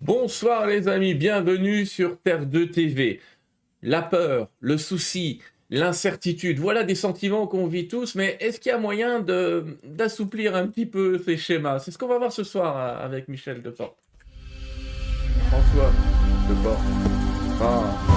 Bonsoir les amis, bienvenue sur Terre 2 TV. La peur, le souci, l'incertitude, voilà des sentiments qu'on vit tous, mais est-ce qu'il y a moyen d'assouplir un petit peu ces schémas? C'est ce qu'on va voir ce soir avec Michel Deportes. François Deportes. Ah.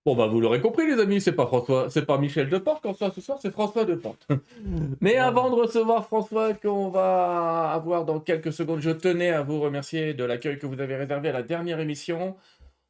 Bon bah vous l'aurez compris les amis, c'est pas Michel Deportes quand ça ce soir, c'est François Deportes. Mais avant de recevoir François qu'on va avoir dans quelques secondes, je tenais à vous remercier de l'accueil que vous avez réservé à la dernière émission.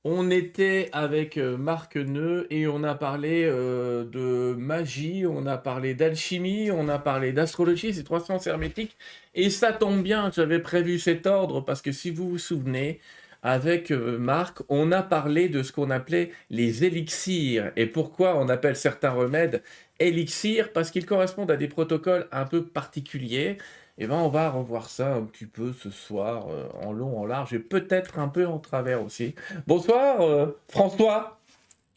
On était avec Marc Neu et on a parlé de magie, on a parlé d'alchimie, on a parlé d'astrologie, ces trois sciences hermétiques. Et ça tombe bien, j'avais prévu cet ordre parce que si vous vous souvenez, avec Marc, on a parlé de ce qu'on appelait les élixirs. Et pourquoi on appelle certains remèdes élixirs? Parce qu'ils correspondent à des protocoles un peu particuliers. Et ben on va revoir ça un petit peu ce soir, en long, en large et peut-être un peu en travers aussi. Bonsoir François.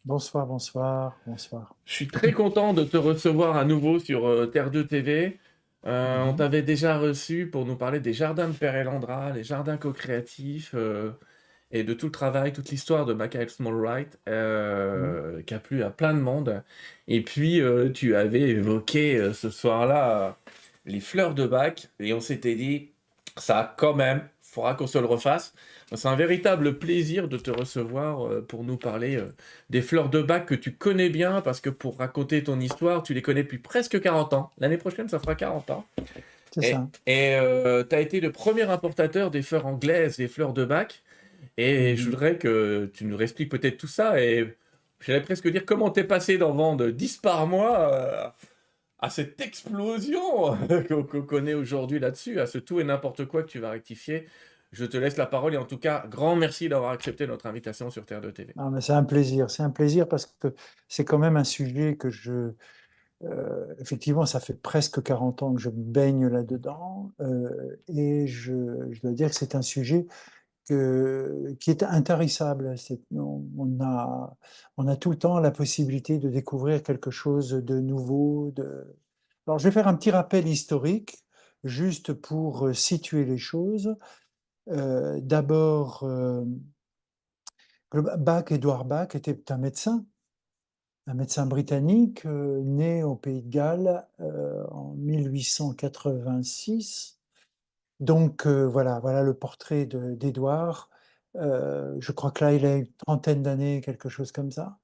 Bonsoir, bonsoir, bonsoir. Je suis très content de te recevoir à nouveau sur Terre 2 TV. On t'avait déjà reçu pour nous parler des jardins de Père Elandra, les jardins co-créatifs et de tout le travail, toute l'histoire de Michael Smallwright qui a plu à plein de monde. Et puis tu avais évoqué ce soir-là les fleurs de Bach et on s'était dit, ça quand même, faudra qu'on se le refasse. C'est un véritable plaisir de te recevoir pour nous parler des fleurs de Bach que tu connais bien, parce que pour raconter ton histoire, tu les connais depuis presque 40 ans. L'année prochaine, ça fera 40 ans. C'est ça. Et tu as été le premier importateur des fleurs anglaises, des fleurs de Bach. Et je voudrais que tu nous expliques peut-être tout ça. Et j'allais presque dire comment t'es passé d'en vendre 10 par mois à cette explosion qu'on connaît aujourd'hui là-dessus, à ce tout et n'importe quoi que tu vas rectifier. Je te laisse la parole et en tout cas, grand merci d'avoir accepté notre invitation sur Terre 2 TV. Non, mais c'est un plaisir parce que c'est quand même un sujet que effectivement, ça fait presque 40 ans que je baigne là-dedans et je dois dire que c'est un sujet qui est intarissable. On a tout le temps la possibilité de découvrir quelque chose de nouveau. Alors, je vais faire un petit rappel historique, juste pour situer les choses. D'abord, Édouard Bach était un médecin britannique né au Pays de Galles en 1886. Donc voilà le portrait d'Édouard. Je crois que là, il a une trentaine d'années, quelque chose comme ça.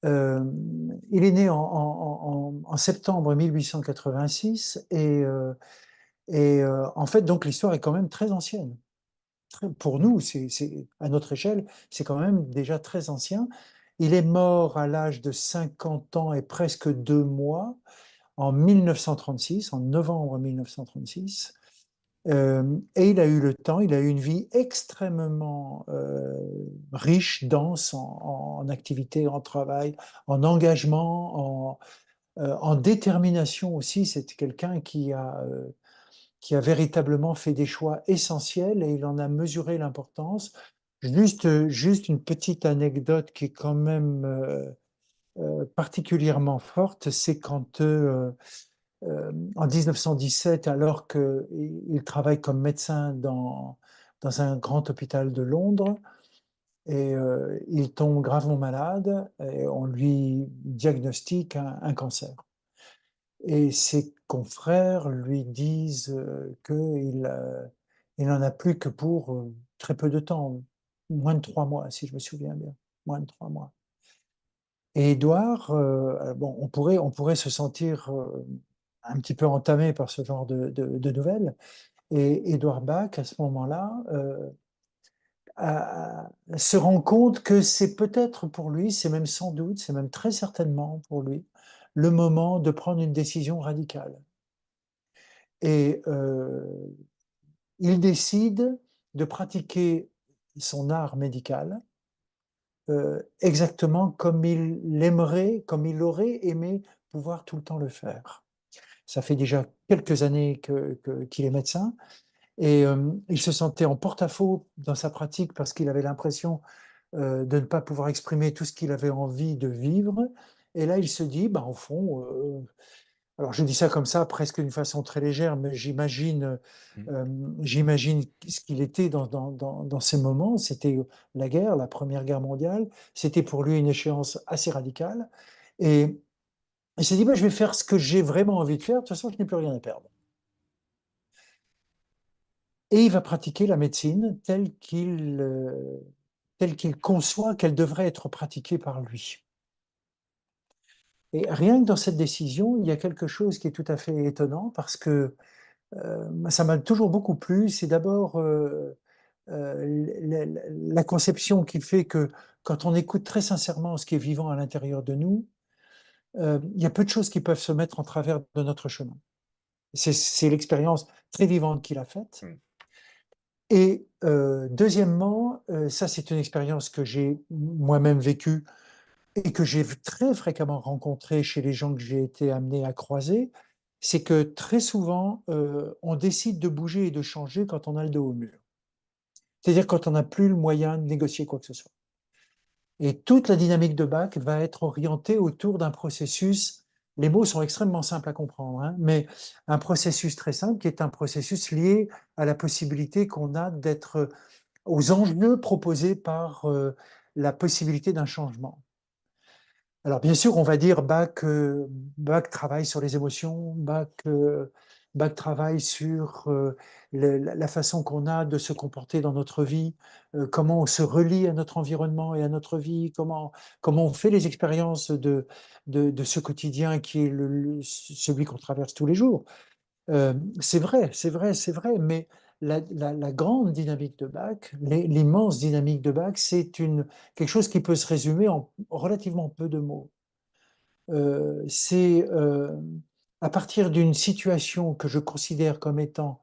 Il est né en septembre 1886 et en fait, donc l'histoire est quand même très ancienne. Pour nous, à notre échelle, c'est quand même déjà très ancien. Il est mort à l'âge de 50 ans et presque 2 mois en 1936, en novembre 1936. Et il a eu une vie extrêmement riche, dense en activité, en travail, en engagement, en détermination aussi. C'est quelqu'un qui a véritablement fait des choix essentiels et il en a mesuré l'importance. Juste une petite anecdote qui est quand même particulièrement forte, c'est quand en 1917, alors qu'il travaille comme médecin dans un grand hôpital de Londres, et il tombe gravement malade et on lui diagnostique un cancer. Et ses confrères lui disent qu'il il n'en a plus que pour très peu de temps, moins de 3 mois, si je me souviens bien, moins de 3 mois. Et Édouard, bon, on pourrait se sentir un petit peu entamé par ce genre de nouvelles. Et Édouard Bach, à ce moment-là, se rend compte que c'est peut-être pour lui, c'est même sans doute, c'est même très certainement pour lui, le moment de prendre une décision radicale. Et il décide de pratiquer son art médical exactement comme il l'aimerait, comme il aurait aimé pouvoir tout le temps le faire. Ça fait déjà quelques années qu'il est médecin et il se sentait en porte-à-faux dans sa pratique parce qu'il avait l'impression de ne pas pouvoir exprimer tout ce qu'il avait envie de vivre. Et là, il se dit, bah, au fond, alors je dis ça comme ça, presque d'une façon très légère, mais Mm. j'imagine ce qu'il était dans ces moments. C'était la guerre, la Première Guerre mondiale. C'était pour lui une échéance assez radicale. Et il s'est dit, bah, je vais faire ce que j'ai vraiment envie de faire. De toute façon, je n'ai plus rien à perdre. Et il va pratiquer la médecine telle qu'il conçoit qu'elle devrait être pratiquée par lui. Et rien que dans cette décision, il y a quelque chose qui est tout à fait étonnant parce que ça m'a toujours beaucoup plu. C'est d'abord la conception qui fait que quand on écoute très sincèrement ce qui est vivant à l'intérieur de nous, il y a peu de choses qui peuvent se mettre en travers de notre chemin. C'est l'expérience très vivante qu'il a faite. Mm. Et deuxièmement, ça c'est une expérience que j'ai moi-même vécue et que j'ai très fréquemment rencontrée chez les gens que j'ai été amené à croiser, c'est que très souvent, on décide de bouger et de changer quand on a le dos au mur. C'est-à-dire quand on n'a plus le moyen de négocier quoi que ce soit. Et toute la dynamique de Bach va être orientée autour d'un processus, les mots sont extrêmement simples à comprendre, hein, mais un processus très simple qui est un processus lié à la possibilité qu'on a d'être aux enjeux proposés par la possibilité d'un changement. Alors bien sûr, on va dire Bach travaille sur les émotions, Bach travaille sur la façon qu'on a de se comporter dans notre vie, comment on se relie à notre environnement et à notre vie, comment on fait les expériences de ce quotidien qui est celui qu'on traverse tous les jours. C'est vrai, c'est vrai, c'est vrai, mais la grande dynamique de Bach, l'immense dynamique de Bach, c'est quelque chose qui peut se résumer en relativement peu de mots. C'est à partir d'une situation que je considère comme étant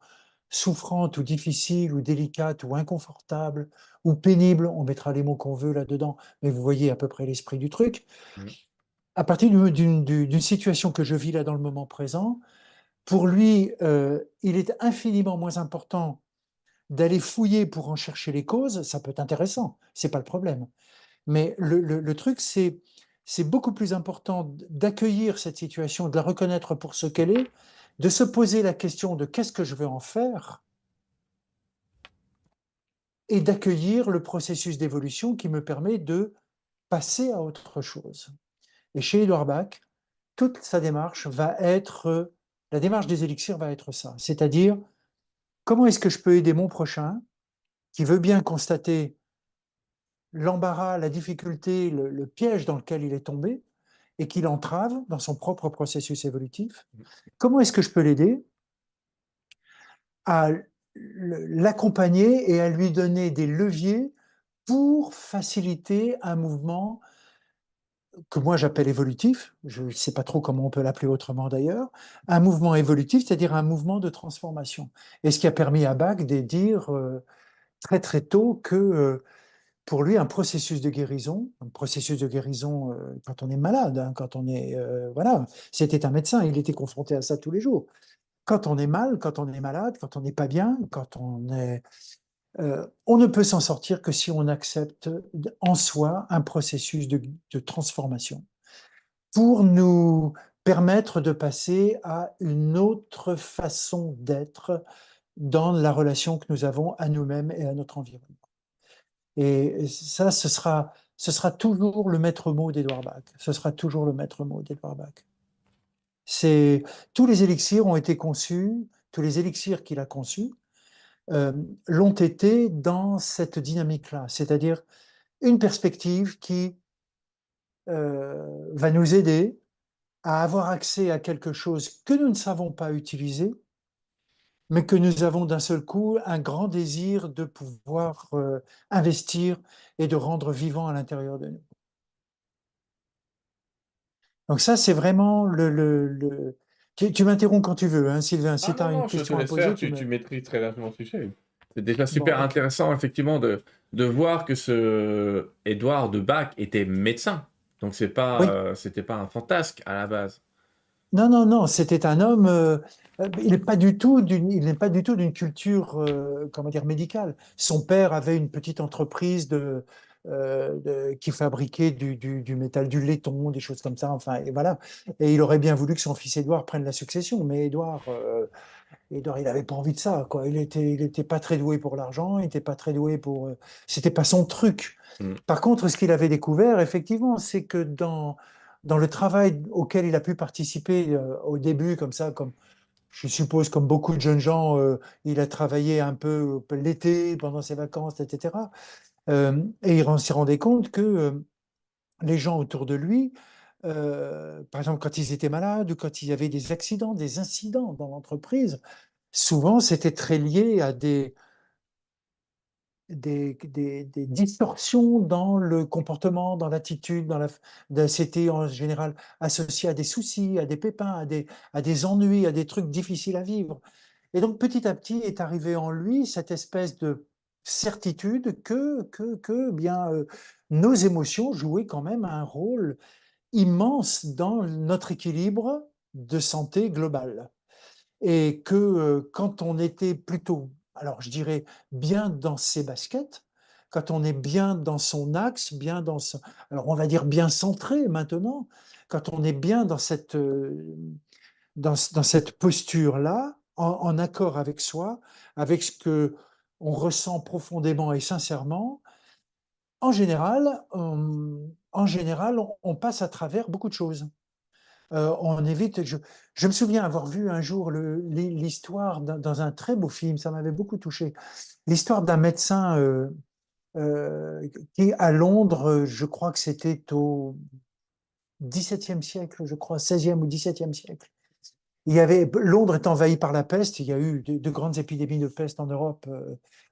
souffrante ou difficile ou délicate ou inconfortable ou pénible, on mettra les mots qu'on veut là-dedans, mais vous voyez à peu près l'esprit du truc. Mm. À partir d'une situation que je vis là dans le moment présent, pour lui, il est infiniment moins important d'aller fouiller pour en chercher les causes. Ça peut être intéressant, c'est pas le problème. Mais le truc, c'est beaucoup plus important d'accueillir cette situation, de la reconnaître pour ce qu'elle est, de se poser la question de qu'est-ce que je veux en faire, et d'accueillir le processus d'évolution qui me permet de passer à autre chose. Et chez Édouard Bach, toute sa démarche va être, la démarche des élixirs va être ça, c'est-à-dire comment est-ce que je peux aider mon prochain qui veut bien constater l'embarras, la difficulté, le piège dans lequel il est tombé et qui l'entrave dans son propre processus évolutif. Comment est-ce que je peux l'aider à l'accompagner et à lui donner des leviers pour faciliter un mouvement que moi j'appelle évolutif, je ne sais pas trop comment on peut l'appeler autrement d'ailleurs, un mouvement évolutif, c'est-à-dire un mouvement de transformation. Et ce qui a permis à Bach de dire très très tôt que pour lui, un processus de guérison quand on est malade, hein, quand on est, voilà, c'était un médecin, il était confronté à ça tous les jours. Quand on est mal, quand on est malade, quand on n'est pas bien, on ne peut s'en sortir que si on accepte en soi un processus de transformation pour nous permettre de passer à une autre façon d'être dans la relation que nous avons à nous-mêmes et à notre environnement. Et ça, ce sera toujours le maître mot d'Edouard Bach. Ce sera toujours le maître mot d'Edouard Bach. Tous les élixirs ont été conçus, tous les élixirs qu'il a conçus l'ont été dans cette dynamique-là, c'est-à-dire une perspective qui va nous aider à avoir accès à quelque chose que nous ne savons pas utiliser, mais que nous avons d'un seul coup un grand désir de pouvoir investir et de rendre vivant à l'intérieur de nous. Donc ça, c'est vraiment tu m'interromps quand tu veux, hein, Sylvain. Si Ah tu as non, une non, je te question à laisse poser, faire, tu tu me... maîtrises très largement le sujet. C'est déjà Bon, super ok. intéressant, effectivement, de voir que ce Édouard de Bach était médecin. Donc, Oui. c'était pas un fantasque à la base. Non, non, non, c'était un homme. Il n'est pas du tout il n'est pas du tout d'une culture, comment dire, médicale. Son père avait une petite entreprise qui fabriquait du métal, du laiton, des choses comme ça. Enfin, et voilà. Et il aurait bien voulu que son fils Édouard prenne la succession, mais Édouard, il n'avait pas envie de ça, quoi. Il était pas très doué pour l'argent. Il n'était pas très doué pour. C'était pas son truc. Mm. Par contre, ce qu'il avait découvert, effectivement, c'est que dans le travail auquel il a pu participer au début, comme ça, comme je suppose, comme beaucoup de jeunes gens, il a travaillé un peu l'été, pendant ses vacances, etc. Et il s'est rendu compte que les gens autour de lui, par exemple, quand ils étaient malades ou quand il y avait des accidents, des incidents dans l'entreprise, souvent c'était très lié à des distorsions dans le comportement, dans l'attitude, c'était en général associé à des soucis, à des pépins, à des ennuis, à des trucs difficiles à vivre. Et donc petit à petit est arrivé en lui cette espèce de certitude que bien, nos émotions jouaient quand même un rôle immense dans notre équilibre de santé globale et que quand on était plutôt, alors je dirais, bien dans ses baskets, quand on est bien dans son axe, alors on va dire bien centré maintenant, quand on est bien dans cette posture-là, en accord avec soi, avec ce que on ressent profondément et sincèrement, en général, on passe à travers beaucoup de choses. On évite. Je me souviens avoir vu un jour l'histoire dans un très beau film, ça m'avait beaucoup touché. L'histoire d'un médecin qui, à Londres, je crois que c'était au XVIIe siècle, je crois, 16e ou XVIIe siècle. Londres est envahi par la peste, il y a eu de grandes épidémies de peste en Europe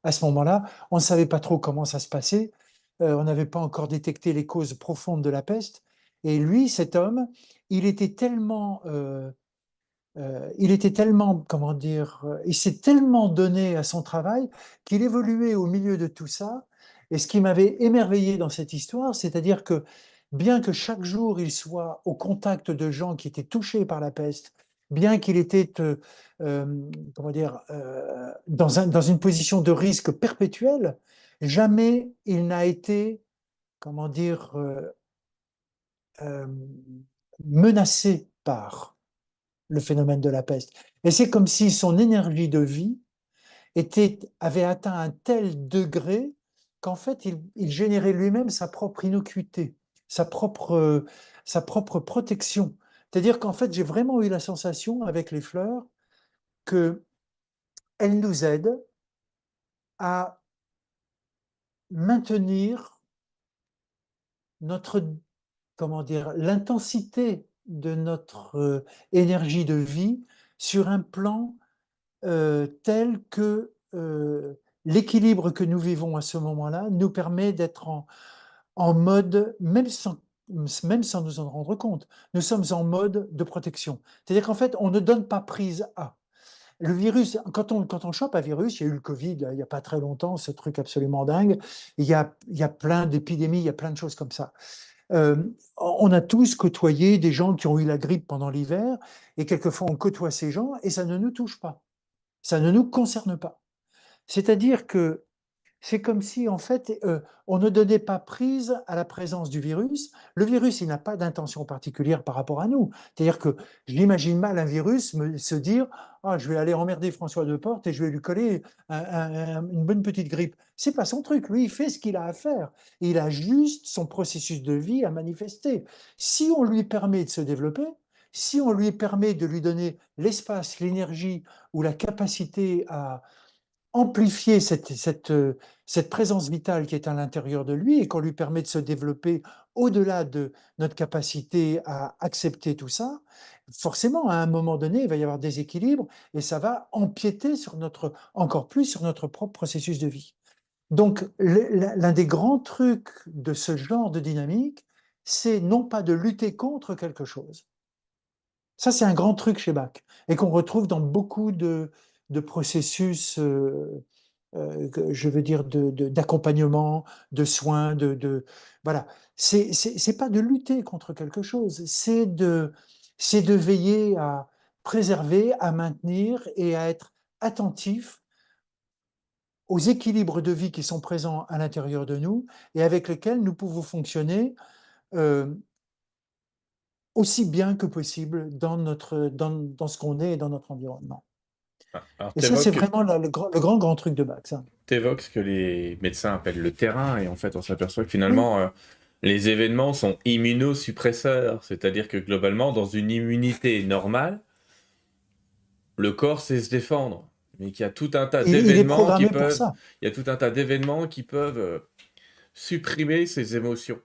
à ce moment-là. On ne savait pas trop comment ça se passait, on n'avait pas encore détecté les causes profondes de la peste. Et lui, cet homme, il était tellement, comment dire, il s'est tellement donné à son travail qu'il évoluait au milieu de tout ça. Et ce qui m'avait émerveillé dans cette histoire, c'est-à-dire que bien que chaque jour il soit au contact de gens qui étaient touchés par la peste, bien qu'il était, comment dire, dans une position de risque perpétuel, jamais il n'a été, comment dire, euh, menacé par le phénomène de la peste. Et c'est comme si son énergie de vie avait atteint un tel degré qu'en fait, il générait lui-même sa propre innocuité, sa propre protection. C'est-à-dire qu'en fait, j'ai vraiment eu la sensation avec les fleurs qu'elles nous aident à maintenir notre, comment dire, l'intensité de notre énergie de vie sur un plan tel que l'équilibre que nous vivons à ce moment-là nous permet d'être en mode, même sans nous en rendre compte, nous sommes en mode de protection. C'est-à-dire qu'en fait, on ne donne pas prise à. Le virus, quand on chope un virus, il y a eu le Covid il n'y a pas très longtemps, ce truc absolument dingue, il y a plein d'épidémies, il y a plein de choses comme ça. On a tous côtoyé des gens qui ont eu la grippe pendant l'hiver, et quelquefois on côtoie ces gens et ça ne nous touche pas. Ça ne nous concerne pas. C'est-à-dire que c'est comme si, en fait, on ne donnait pas prise à la présence du virus. Le virus, il n'a pas d'intention particulière par rapport à nous. C'est-à-dire que j'imagine mal un virus se dire ah, je vais aller emmerder François Deportes et je vais lui coller une bonne petite grippe. C'est pas son truc. Lui, il fait ce qu'il a à faire. Il a juste son processus de vie à manifester. Si on lui permet de se développer, si on lui permet de lui donner l'espace, l'énergie ou la capacité à amplifier cette présence vitale qui est à l'intérieur de lui et qu'on lui permet de se développer au-delà de notre capacité à accepter tout ça, forcément, à un moment donné, il va y avoir des équilibres et ça va empiéter encore plus sur notre propre processus de vie. Donc, l'un des grands trucs de ce genre de dynamique, c'est non pas de lutter contre quelque chose. Ça, c'est un grand truc chez Bach et qu'on retrouve dans beaucoup de processus je veux dire, d'accompagnement, de soins, voilà. C'est pas de lutter contre quelque chose, c'est de veiller à préserver, à maintenir et à être attentif aux équilibres de vie qui sont présents à l'intérieur de nous et avec lesquels nous pouvons fonctionner euh, aussi bien que possible dans ce qu'on est et dans notre environnement. Alors, Et ça, c'est vraiment le grand truc de Bach, ça. t'évoques ce que les médecins appellent le terrain, et en fait, on s'aperçoit que finalement, les événements sont immunosuppresseurs, c'est-à-dire que globalement, dans une immunité normale, le corps sait se défendre, mais qu'il y a tout un tas Il est d'événements qui programmé pour peuvent, ça. il y a tout un tas d'événements qui peuvent supprimer ces émotions.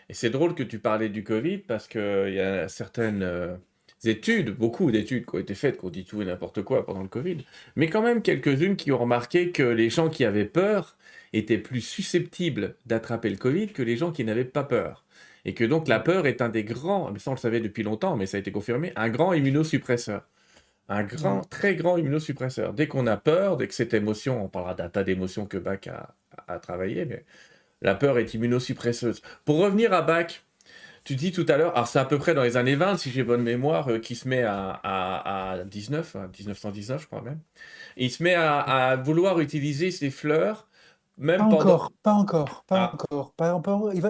Et c'est drôle que tu parlais du Covid parce qu'il y a certaines études, beaucoup d'études qui ont été faites, qui ont dit tout et n'importe quoi pendant le Covid, mais quand même quelques-unes qui ont remarqué que les gens qui avaient peur étaient plus susceptibles d'attraper le Covid que les gens qui n'avaient pas peur. Et que donc la peur est un des grands, mais ça on le savait depuis longtemps, mais ça a été confirmé, un grand immunosuppresseur. Un grand, Ouais. très grand immunosuppresseur. Dès qu'on a peur, dès que cette émotion, on parlera d'un tas d'émotions que Bach a travaillé, mais la peur est immunosuppresseuse. Pour revenir à Bach, tu dis tout à l'heure, alors c'est à peu près dans les années 20, si j'ai bonne mémoire, qui se met à 19, 1919 je crois même, et il se met à vouloir utiliser ces fleurs, Pas même pendant... encore, pas encore, pas Ah, encore, pas encore. Il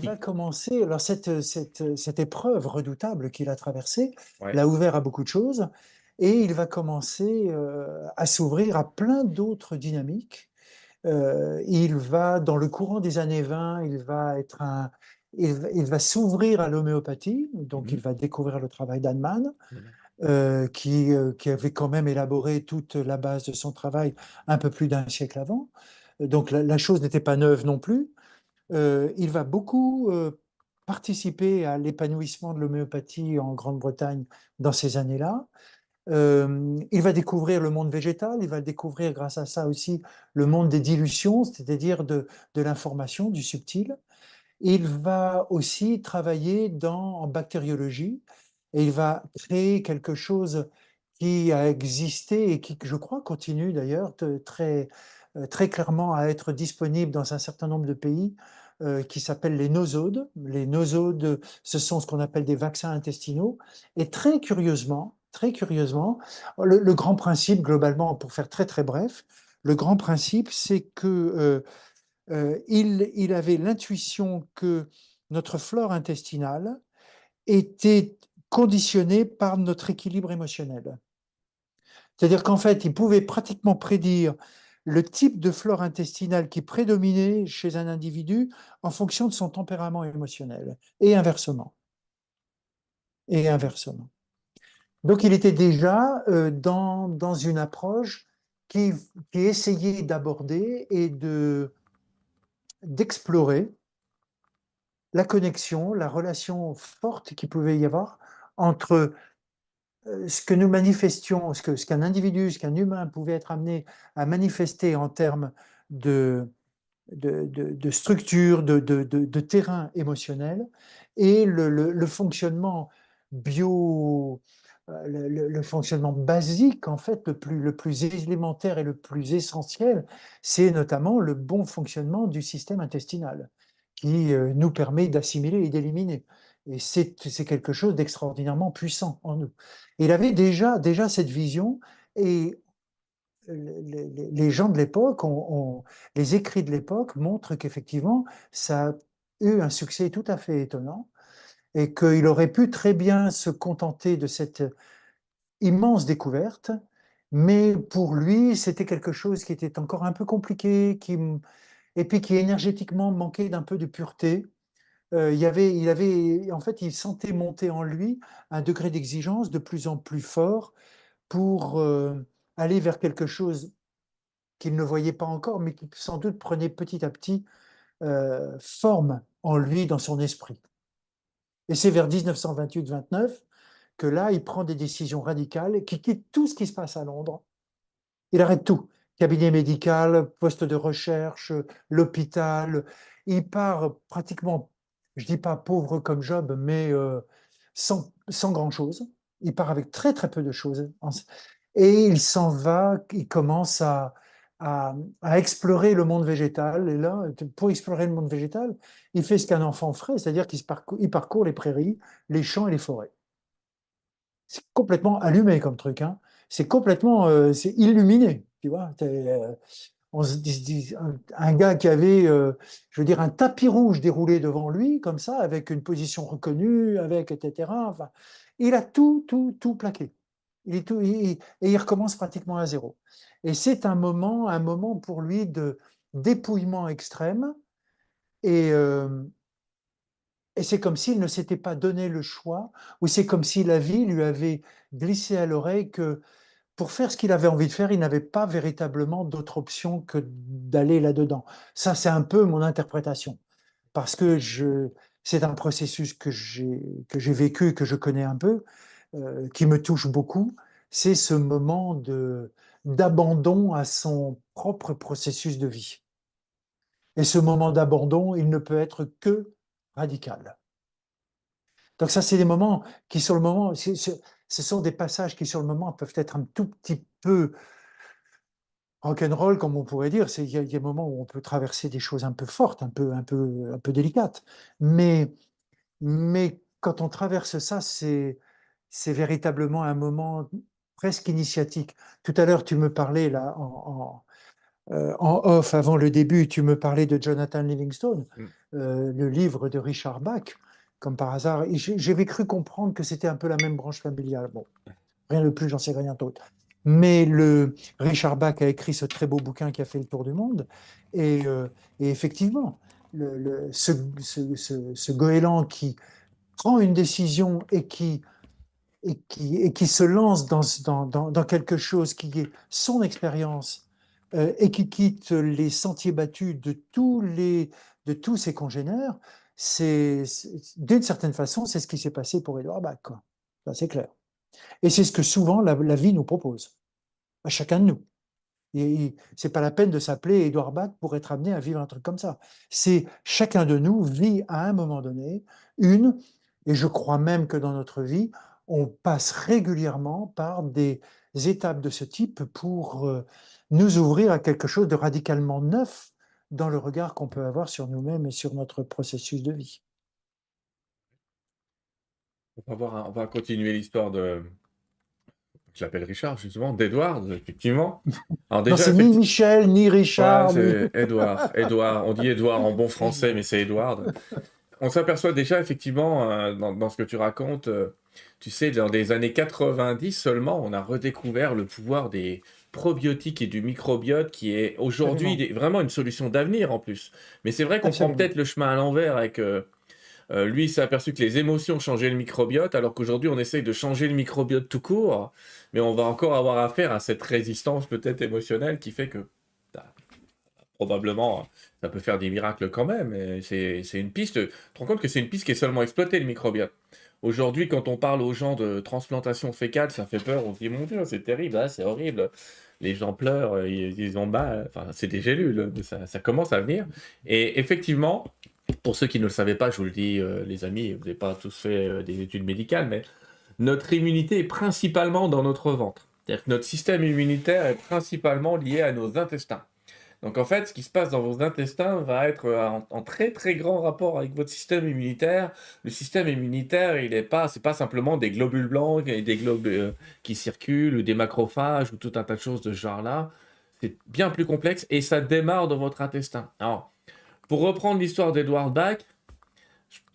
va commencer. Alors cette épreuve redoutable qu'il a traversée ouais. l'a ouvert à beaucoup de choses, et il va commencer à s'ouvrir à plein d'autres dynamiques. Il va, dans le courant des années 20, il va s'ouvrir à l'homéopathie, donc il Mhm. va découvrir le travail d'Hahnemann, Mhm. qui avait quand même élaboré toute la base de son travail un peu plus d'un siècle avant. Donc la chose n'était pas neuve non plus. Il va beaucoup participer à l'épanouissement de l'homéopathie en Grande-Bretagne dans ces années-là. Il va découvrir le monde végétal, il va découvrir grâce à ça aussi le monde des dilutions, c'est-à-dire de l'information, du subtil. Il va aussi travailler en bactériologie et il va créer quelque chose qui a existé et qui, je crois, continue d'ailleurs très clairement à être disponible dans un certain nombre de pays, qui s'appellent les nosodes. Les nosodes, ce sont ce qu'on appelle des vaccins intestinaux. Et très curieusement, le grand principe, globalement, pour faire très très bref, le grand principe, c'est que il avait l'intuition que notre flore intestinale était conditionnée par notre équilibre émotionnel. C'est-à-dire qu'en fait, il pouvait pratiquement prédire le type de flore intestinale qui prédominait chez un individu en fonction de son tempérament émotionnel, et inversement. Et inversement. Donc il était déjà dans une approche qui, qui essayait d'aborder et d'explorer la connexion, la relation forte qu'il pouvait y avoir entre ce que nous manifestions, ce qu'un individu, ce qu'un humain pouvait être amené à manifester en termes de, de structure, de terrain émotionnel, et le fonctionnement bio, le fonctionnement basique, en fait, le plus élémentaire et le plus essentiel, c'est notamment le bon fonctionnement du système intestinal, qui nous permet d'assimiler et d'éliminer. Et c'est quelque chose d'extraordinairement puissant en nous. Et il avait déjà cette vision, et les gens de l'époque, les écrits de l'époque montrent qu'effectivement, ça a eu un succès tout à fait étonnant, et qu'il aurait pu très bien se contenter de cette immense découverte, mais pour lui, c'était quelque chose qui était encore un peu compliqué, et puis qui énergétiquement manquait d'un peu de pureté. En fait, il sentait monter en lui un degré d'exigence de plus en plus fort pour aller vers quelque chose qu'il ne voyait pas encore, mais qui sans doute prenait petit à petit forme en lui, dans son esprit. Et c'est vers 1928-29 que là, il prend des décisions radicales, qui quitte tout ce qui se passe à Londres. Il arrête tout. Cabinet médical, poste de recherche, l'hôpital. Il part pratiquement, je ne dis pas pauvre comme Job, mais sans grand-chose. Il part avec très très peu de choses. et il s'en va, il commence à explorer le monde végétal. Et là, pour explorer le monde végétal, il fait ce qu'un enfant ferait, c'est-à-dire il parcourt les prairies, les champs et les forêts. C'est complètement allumé comme truc, hein. C'est complètement, c'est illuminé, tu vois. On se dit, un gars qui avait, je veux dire, un tapis rouge déroulé devant lui, comme ça, avec une position reconnue, avec, etc. Enfin, il a tout plaqué. Et il recommence pratiquement à zéro. Et c'est un moment pour lui de dépouillement extrême. Et, euh, et c'est comme s'il ne s'était pas donné le choix, ou c'est comme si la vie lui avait glissé à l'oreille que pour faire ce qu'il avait envie de faire, il n'avait pas véritablement d'autre option que d'aller là-dedans. Ça, c'est un peu mon interprétation, parce que c'est un processus que j'ai vécu, que je connais un peu, qui me touche beaucoup. C'est ce moment d'abandon à son propre processus de vie. Et ce moment d'abandon, il ne peut être que radical. Donc ça, c'est des moments qui, sur le moment, ce sont des passages qui, sur le moment, peuvent être un tout petit peu rock'n'roll, comme on pourrait dire. Il y a des moments où on peut traverser des choses un peu fortes, un peu délicates. Mais quand on traverse ça, c'est véritablement un moment presque initiatique. Tout à l'heure, tu me parlais là en off, avant le début, tu me parlais de Jonathan Livingstone, Mm. le livre de Richard Bach, comme par hasard. Et j'avais cru comprendre que c'était un peu la même branche familiale. Bon, rien de plus, j'en sais rien d'autre. Mais Richard Bach a écrit ce très beau bouquin qui a fait le tour du monde. Et effectivement, ce goéland qui prend une décision et qui se lance dans quelque chose qui est son expérience, et qui quitte les sentiers battus de tous ses congénères, d'une certaine façon, c'est ce qui s'est passé pour Édouard Bach, quoi. Ça, c'est clair. Et c'est ce que souvent la vie nous propose, à chacun de nous. Et c'est pas la peine de s'appeler Édouard Bach pour être amené à vivre un truc comme ça. C'est chacun de nous vit à un moment donné une, et je crois même que dans notre vie, on passe régulièrement par des étapes de ce type pour nous ouvrir à quelque chose de radicalement neuf dans le regard qu'on peut avoir sur nous-mêmes et sur notre processus de vie. On va continuer l'histoire de, je l'appelle Richard justement, d'Edward, effectivement. Alors Non, déjà, c'est ni Michel, ni ouais, Richard, ni... c'est Edouard. Edouard, on dit Edouard en bon français, mais c'est Edward. On s'aperçoit déjà, effectivement, dans ce que tu racontes, tu sais, dans les années 90 seulement, on a redécouvert le pouvoir des probiotiques et du microbiote qui est aujourd'hui Absolument, vraiment une solution d'avenir en plus. Mais c'est vrai qu'on prend absolument. peut-être le chemin à l'envers avec... lui, il s'est aperçu que les émotions changeaient le microbiote, alors qu'aujourd'hui, on essaye de changer le microbiote tout court, mais on va encore avoir affaire à cette résistance peut-être émotionnelle qui fait que bah, probablement ça peut faire des miracles quand même. Et c'est une piste. Tu te rends compte que c'est une piste qui est seulement exploitée, le microbiote. Aujourd'hui, quand on parle aux gens de transplantation fécale, ça fait peur. On se dit, mon Dieu, c'est terrible, hein, c'est horrible. Les gens pleurent, ils ont mal. Enfin, c'est des gélules, ça commence à venir. Et effectivement, pour ceux qui ne le savaient pas, je vous le dis, les amis, vous n'avez pas tous fait des études médicales, mais notre immunité est principalement dans notre ventre. C'est-à-dire que notre système immunitaire est principalement lié à nos intestins. Donc en fait, ce qui se passe dans vos intestins va être en très très grand rapport avec votre système immunitaire. Le système immunitaire, c'est pas simplement des globules blancs et des globules qui circulent ou des macrophages ou tout un tas de choses de ce genre-là. C'est bien plus complexe et ça démarre dans votre intestin. Alors, pour reprendre l'histoire d'Edward Bach,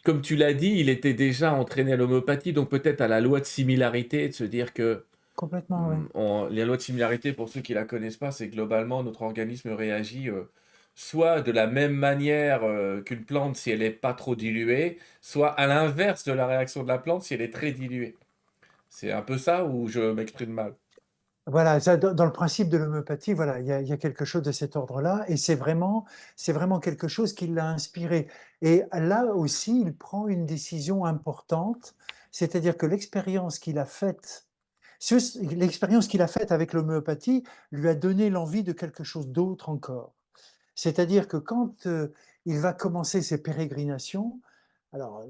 comme tu l'as dit, il était déjà entraîné à l'homéopathie, donc peut-être à la loi de similarité, de se dire que Complètement, oui. la loi de similarité, pour ceux qui la connaissent pas, c'est globalement notre organisme réagit soit de la même manière qu'une plante si elle n'est pas trop diluée, soit à l'inverse de la réaction de la plante si elle est très diluée. C'est un peu ça où je m'exprime mal. Voilà, ça, dans le principe de l'homéopathie, voilà, il y a quelque chose de cet ordre-là, et c'est vraiment quelque chose qui l'a inspiré. Et là aussi, il prend une décision importante, c'est-à-dire que l'expérience qu'il a faite avec l'homéopathie lui a donné l'envie de quelque chose d'autre encore. C'est-à-dire que quand il va commencer ses pérégrinations, alors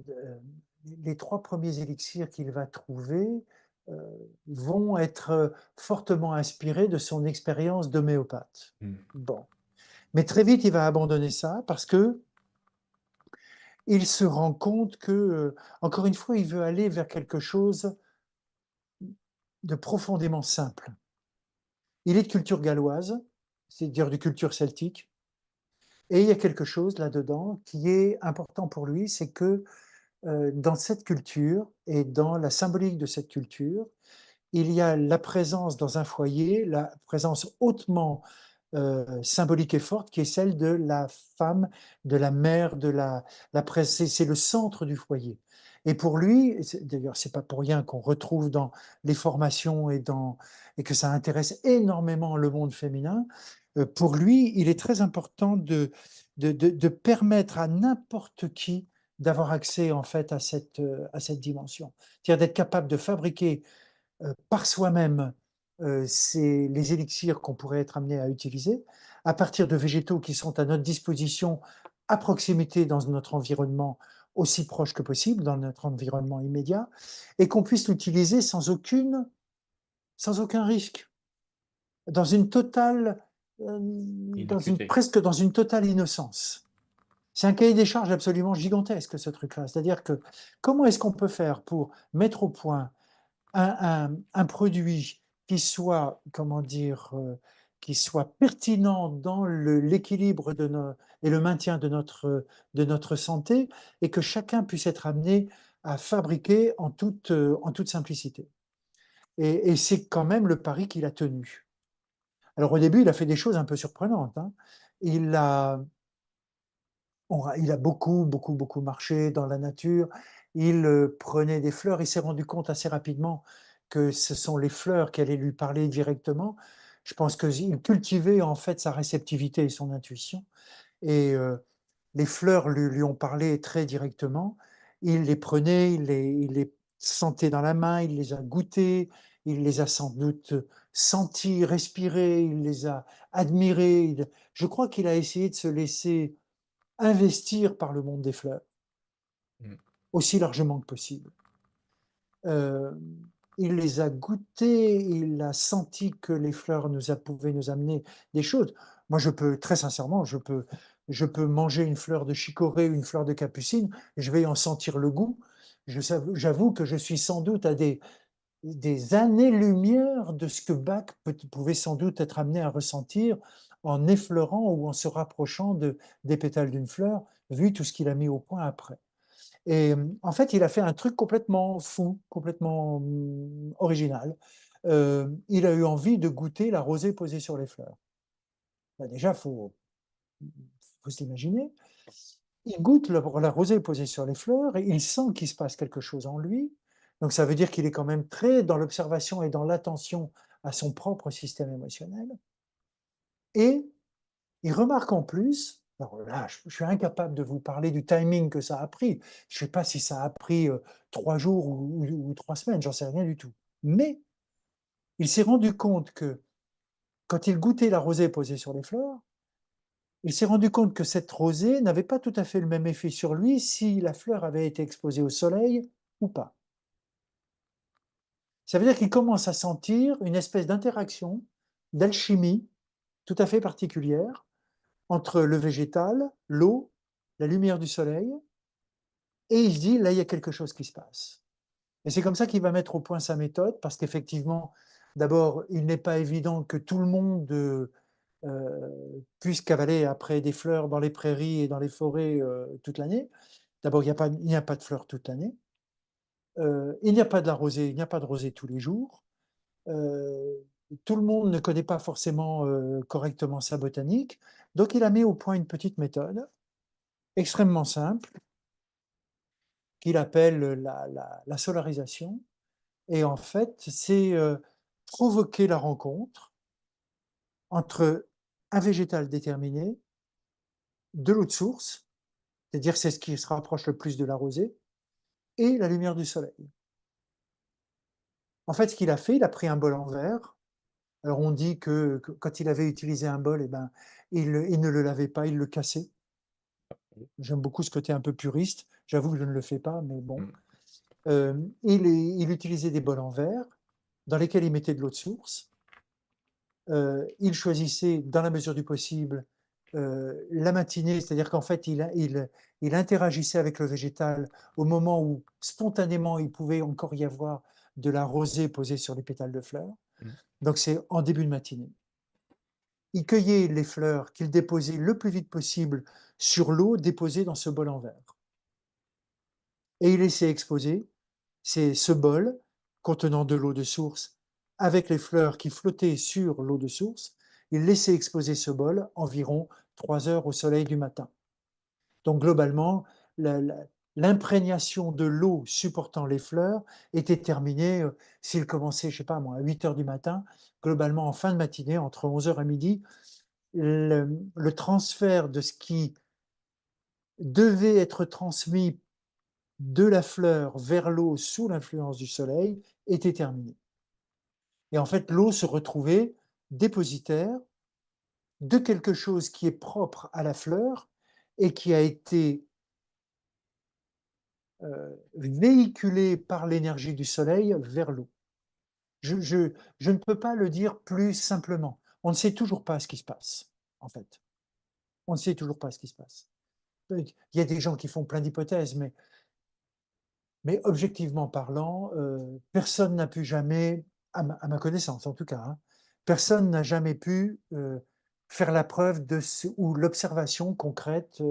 les trois premiers élixirs qu'il va trouver, vont être fortement inspirés de son expérience d'homéopathe. Mmh. Bon. Mais très vite, il va abandonner ça parce que il se rend compte que, encore une fois, il veut aller vers quelque chose de profondément simple. Il est de culture galloise, c'est-à-dire de culture celtique, et il y a quelque chose là-dedans qui est important pour lui, c'est que dans cette culture et dans la symbolique de cette culture, il y a la présence dans un foyer, la présence hautement symbolique et forte, qui est celle de la femme, de la mère, de c'est le centre du foyer. Et pour lui, d'ailleurs, c'est pas pour rien qu'on retrouve dans les formations et que ça intéresse énormément le monde féminin. Pour lui, il est très important de permettre à n'importe qui d'avoir accès en fait à cette dimension. C'est-à-dire d'être capable de fabriquer par soi-même c'est les élixirs qu'on pourrait être amené à utiliser à partir de végétaux qui sont à notre disposition à proximité dans notre environnement aussi proche que possible, dans notre environnement immédiat, et qu'on puisse l'utiliser sans aucun risque, dans une totale, Innocuité. presque dans une totale innocence. C'est un cahier des charges absolument gigantesque, ce truc-là. C'est-à-dire que comment est-ce qu'on peut faire pour mettre au point un produit qui soit, comment dire, qui soit pertinent dans l'équilibre et le maintien de notre santé, et que chacun puisse être amené à fabriquer en toute simplicité. Et c'est quand même le pari qu'il a tenu. Alors au début, il a fait des choses un peu surprenantes, hein. Il a, il a beaucoup marché dans la nature. Il prenait des fleurs. Il s'est rendu compte assez rapidement que ce sont les fleurs qui allaient lui parler directement. Je pense qu'il cultivait en fait sa réceptivité et son intuition. Et les fleurs lui ont parlé très directement. Il les prenait, il les sentait dans la main, il les a goûtées, il les a sans doute senties, respirées, il les a admirées. Je crois qu'il a essayé de se laisser investir par le monde des fleurs, Mmh. aussi largement que possible. Euh, il les a goûtées, il a senti que les fleurs pouvaient nous amener des choses. Moi, très sincèrement, je peux manger une fleur de chicorée, une fleur de capucine, je vais en sentir le goût. J'avoue que je suis sans doute à des années-lumière de ce que Bach pouvait sans doute être amené à ressentir en effleurant ou en se rapprochant des pétales d'une fleur, vu tout ce qu'il a mis au point après. Et en fait, il a fait un truc complètement fou, complètement original. Il a eu envie de goûter la rosée posée sur les fleurs. Ben déjà, faut s'imaginer. Il goûte la rosée posée sur les fleurs et il sent qu'il se passe quelque chose en lui. Donc ça veut dire qu'il est quand même très dans l'observation et dans l'attention à son propre système émotionnel. Et il remarque en plus, alors là, je suis incapable de vous parler du timing que ça a pris. Je ne sais pas si ça a pris 3 jours ou 3 semaines, j'en sais rien du tout. Mais il s'est rendu compte que quand il goûtait la rosée posée sur les fleurs, il s'est rendu compte que cette rosée n'avait pas tout à fait le même effet sur lui si la fleur avait été exposée au soleil ou pas. Ça veut dire qu'il commence à sentir une espèce d'interaction, d'alchimie tout à fait particulière entre le végétal, l'eau, la lumière du soleil, et il se dit, là, il y a quelque chose qui se passe. Et c'est comme ça qu'il va mettre au point sa méthode, parce qu'effectivement, d'abord, il n'est pas évident que tout le monde puisse cavaler après des fleurs dans les prairies et dans les forêts toute l'année. D'abord, il n'y a pas de fleurs toute l'année. Il n'y a pas de la rosée, il n'y a pas de rosée tous les jours. Euh, Tout le monde ne connaît pas forcément correctement sa botanique. Donc, il a mis au point une petite méthode extrêmement simple qu'il appelle la solarisation. Et en fait, c'est provoquer la rencontre entre un végétal déterminé, de l'eau de source, c'est-à-dire c'est ce qui se rapproche le plus de la rosée, et la lumière du soleil. En fait, ce qu'il a fait, il a pris un bol en verre. Alors on dit que quand il avait utilisé un bol, eh ben, il ne le lavait pas, il le cassait. J'aime beaucoup ce côté un peu puriste. J'avoue que je ne le fais pas, mais bon. Mmh. Il utilisait des bols en verre dans lesquels il mettait de l'eau de source. Il choisissait, dans la mesure du possible, la matinée, c'est-à-dire qu'en fait, il interagissait avec le végétal au moment où, spontanément, il pouvait encore y avoir de la rosée posée sur les pétales de fleurs. Mmh. Donc, c'est en début de matinée. Il cueillait les fleurs qu'il déposait le plus vite possible sur l'eau déposée dans ce bol en verre. Et il laissait exposer ce bol contenant de l'eau de source avec les fleurs qui flottaient sur l'eau de source. Il laissait exposer ce bol environ 3 heures au soleil du matin. Donc globalement, l'imprégnation de l'eau supportant les fleurs était terminée, s'il commençait, je sais pas moi, à 8 heures du matin, globalement en fin de matinée, entre 11 heures et midi, le transfert de ce qui devait être transmis de la fleur vers l'eau sous l'influence du soleil était terminé. Et en fait, l'eau se retrouvait dépositaire de quelque chose qui est propre à la fleur et qui a été véhiculé par l'énergie du soleil vers l'eau. Je ne peux pas le dire plus simplement. On ne sait toujours pas ce qui se passe, en fait. On ne sait toujours pas ce qui se passe. Il y a des gens qui font plein d'hypothèses, mais objectivement parlant, personne n'a pu jamais, à ma connaissance en tout cas, hein, personne n'a jamais pu faire la preuve ou l'observation concrète,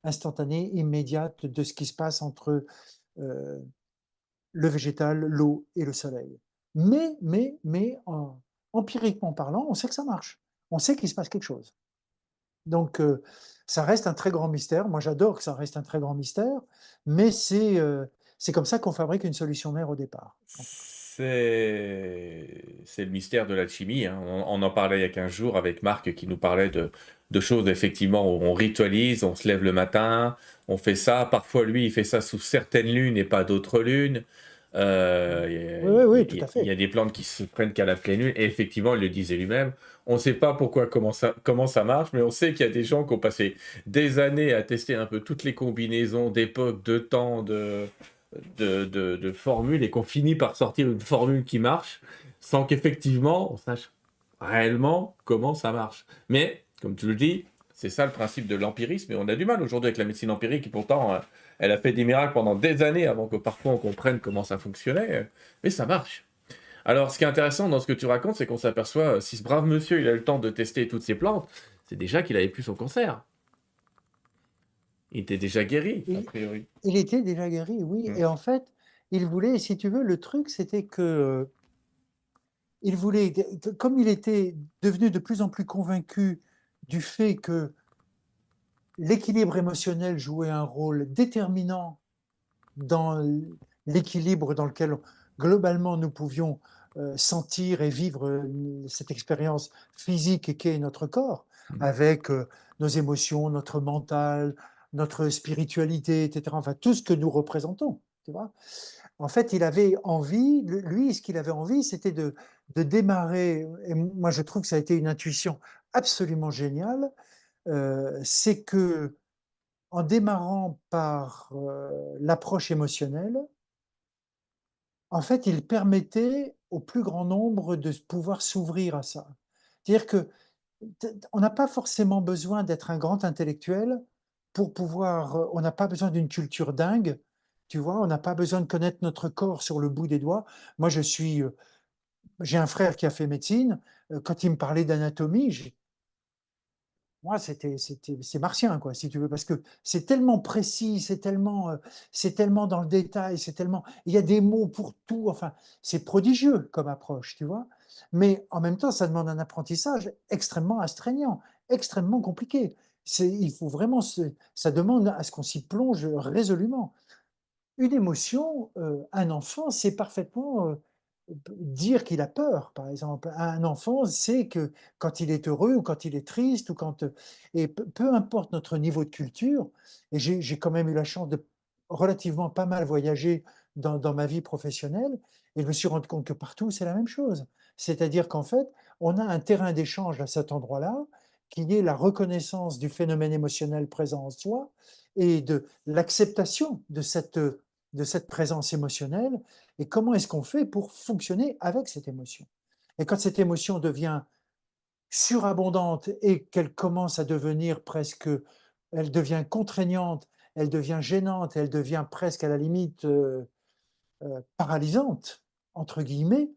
instantanée, immédiate de ce qui se passe entre euh, le végétal, l'eau et le soleil. Empiriquement parlant, on sait que ça marche. On sait qu'il se passe quelque chose. Donc, ça reste un très grand mystère. Moi, j'adore que ça reste un très grand mystère, mais c'est comme ça qu'on fabrique une solution mère au départ, en tout cas. C'est le mystère de l'alchimie, hein. On en parlait il y a 15 jours avec Marc qui nous parlait de choses effectivement où on ritualise, on se lève le matin, on fait ça. Parfois, lui, il fait ça sous certaines lunes et pas d'autres lunes. Oui, oui, oui, tout à Il y fait. a des plantes qui se prennent qu'à la pleine lune. Et effectivement, il le disait lui-même. On ne sait pas pourquoi, comment ça marche, mais on sait qu'il y a des gens qui ont passé des années à tester un peu toutes les combinaisons d'époques, de temps, de formules et qu'on finit par sortir une formule qui marche sans qu'effectivement on sache réellement comment ça marche. Mais, comme tu le dis, c'est ça le principe de l'empirisme et on a du mal aujourd'hui avec la médecine empirique qui pourtant, elle a fait des miracles pendant des années avant que parfois on comprenne comment ça fonctionnait, mais ça marche. Alors, ce qui est intéressant dans ce que tu racontes, c'est qu'on s'aperçoit, si ce brave monsieur, il a le temps de tester toutes ces plantes, c'est déjà qu'il avait plus son cancer. Il était déjà guéri, a Il, priori. il était déjà guéri, oui. Mm. Et en fait, il voulait, si tu veux, le truc, c'était que il voulait, comme il était devenu de plus en plus convaincu du fait que l'équilibre émotionnel jouait un rôle déterminant dans l'équilibre dans lequel globalement nous pouvions sentir et vivre cette expérience physique qu'est notre corps, Mm. avec nos émotions, notre mental, notre spiritualité, etc. Enfin, tout ce que nous représentons. Tu vois, en fait, il avait envie, lui, ce qu'il avait envie, c'était de démarrer, et moi je trouve que ça a été une intuition absolument géniale, c'est que en démarrant par l'approche émotionnelle, en fait, il permettait au plus grand nombre de pouvoir s'ouvrir à ça. C'est-à-dire que on n'a pas forcément besoin d'être un grand intellectuel pour pouvoir, on n'a pas besoin d'une culture dingue, tu vois, on n'a pas besoin de connaître notre corps sur le bout des doigts. Moi, j'ai un frère qui a fait médecine, quand il me parlait d'anatomie, moi, c'est martien, quoi, si tu veux, parce que c'est tellement précis, c'est tellement dans le détail, il y a des mots pour tout. Enfin, c'est prodigieux comme approche, tu vois. Mais en même temps, ça demande un apprentissage extrêmement astreignant, extrêmement compliqué. Il faut vraiment, ça demande à ce qu'on s'y plonge résolument. Une émotion, un enfant sait parfaitement dire qu'il a peur, par exemple. Un enfant sait que quand il est heureux ou quand il est triste, et peu importe notre niveau de culture, et j'ai quand même eu la chance de relativement pas mal voyager dans ma vie professionnelle, et je me suis rendu compte que partout, c'est la même chose. C'est-à-dire qu'en fait, on a un terrain d'échange à cet endroit-là, qui est la reconnaissance du phénomène émotionnel présent en soi et de l'acceptation de cette de cette présence émotionnelle et comment est-ce qu'on fait pour fonctionner avec cette émotion. Et quand cette émotion devient surabondante et qu'elle commence à devenir presque, elle devient contraignante, elle devient gênante, elle devient presque à la limite paralysante, entre guillemets,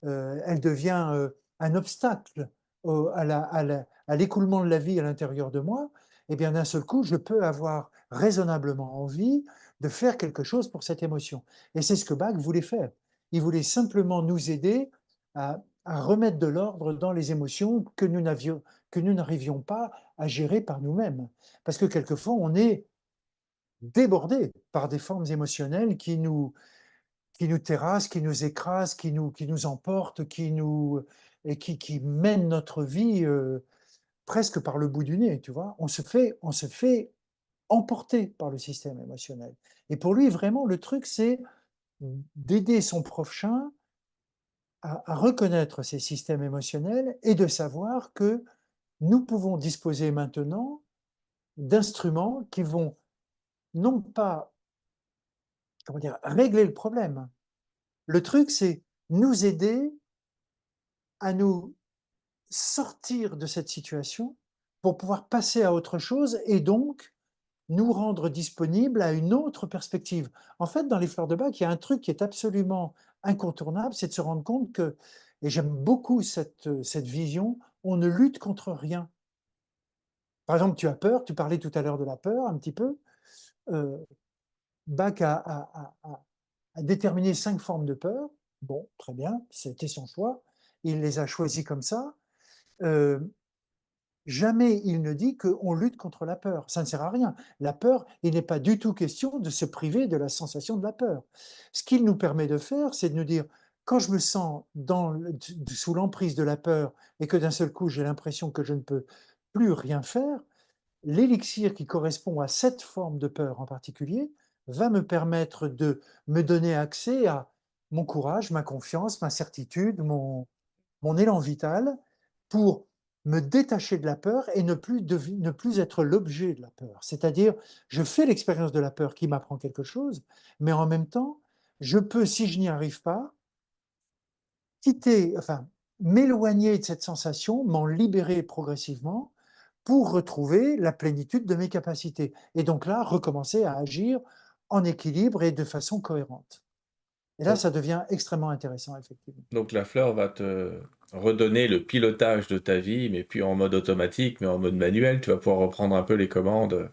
elle devient un obstacle à l'écoulement de la vie à l'intérieur de moi, et bien d'un seul coup, je peux avoir raisonnablement envie de faire quelque chose pour cette émotion. Et c'est ce que Bach voulait faire. Il voulait simplement nous aider à remettre de l'ordre dans les émotions que nous n'arrivions pas à gérer par nous-mêmes. Parce que quelquefois, on est débordé par des formes émotionnelles qui nous terrassent, qui nous écrasent, qui nous emportent, et qui mènent notre vie presque par le bout du nez, tu vois. On se fait emporter par le système émotionnel. Et pour lui, vraiment, le truc, c'est d'aider son prochain à reconnaître ces systèmes émotionnels et de savoir que nous pouvons disposer maintenant d'instruments qui vont non pas, comment dire, régler le problème. Le truc, c'est nous aider à nous sortir de cette situation pour pouvoir passer à autre chose et donc nous rendre disponibles à une autre perspective. En fait, dans les fleurs de bac, il y a un truc qui est absolument incontournable, c'est de se rendre compte que, et j'aime beaucoup cette vision, on ne lutte contre rien. Par exemple, tu as peur, tu parlais tout à l'heure de la peur un petit peu. Euh, Bach a déterminé 5 formes de peur. Bon, très bien, c'était son choix. Il les a choisies comme ça. Euh, Jamais il ne dit qu'on lutte contre la peur. Ça ne sert à rien. La peur, il n'est pas du tout question de se priver de la sensation de la peur. Ce qu'il nous permet de faire, c'est de nous dire, quand je me sens sous l'emprise de la peur et que d'un seul coup j'ai l'impression que je ne peux plus rien faire, l'élixir qui correspond à cette forme de peur en particulier va me permettre de me donner accès à mon courage, ma confiance, ma certitude, mon élan vital pour me détacher de la peur et ne plus être l'objet de la peur. C'est-à-dire, je fais l'expérience de la peur qui m'apprend quelque chose, mais en même temps, je peux, si je n'y arrive pas, m'éloigner de cette sensation, m'en libérer progressivement pour retrouver la plénitude de mes capacités. Et donc là, recommencer à agir en équilibre et de façon cohérente. Et là, Donc, ça devient extrêmement intéressant, effectivement. donc la fleur va te redonner le pilotage de ta vie, mais plus en mode automatique, mais en mode manuel. Tu vas pouvoir reprendre un peu les commandes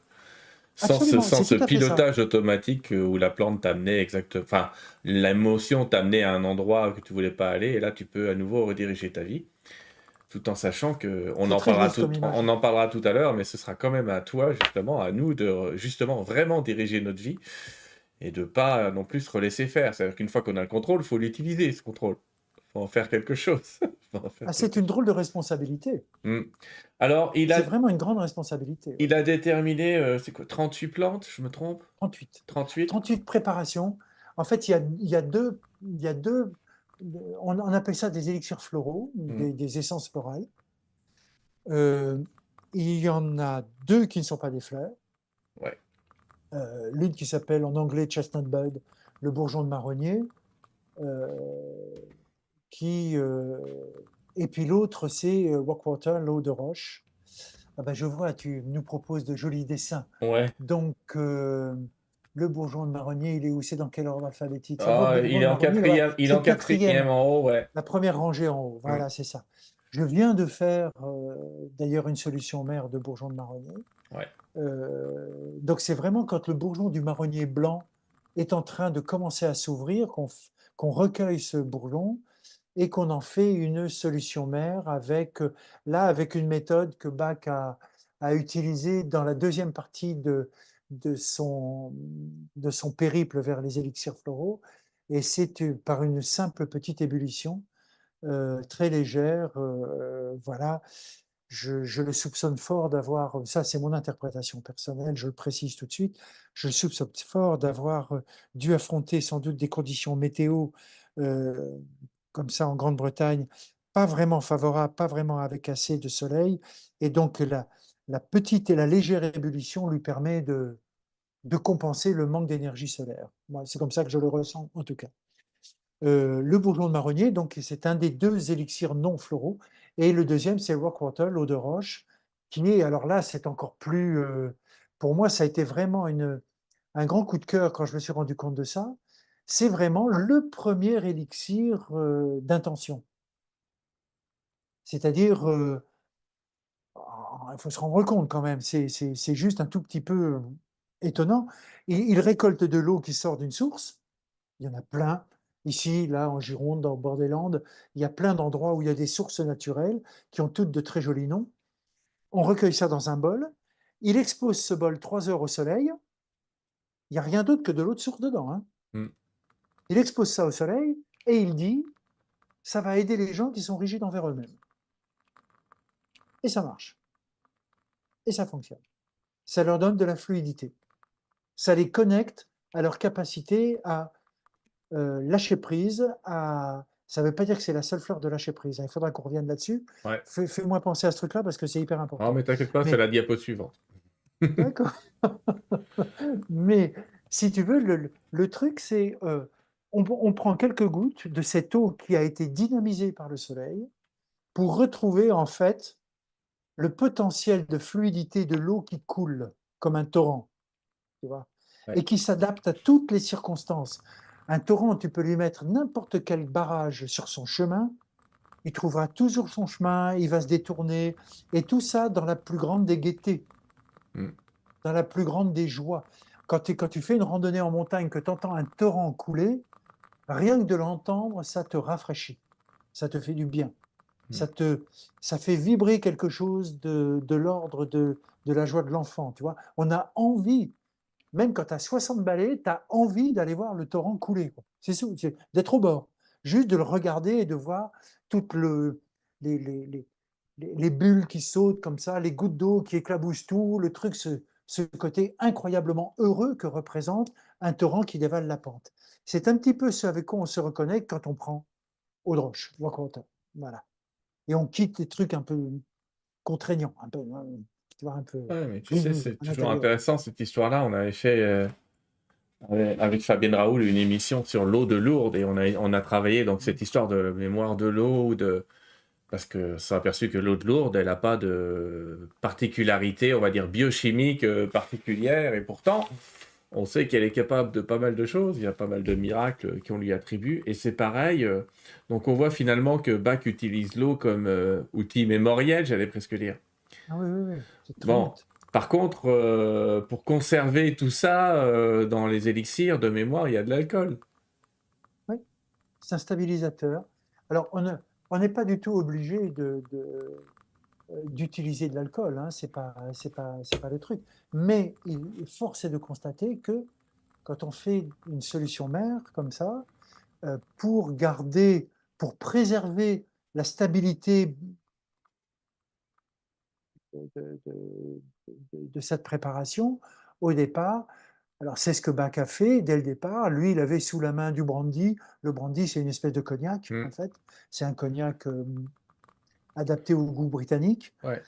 Absolument, sans c'est ce tout à fait ça. pilotage automatique où la plante t'amenait exactement, enfin, l'émotion t'amenait à un endroit que tu voulais pas aller, et là tu peux à nouveau rediriger ta vie, tout en sachant que C'est très juste comme on image. en parlera tout à l'heure, mais ce sera quand même à toi justement, à nous de justement vraiment diriger notre vie et de pas non plus se relaisser faire. C'est-à-dire qu'une fois qu'on a le contrôle, il faut l'utiliser ce contrôle, faut en faire quelque chose. Faut en faire Ah, c'est quelque une chose. drôle de responsabilité. Hmm. Alors C'est vraiment une grande responsabilité. Ouais. il a déterminé, c'est quoi, 38 plantes, je me trompe? 38. 38? 38 préparations. En fait, il y a deux on appelle ça des élixirs floraux, Hmm. des essences florales. Euh, il y en a deux qui ne sont pas des fleurs. Ouais. L'une qui s'appelle en anglais Chestnut Bud, le bourgeon de marronnier, euh, qui, et puis l'autre c'est Rockwater, l'eau de roche. Ah ben, je vois, tu nous proposes de jolis dessins. Ouais. Donc, le bourgeon de marronnier, il est où? C'est dans quel ordre alphabétique? Ça, Ah, bourgeon de marronnier, voilà, il est c'est en le quatrième quatrième, en haut, ouais. la première rangée en haut. Hmm. Voilà, c'est ça. Je viens de faire d'ailleurs une solution mère de bourgeon de marronnier. Ouais. Donc, c'est vraiment quand le bourgeon du marronnier blanc est en train de commencer à s'ouvrir qu'on recueille ce bourgeon et qu'on en fait une solution mère avec une méthode que Bach a utilisée dans la deuxième partie de son, de son périple vers les élixirs floraux. Et c'est par une simple petite ébullition très légère. Voilà, je le soupçonne fort d'avoir, ça c'est mon interprétation personnelle, je le précise tout de suite, je le soupçonne fort d'avoir dû affronter sans doute des conditions météo euh, comme ça en Grande-Bretagne, pas vraiment favorables, pas vraiment avec assez de soleil, et donc la petite et la légère ébullition lui permet de compenser le manque d'énergie solaire. Moi, c'est comme ça que je le ressens, en tout cas. Le bourgeon de marronnier, donc c'est un des deux élixirs non floraux, et le deuxième, c'est Rockwater, l'eau de roche, qui est, alors là, c'est encore plus, pour moi, ça a été vraiment un grand coup de cœur quand je me suis rendu compte de ça. C'est vraiment le premier élixir d'intention. C'est-à-dire, il faut se rendre compte quand même, c'est juste un tout petit peu étonnant. Il récolte de l'eau qui sort d'une source, il y en a plein. Ici, là, en Gironde, dans le bord des Landes, il y a plein d'endroits où il y a des sources naturelles qui ont toutes de très jolis noms. On recueille ça dans un bol. Il expose ce bol 3 heures au soleil. Il n'y a rien d'autre que de l'eau de source dedans, hein. Mm. Il expose ça au soleil et il dit, ça va aider les gens qui sont rigides envers eux-mêmes. Et ça marche. Et ça fonctionne. Ça leur donne de la fluidité. Ça les connecte à leur capacité à lâcher prise, ça ne veut pas dire que c'est la seule fleur de lâcher prise, hein. Il faudra qu'on revienne là-dessus. Ouais. Fais-moi penser à ce truc-là parce que c'est hyper Non, important. mais t'inquiète pas, c'est Mais, la diapo suivante. d'accord. Mais si tu veux, le truc, c'est on prend quelques gouttes de cette eau qui a été dynamisée par le soleil pour retrouver en fait le potentiel de fluidité de l'eau qui coule comme un torrent, tu vois, Ouais. et qui s'adapte à toutes les circonstances. Un torrent, tu peux lui mettre n'importe quel barrage sur son chemin, il trouvera toujours son chemin, il va se détourner, et tout ça dans la plus grande des gaietés, Mm. dans la plus grande des joies. Quand tu fais une randonnée en montagne, que tu entends un torrent couler, rien que de l'entendre, ça te rafraîchit, ça te fait du bien, Mm. ça fait vibrer quelque chose de l'ordre de la joie de l'enfant, tu vois. On a envie, même quand tu as 60 balais, tu as envie d'aller voir le torrent couler, quoi. C'est d'être au bord, juste de le regarder et de voir toutes les, les, les, les bulles qui sautent comme ça, les gouttes d'eau qui éclaboussent tout, le truc, ce côté incroyablement heureux que représente un torrent qui dévale la pente. C'est un petit peu ce avec quoi on se reconnecte quand on prend eau de roche, Rockwater. Voilà. Et on quitte les trucs un peu contraignants, un peu, tu vois, un peu Ouais, mais tu sais, rigides c'est à toujours l'intérieur. intéressant cette histoire-là. On avait fait avec Fabienne Raoul une émission sur l'eau de Lourdes et on a travaillé donc cette histoire de mémoire de l'eau, parce que s'est aperçu que l'eau de Lourdes, elle n'a pas de particularité, on va dire biochimique particulière, et pourtant, on sait qu'elle est capable de pas mal de choses. Il y a pas mal de miracles qu'on lui attribue, et c'est pareil. Donc on voit finalement que Bach utilise l'eau comme outil mémoriel, j'allais presque dire. Ah oui, oui, oui, c'est très Bon, net. par contre, pour conserver tout ça dans les élixirs de mémoire, il y a de l'alcool. Oui, c'est un stabilisateur. Alors, on n'est pas du tout obligé d'utiliser de l'alcool, hein, c'est pas le truc. Mais force est de constater que quand on fait une solution mère comme ça, pour garder, pour préserver la stabilité de, de- de cette préparation, au départ, alors c'est ce que Bach a fait dès le départ. Lui, il avait sous la main du brandy. Le brandy, c'est une espèce de cognac, Hmm. en fait. C'est un cognac adapté au goût britannique. Ouais.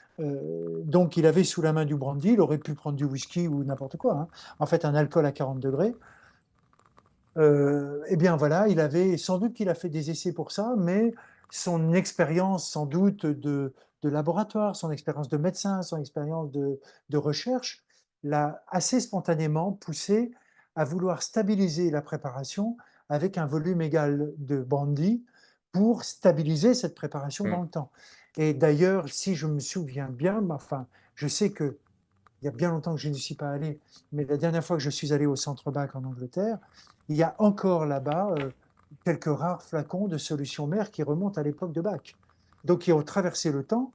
Donc, il avait sous la main du brandy. Il aurait pu prendre du whisky ou n'importe quoi, hein. En fait, un alcool à 40 degrés. Eh bien, voilà, il avait sans doute qu'il a fait des essais pour ça, mais son expérience, sans doute, de laboratoire, son expérience de médecin, son expérience de recherche, l'a assez spontanément poussé à vouloir stabiliser la préparation avec un volume égal de brandy pour stabiliser cette préparation Hmm. dans le temps. Et d'ailleurs, si je me souviens bien, enfin, je sais que il y a bien longtemps que je n'y suis pas allé, mais la dernière fois que je suis allé au Centre Bach en Angleterre, il y a encore là-bas quelques rares flacons de solution mère qui remontent à l'époque de Bach. Donc, qui ont traversé le temps,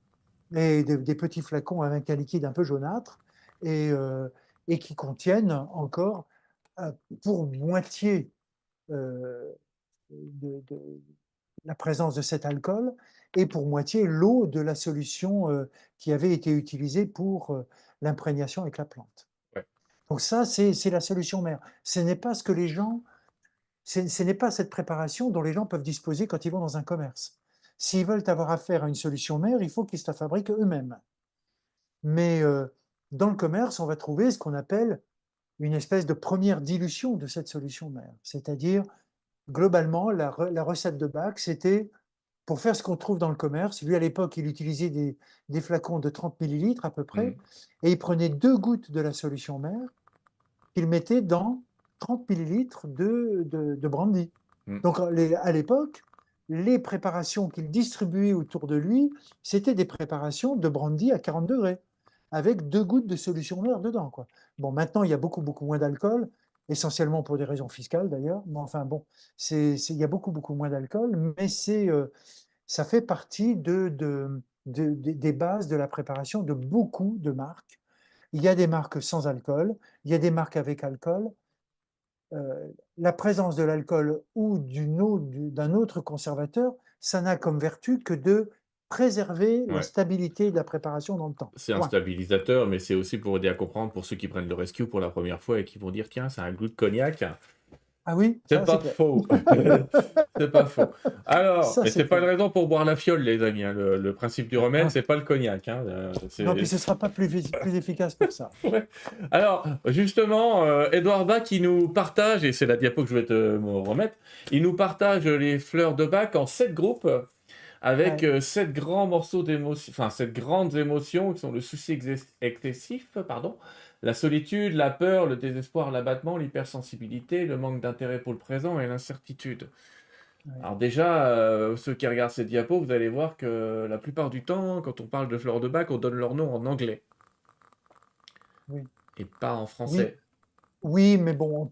et des petits flacons avec un liquide un peu jaunâtre, et, euh, et qui contiennent encore euh, pour moitié euh, de la présence de cet alcool et pour moitié l'eau de la solution qui avait été utilisée pour l'imprégnation avec la plante. Ouais. Donc ça, c'est la solution mère. Ce n'est pas ce que les gens, ce n'est pas cette préparation dont les gens peuvent disposer quand ils vont dans un commerce. S'ils veulent avoir affaire à une solution mère, il faut qu'ils se la fabriquent eux-mêmes. Mais dans le commerce, on va trouver ce qu'on appelle une espèce de première dilution de cette solution mère. C'est-à-dire, globalement, la recette de Bach, c'était pour faire ce qu'on trouve dans le commerce. Lui, à l'époque, il utilisait des flacons de 30 millilitres à peu près, Mm. et il prenait 2 gouttes de la solution mère qu'il mettait dans 30 millilitres de brandy. Mm. Donc, à l'époque, les préparations qu'il distribuait autour de lui, c'était des préparations de brandy à 40 degrés, avec 2 gouttes de solution mère dedans, quoi. Bon, maintenant, il y a beaucoup, beaucoup moins d'alcool, essentiellement pour des raisons fiscales d'ailleurs. Mais enfin, bon, il y a beaucoup, beaucoup moins d'alcool, mais ça fait partie des bases de la préparation de beaucoup de marques. Il y a des marques sans alcool, il y a des marques avec alcool. La présence de l'alcool ou d'un autre conservateur, ça n'a comme vertu que de préserver la Ouais. stabilité de la préparation dans le temps. C'est un Point. stabilisateur, mais c'est aussi pour aider à comprendre pour ceux qui prennent le rescue pour la première fois et qui vont dire tiens, c'est un goût de cognac. Ah oui, C'est ça c'est pas clair. faux. C'est pas faux. Alors, Ça mais c'est c'est pas une clair. raison pour boire la fiole, les amis, hein. Le principe du remède, Ah, c'est pas le cognac, hein. non, puis ce ne sera pas plus efficace pour ça. Ouais. Alors, justement, Edouard Bach, il nous partage, et c'est la diapo que je vais te me remettre, il nous partage les fleurs de Bach en 7 groupes, avec Ouais, 7 grands morceaux d'émotions, enfin 7 grandes émotions qui sont le souci excessif, pardon, la solitude, la peur, le désespoir, l'abattement, l'hypersensibilité, le manque d'intérêt pour le présent et l'incertitude. ouais, Alors déjà, ceux qui regardent ces diapos, vous allez voir que la plupart du temps, quand on parle de fleurs de Bach, on donne leur nom en anglais oui. et pas en Oui, français. oui, mais bon,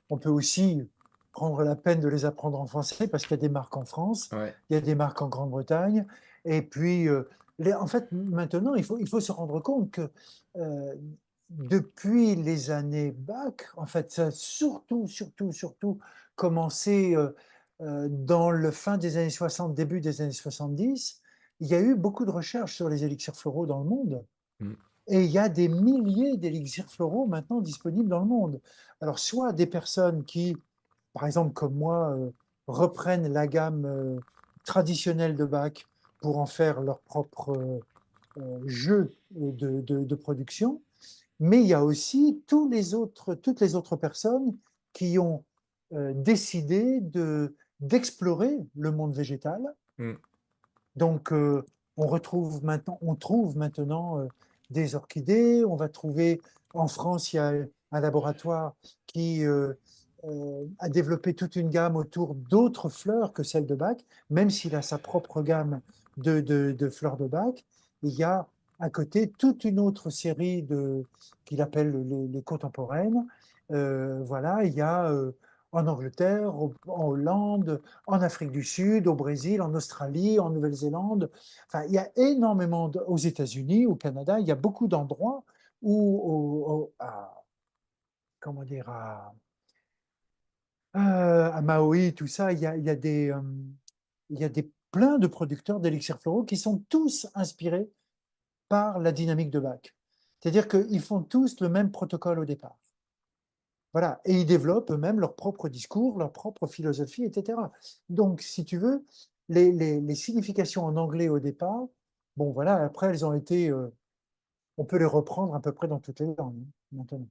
on peut aussi prendre la peine de les apprendre en français parce qu'il y a des marques en France, Ouais. il y a des marques en Grande-Bretagne. Et puis, en fait, maintenant, il faut se rendre compte que euh, depuis les années bac, en fait, ça a surtout, surtout, surtout commencé dans le fin des années 60, début des années 70. Il y a eu beaucoup de recherches sur les élixirs floraux dans le monde. Mm. Et il y a des milliers d'élixirs floraux maintenant disponibles dans le monde. Alors, soit des personnes qui, par exemple comme moi, reprennent la gamme traditionnelle de Bach pour en faire leur propre jeu de production, mais il y a aussi toutes les autres personnes qui ont décidé d'explorer le monde végétal. Mm. Donc, on trouve maintenant des orchidées. On va trouver, en France, il y a un laboratoire qui a développé toute une gamme autour d'autres fleurs que celles de Bach, même s'il a sa propre gamme de fleurs de Bach. Il y a à côté toute une autre série qu'il appelle les contemporaines. Voilà, il y a en Angleterre, en Hollande, en Afrique du Sud, au Brésil, en Australie, en Nouvelle-Zélande. Enfin, il y a énormément aux États-Unis, au Canada, il y a beaucoup d'endroits où, comment dire, à Maui, tout ça, il y a plein de producteurs d'élixirs floraux qui sont tous inspirés par la dynamique de Bach. C'est-à-dire qu'ils font tous le même protocole au départ. Voilà, et ils développent eux-mêmes leur propre discours, leur propre philosophie, etc. Donc, si tu veux, les significations en anglais au départ, bon, voilà, après, elles ont été, on peut les reprendre à peu près dans toutes les langues maintenant.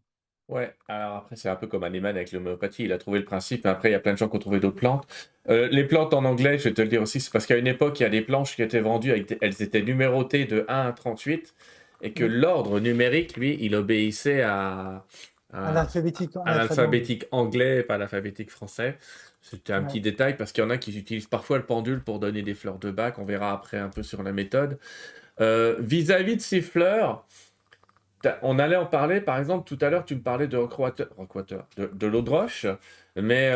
Ouais, alors après, c'est un peu comme Hahnemann avec l'homéopathie, il a trouvé le principe, mais après, il y a plein de gens qui ont trouvé d'autres plantes. Les plantes en anglais, je vais te le dire aussi, c'est parce qu'à une époque, il y a des planches qui étaient vendues, elles étaient numérotées de 1 à 38, et que Oui, l'ordre numérique, lui, il obéissait à à, l'alphabétique, à à l'alphabet anglais. l'alphabétique anglais, et pas à l'alphabétique français. C'était un petit Ouais. détail, parce qu'il y en a qui utilisent parfois le pendule pour donner des fleurs de bac, on verra après un peu sur la méthode. Vis-à-vis de ces fleurs, on allait en parler, par exemple, tout à l'heure, tu me parlais de de l'eau de roche, mais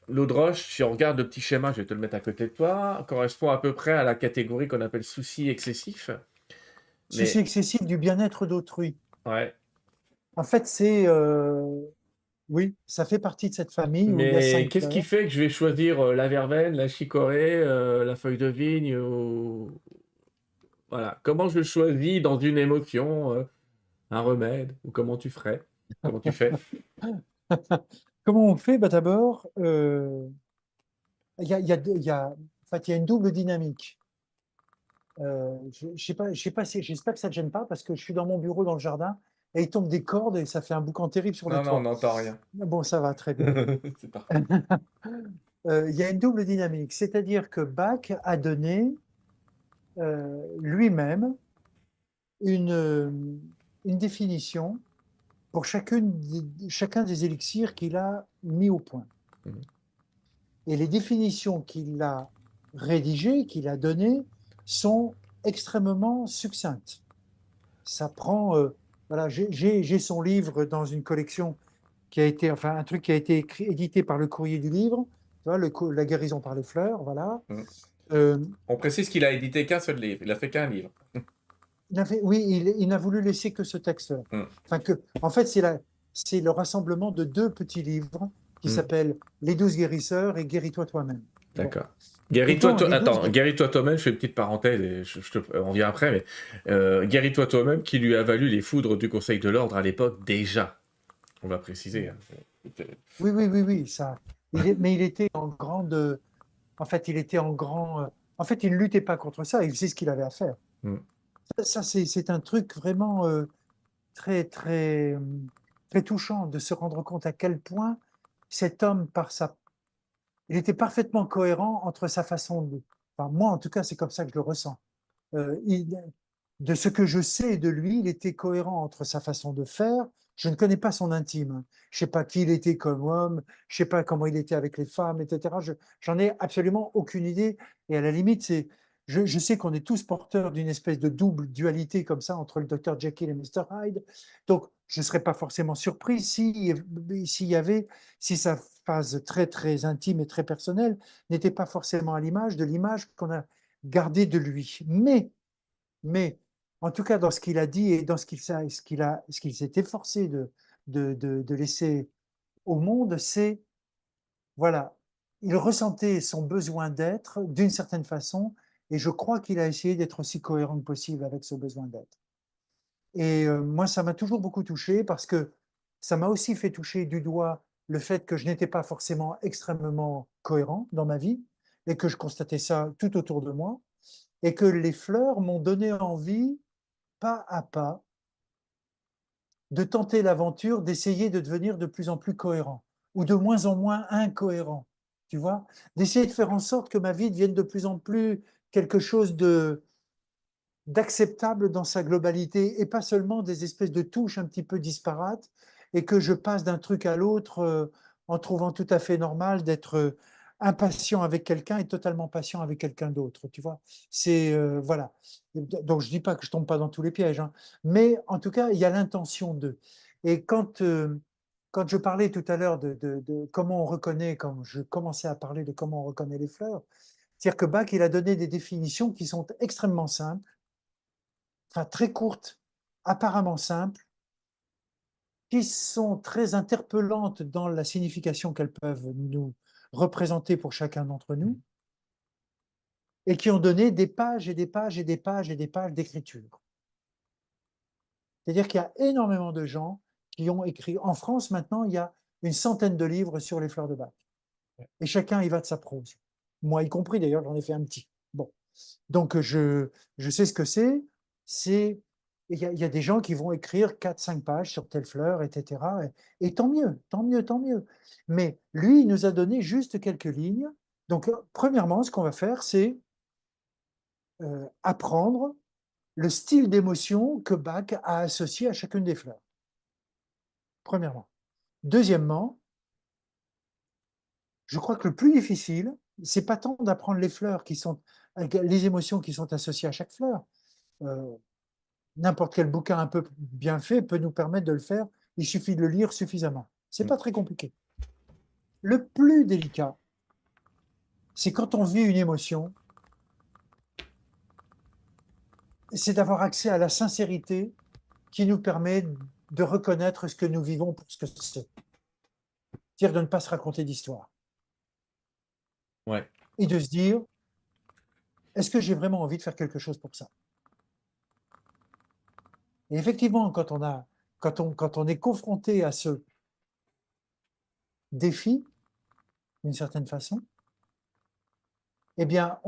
l'eau de roche, si on regarde le petit schéma, je vais te le mettre à côté de toi, correspond à peu près à la catégorie qu'on appelle souci excessif. Souci Mais excessif du bien-être d'autrui. ouais, En fait, oui, ça fait partie de cette famille où il y a mais 5 qu'est-ce qui fleurs. fait que je vais choisir la verveine, la chicorée, la feuille de vigne ou... Voilà, comment je choisis dans une émotion un remède ou comment tu ferais? Comment tu fais? Comment on fait? Bah, d'abord, il y a, en fait, il y a une double dynamique. Je sais pas, j'espère que ça ne te gêne pas parce que je suis dans mon bureau dans le jardin et il tombe des cordes et ça fait un boucan terrible sur le Non, non, on toit. n'entend rien. Bon, ça va très bien. C'est parfait. Il y a une double dynamique, c'est-à-dire que Bach a donné lui-même une, une définition pour chacun des élixirs qu'il a mis au point. Mhm. Et les définitions qu'il a rédigées, qu'il a données, sont extrêmement succinctes. Ça prend, voilà, j'ai son livre dans une collection qui a été, enfin, un truc qui a été édité par le Courrier du Livre, tu vois, La guérison par les fleurs, voilà. Mhm. Euh, On précise qu'il a édité qu'un seul livre. Il a fait qu'un livre. oui, il n'a voulu laisser que ce texte-là. Mhm. Enfin, en fait, c'est le rassemblement de deux petits livres qui Mhm. s'appellent Les 12 guérisseurs et Guéris-toi toi-même. Bon. D'accord. Et dans les 12 Attends, guéris-toi toi-même, je fais une petite parenthèse, et on vient après, mais guéris-toi toi-même qui lui a valu les foudres du Conseil de l'Ordre à l'époque déjà. On va préciser. Hein. Oui, oui, oui, oui, ça. Mais il était en grande. En fait, il était en grand. En fait, il ne luttait pas contre ça, il faisait ce qu'il avait à faire. Mm. Ça, c'est un truc vraiment très, très, très touchant de se rendre compte à quel point cet homme, il était parfaitement cohérent entre sa façon de. Enfin, moi, en tout cas, c'est comme ça que je le ressens. Euh, il- de ce que je sais de lui, il était cohérent entre sa façon de faire. Je ne connais pas son intime. Hein. Je ne sais pas qui il était comme homme, je ne sais pas comment il était avec les femmes, etc. J'en ai absolument aucune idée. Et à la limite, je sais qu'on est tous porteurs d'une espèce de double dualité comme ça entre le docteur Jekyll et Mr. Hyde. Donc, je ne serais pas forcément surpris si sa phase très, très intime et très personnelle n'était pas forcément à l'image de l'image qu'on a gardée de lui. Mais en tout cas, dans ce qu'il a dit et dans ce qu'il s'est efforcé de laisser au monde, c'est, voilà, il ressentait son besoin d'être d'une certaine façon, et je crois qu'il a essayé d'être aussi cohérent que possible avec ce besoin d'être. Et moi, ça m'a toujours beaucoup touché parce que ça m'a aussi fait toucher du doigt le fait que je n'étais pas forcément extrêmement cohérent dans ma vie et que je constatais ça tout autour de moi et que les fleurs m'ont donné envie pas à pas, de tenter l'aventure, d'essayer de devenir de plus en plus cohérent ou de moins en moins incohérent, tu vois, d'essayer de faire en sorte que ma vie devienne de plus en plus quelque chose d'acceptable dans sa globalité et pas seulement des espèces de touches un petit peu disparates et que je passe d'un truc à l'autre en trouvant tout à fait normal d'être impatient avec quelqu'un et totalement patient avec quelqu'un d'autre, tu vois. C'est voilà. Donc je dis pas que je tombe pas dans tous les pièges, hein, mais en tout cas il y a l'intention de. Et quand je parlais tout à l'heure de comment on reconnaît, quand je commençais à parler de comment on reconnaît les fleurs, c'est-à-dire que Bach il a donné des définitions qui sont extrêmement simples, enfin très courtes, apparemment simples, qui sont très interpellantes dans la signification qu'elles peuvent nous représenter pour chacun d'entre nous, et qui ont donné des pages et des pages et des pages et des pages d'écriture. C'est-à-dire qu'il y a énormément de gens qui ont écrit. En France, maintenant, il y a une centaine de livres sur les fleurs de Bach. Et chacun y va de sa prose. Moi y compris, d'ailleurs, j'en ai fait un petit. Bon. Donc, je sais ce que c'est. Il y a des gens qui vont écrire 4-5 pages sur telle fleur, etc. Et tant mieux, tant mieux, tant mieux. Mais lui, il nous a donné juste quelques lignes. Donc, premièrement, ce qu'on va faire, c'est apprendre le style d'émotion que Bach a associé à chacune des fleurs. Premièrement. Deuxièmement, je crois que le plus difficile, c'est pas tant d'apprendre les fleurs qui sont, les émotions qui sont associées à chaque fleur. Euh, N'importe quel bouquin un peu bien fait peut nous permettre de le faire. Il suffit de le lire suffisamment. C'est pas très compliqué. Le plus délicat, c'est quand on vit une émotion, c'est d'avoir accès à la sincérité qui nous permet de reconnaître ce que nous vivons pour ce que c'est. C'est-à-dire de ne pas se raconter d'histoire. Ouais. Et de se dire, est-ce que j'ai vraiment envie de faire quelque chose pour ça? Et effectivement, quand on est confronté à ce défi, d'une certaine façon, eh bien,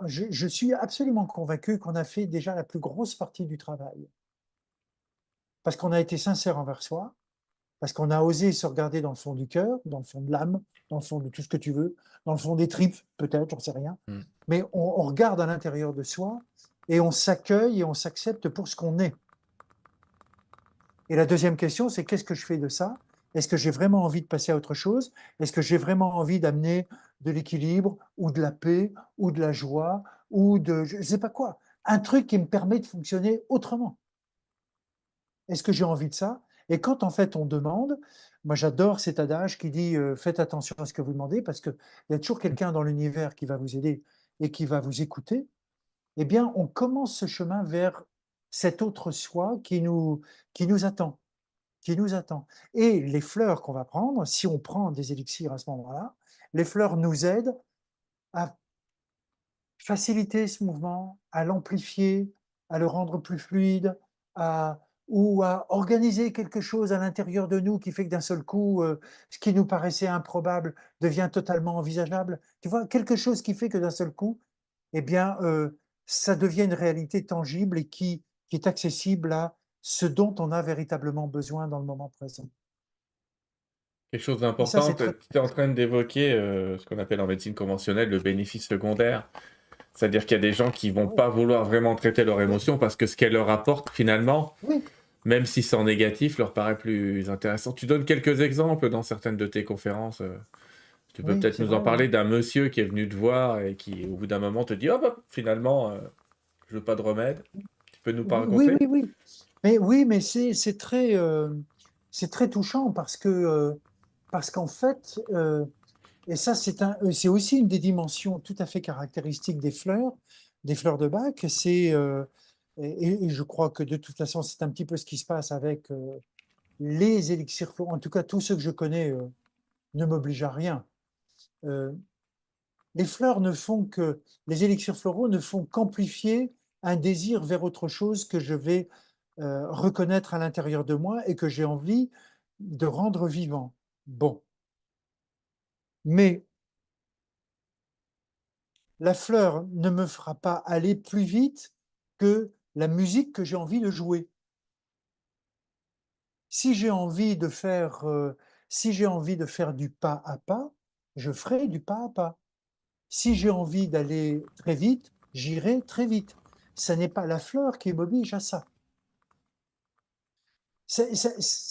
je suis absolument convaincu qu'on a fait déjà la plus grosse partie du travail. parce qu'on a été sincère envers soi, parce qu'on a osé se regarder dans le fond du cœur, dans le fond de l'âme, dans le fond de tout ce que tu veux, dans le fond des tripes, peut-être, j'en sais rien. Mm. Mais on regarde à l'intérieur de soi et on s'accueille et on s'accepte pour ce qu'on est. Et la deuxième question, c'est qu'est-ce que je fais de ça? Est-ce que j'ai vraiment envie de passer à autre chose? Est-ce que j'ai vraiment envie d'amener de l'équilibre ou de la paix ou de la joie ou de je ne sais pas quoi? Un truc qui me permet de fonctionner autrement. Est-ce que j'ai envie de ça? Et quand en fait on demande, moi j'adore cet adage qui dit faites attention à ce que vous demandez parce qu'il y a toujours quelqu'un dans l'univers qui va vous aider et qui va vous écouter. Eh bien, on commence ce chemin vers cet autre soi qui nous attend, qui nous attend. Et les fleurs qu'on va prendre, si on prend des élixirs à ce moment-là, les fleurs nous aident à faciliter ce mouvement, à l'amplifier, à le rendre plus fluide, à, ou à organiser quelque chose à l'intérieur de nous qui fait que d'un seul coup, ce qui nous paraissait improbable devient totalement envisageable. Tu vois, quelque chose qui fait que d'un seul coup, eh bien, ça devient une réalité tangible et qui est accessible à ce dont on a véritablement besoin dans le moment présent. Quelque chose Et ça, d'important, c'est tu très... es en train d'évoquer ce qu'on appelle en médecine conventionnelle le bénéfice secondaire. C'est-à-dire qu'il y a des gens qui vont Oui, pas vouloir vraiment traiter leurs oui, émotions parce que ce qu'elles leur apportent finalement, oui, même si c'est en négatif, leur paraît plus intéressant. Tu donnes quelques exemples dans certaines de tes conférences. Tu peux oui, peut-être c'est nous en vrai, oui. parler d'un monsieur qui est venu te voir et qui, au bout d'un moment, te dit: «Ah bah, finalement, je veux pas de remède». Tu peux nous pas Oui, raconter? oui, oui. Mais oui, mais c'est très touchant parce qu'en fait, et ça, c'est aussi une des dimensions tout à fait caractéristiques des fleurs de bac. Et je crois que de toute façon, c'est un petit peu ce qui se passe avec les élixirs floraux. En tout cas, tous ceux que je connais ne m'obligent à rien. Euh, les fleurs ne font que, les élixirs floraux ne font qu'amplifier un désir vers autre chose que je vais reconnaître à l'intérieur de moi et que j'ai envie de rendre vivant. Bon, mais la fleur ne me fera pas aller plus vite que la musique que j'ai envie de jouer. Si j'ai envie de faire, si j'ai envie de faire du pas à pas, je ferai du pas à pas. Si j'ai envie d'aller très vite, j'irai très vite. Ce n'est pas la fleur qui m'oblige à ça. Ça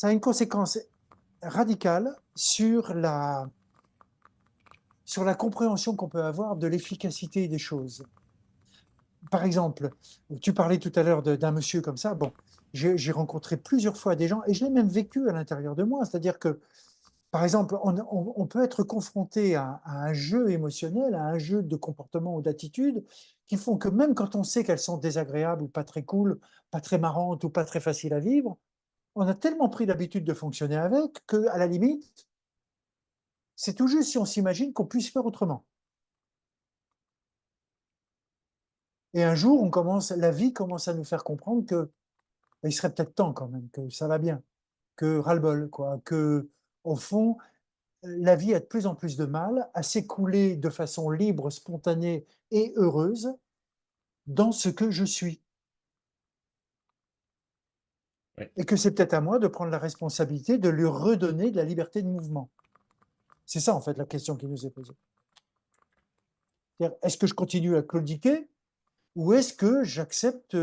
a une conséquence radicale sur la compréhension qu'on peut avoir de l'efficacité des choses. Par exemple, tu parlais tout à l'heure d'un monsieur comme ça. Bon, j'ai rencontré plusieurs fois des gens et je l'ai même vécu à l'intérieur de moi. C'est-à-dire que, par exemple, on peut être confronté à un jeu émotionnel, à un jeu de comportement ou d'attitude qui font que même quand on sait qu'elles sont désagréables ou pas très cool, pas très marrantes ou pas très faciles à vivre, on a tellement pris l'habitude de fonctionner avec qu'à la limite, c'est tout juste si on s'imagine qu'on puisse faire autrement. Et un jour, la vie commence à nous faire comprendre que il serait peut-être temps quand même, que ça va bien, que ras-le-bol, quoi, que au fond, la vie a de plus en plus de mal à s'écouler de façon libre, spontanée et heureuse dans ce que je suis. Oui. Et que c'est peut-être à moi de prendre la responsabilité de lui redonner de la liberté de mouvement. C'est ça, en fait, la question qui nous est posée. Est-ce que je continue à claudiquer ou est-ce que j'accepte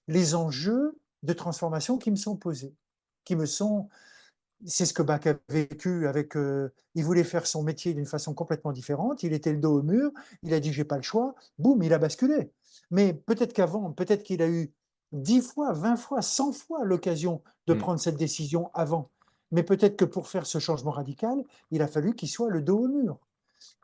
les enjeux de transformation qui me sont posés, qui me sont c'est ce que Bach a vécu avec. Il voulait faire son métier d'une façon complètement différente. Il était le dos au mur. Il a dit j'ai pas le choix. Boum, il a basculé. Mais peut-être qu'avant, peut-être qu'il a eu 10 fois, 20 fois, 100 fois l'occasion de Mm. prendre cette décision avant. Mais peut-être que pour faire ce changement radical, il a fallu qu'il soit le dos au mur.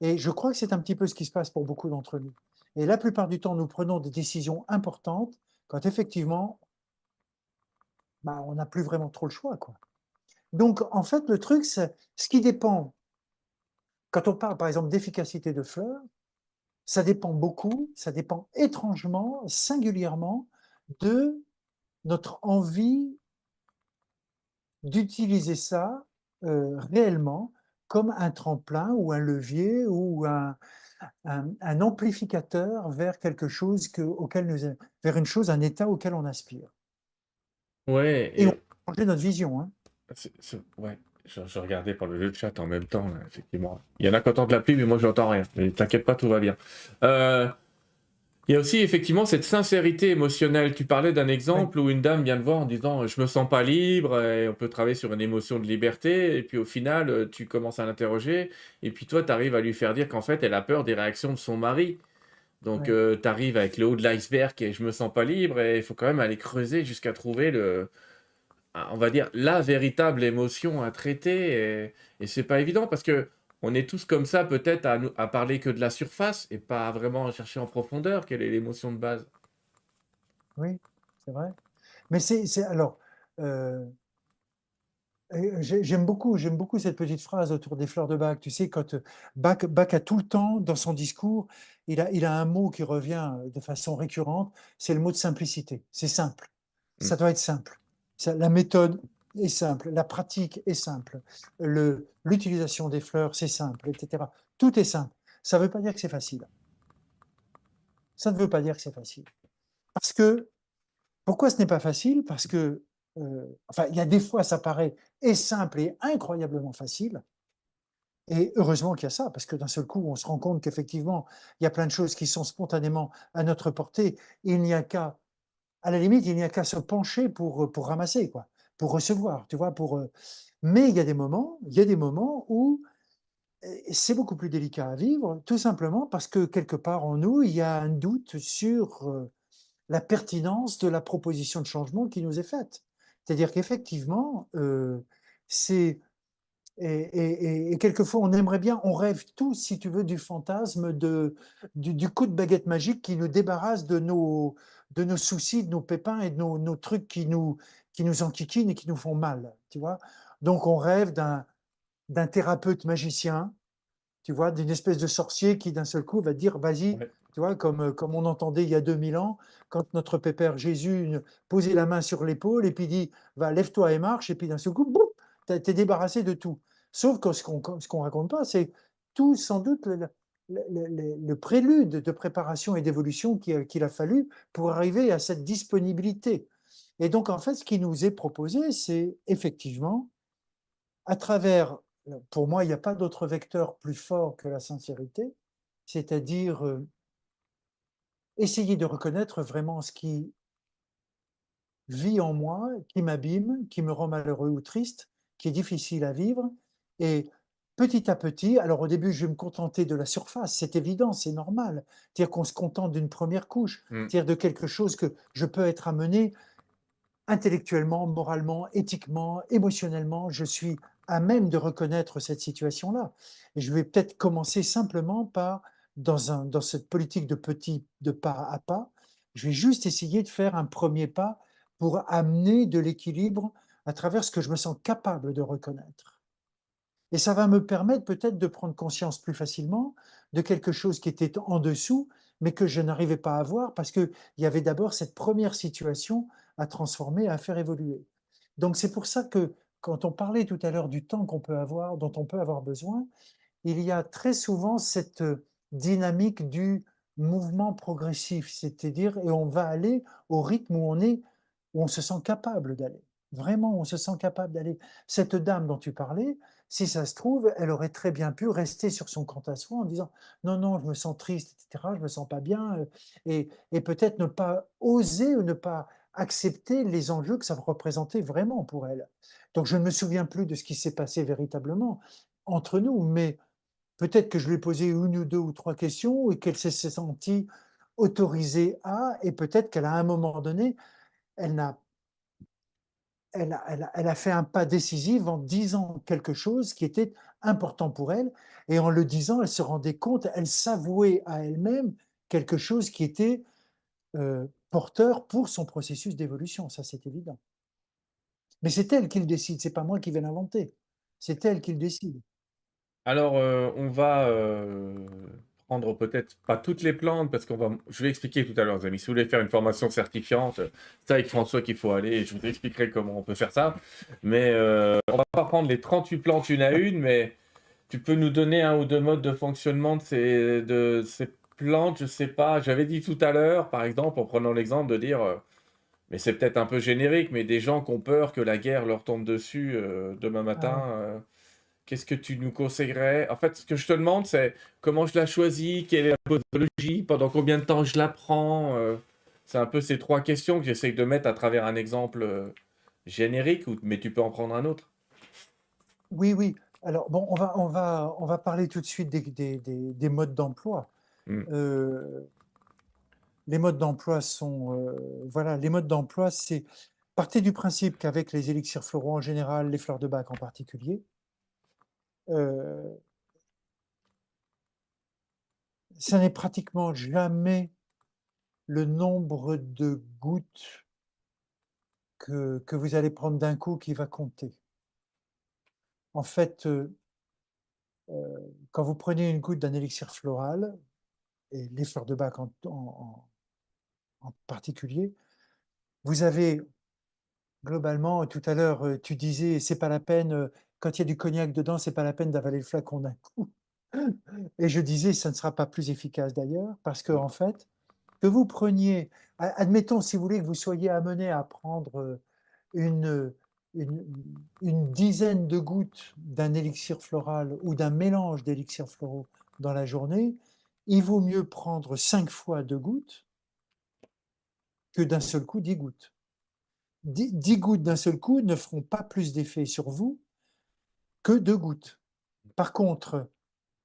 Et je crois que c'est un petit peu ce qui se passe pour beaucoup d'entre nous. Et la plupart du temps, nous prenons des décisions importantes quand effectivement, bah, on n'a plus vraiment trop le choix, quoi. Donc, en fait, le truc, c'est ce qui dépend, quand on parle par exemple d'efficacité de fleurs, ça dépend beaucoup, ça dépend étrangement, singulièrement, de notre envie d'utiliser ça réellement comme un tremplin ou un levier ou un amplificateur vers quelque chose auquel vers une chose, un état auquel on aspire. Ouais, Et on changer notre vision, hein. Ouais, je regardais pour le chat en même temps, là, effectivement. Il y en a qui entendent la pluie, mais moi, j'entends rien. Mais t'inquiète pas, tout va bien. Euh, Il y a aussi effectivement cette sincérité émotionnelle. Tu parlais d'un Oui, exemple où une dame vient te voir en disant je me sens pas libre et on peut travailler sur une émotion de liberté et puis au final tu commences à l'interroger et puis toi tu arrives à lui faire dire qu'en fait elle a peur des réactions de son mari. Donc oui. tu arrives avec le haut de l'iceberg et je me sens pas libre et il faut quand même aller creuser jusqu'à trouver on va dire, la véritable émotion à traiter. Et c'est pas évident parce que on est tous comme ça, peut-être, à parler que de la surface et pas vraiment à chercher en profondeur quelle est l'émotion de base. Oui, c'est vrai. Mais alors, euh, j'aime beaucoup cette petite phrase autour des fleurs de Bach. Tu sais, quand Bach a tout le temps dans son discours, il a un mot qui revient de façon récurrente, c'est le mot de simplicité. C'est simple. Mm. Ça doit être simple. La méthode est simple, la pratique est simple, l'utilisation des fleurs, c'est simple, etc. Tout est simple. Ça ne veut pas dire que c'est facile. Ça ne veut pas dire que c'est facile. Parce que Pourquoi ce n'est pas facile? Parce que, enfin, il y a des fois, ça paraît et simple et incroyablement facile. Et heureusement qu'il y a ça, parce que d'un seul coup, on se rend compte qu'effectivement, il y a plein de choses qui sont spontanément à notre portée. Il n'y a qu'à, à la limite, il n'y a qu'à se pencher pour ramasser, quoi, pour recevoir, tu vois, Mais il y a des moments où c'est beaucoup plus délicat à vivre, tout simplement parce que quelque part en nous, il y a un doute sur la pertinence de la proposition de changement qui nous est faite. C'est-à-dire qu'effectivement, c'est et quelquefois on aimerait bien, on rêve tous, si tu veux, du fantasme du coup de baguette magique qui nous débarrasse de nos soucis, de nos pépins et de nos trucs qui nous enquiquinent et qui nous font mal, tu vois. Donc on rêve d'un thérapeute magicien, tu vois, d'une espèce de sorcier qui d'un seul coup va dire vas-y, Ouais. tu vois, comme on entendait il y a 2000 ans, quand notre pépère Jésus posait la main sur l'épaule et puis dit va, lève-toi et marche, et puis d'un seul coup, boum, t'es débarrassé de tout. Sauf que ce qu'on raconte pas, c'est tout sans doute le prélude de préparation et d'évolution qu'il a fallu pour arriver à cette disponibilité. Et donc, en fait, ce qui nous est proposé, c'est effectivement à travers, pour moi, il n'y a pas d'autre vecteur plus fort que la sincérité, c'est-à-dire essayer de reconnaître vraiment ce qui vit en moi, qui m'abîme, qui me rend malheureux ou triste, qui est difficile à vivre. Et petit à petit, alors au début, je vais me contenter de la surface, c'est évident, c'est normal. C'est-à-dire qu'on se contente d'une première couche, Mm. c'est-à-dire de quelque chose que je peux être amené intellectuellement, moralement, éthiquement, émotionnellement, je suis à même de reconnaître cette situation-là. Et je vais peut-être commencer simplement par, dans cette politique de pas à pas, je vais juste essayer de faire un premier pas pour amener de l'équilibre à travers ce que je me sens capable de reconnaître. Et ça va me permettre peut-être de prendre conscience plus facilement de quelque chose qui était en dessous, mais que je n'arrivais pas à voir parce qu'il y avait d'abord cette première situation à transformer, à faire évoluer. Donc c'est pour ça que quand on parlait tout à l'heure du temps qu'on peut avoir, dont on peut avoir besoin, il y a très souvent cette dynamique du mouvement progressif, c'est-à-dire, et on va aller au rythme où on se sent capable d'aller. Vraiment, on se sent capable d'aller. Cette dame dont tu parlais, si ça se trouve, elle aurait très bien pu rester sur son quant à soi en disant non, non, je me sens triste, etc., je me sens pas bien, et peut-être ne pas oser ou ne pas accepter les enjeux que ça représentait vraiment pour elle. Donc je ne me souviens plus de ce qui s'est passé véritablement entre nous, mais peut-être que je lui ai posé une ou deux ou trois questions et qu'elle s'est sentie autorisée à, et peut-être qu'à un moment donné, elle, n'a, elle a fait un pas décisif en disant quelque chose qui était important pour elle, et en le disant, elle se rendait compte, elle s'avouait à elle-même quelque chose qui était porteur pour son processus d'évolution, ça c'est évident. Mais c'est elle qui le décide, c'est pas moi qui vais l'inventer, c'est elle qui le décide. Alors, on va prendre peut-être pas toutes les plantes parce je vais expliquer tout à l'heure, les amis. Si vous voulez faire une formation certifiante, c'est avec François qu'il faut aller et je vous expliquerai comment on peut faire ça. Mais on va pas prendre les 38 plantes une à une, mais tu peux nous donner un ou deux modes de fonctionnement de ces plantes, je sais pas. J'avais dit tout à l'heure, par exemple, en prenant l'exemple de dire Mais c'est peut-être un peu générique, mais des gens qui ont peur que la guerre leur tombe dessus demain Ah matin, ouais. qu'est-ce que tu nous conseillerais? En fait, ce que je te demande, c'est comment je la choisis, quelle est la posologie, pendant combien de temps je la prends. C'est un peu ces trois questions que j'essaye de mettre à travers un exemple générique, mais tu peux en prendre un autre. Oui, oui. Alors, bon, on va parler tout de suite des modes d'emploi. Hmm. Euh, les modes d'emploi sont, voilà, les modes d'emploi, c'est, partez du principe qu'avec les élixirs floraux en général, les fleurs de bac en particulier, euh, ça n'est pratiquement jamais le nombre de gouttes que vous allez prendre d'un coup qui va compter. En fait, quand vous prenez une goutte d'un élixir floral, et les fleurs de bac en particulier, vous avez globalement, tout à l'heure, tu disais, c'est pas la peine, quand il y a du cognac dedans, c'est pas la peine d'avaler le flacon d'un coup. Et je disais, ça ne sera pas plus efficace d'ailleurs, parce que en fait, que vous preniez, admettons si vous voulez que vous soyez amené à prendre une, une, une dizaine de gouttes d'un élixir floral ou d'un mélange d'élixirs floraux dans la journée, il vaut mieux prendre 5 fois 2 gouttes que d'un seul coup 10 gouttes. 10 gouttes d'un seul coup ne feront pas plus d'effet sur vous que 2 gouttes. Par contre,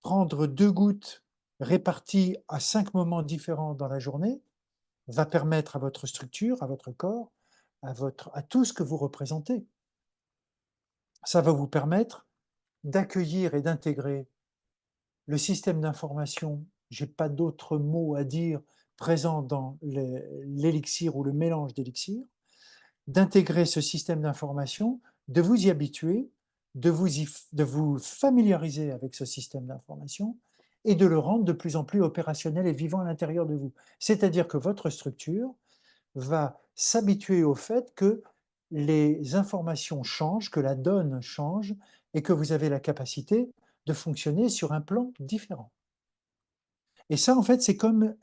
prendre 2 gouttes réparties à 5 moments différents dans la journée va permettre à votre structure, à votre corps, à tout ce que vous représentez, ça va vous permettre d'accueillir et d'intégrer le système d'information, j'ai pas d'autre mot à dire, présent dans l'élixir ou le mélange d'élixir, d'intégrer ce système d'information, de vous y habituer, de vous familiariser avec ce système d'information et de le rendre de plus en plus opérationnel et vivant à l'intérieur de vous. C'est-à-dire que votre structure va s'habituer au fait que les informations changent, que la donne change et que vous avez la capacité de fonctionner sur un plan différent. Et ça, en fait, c'est comme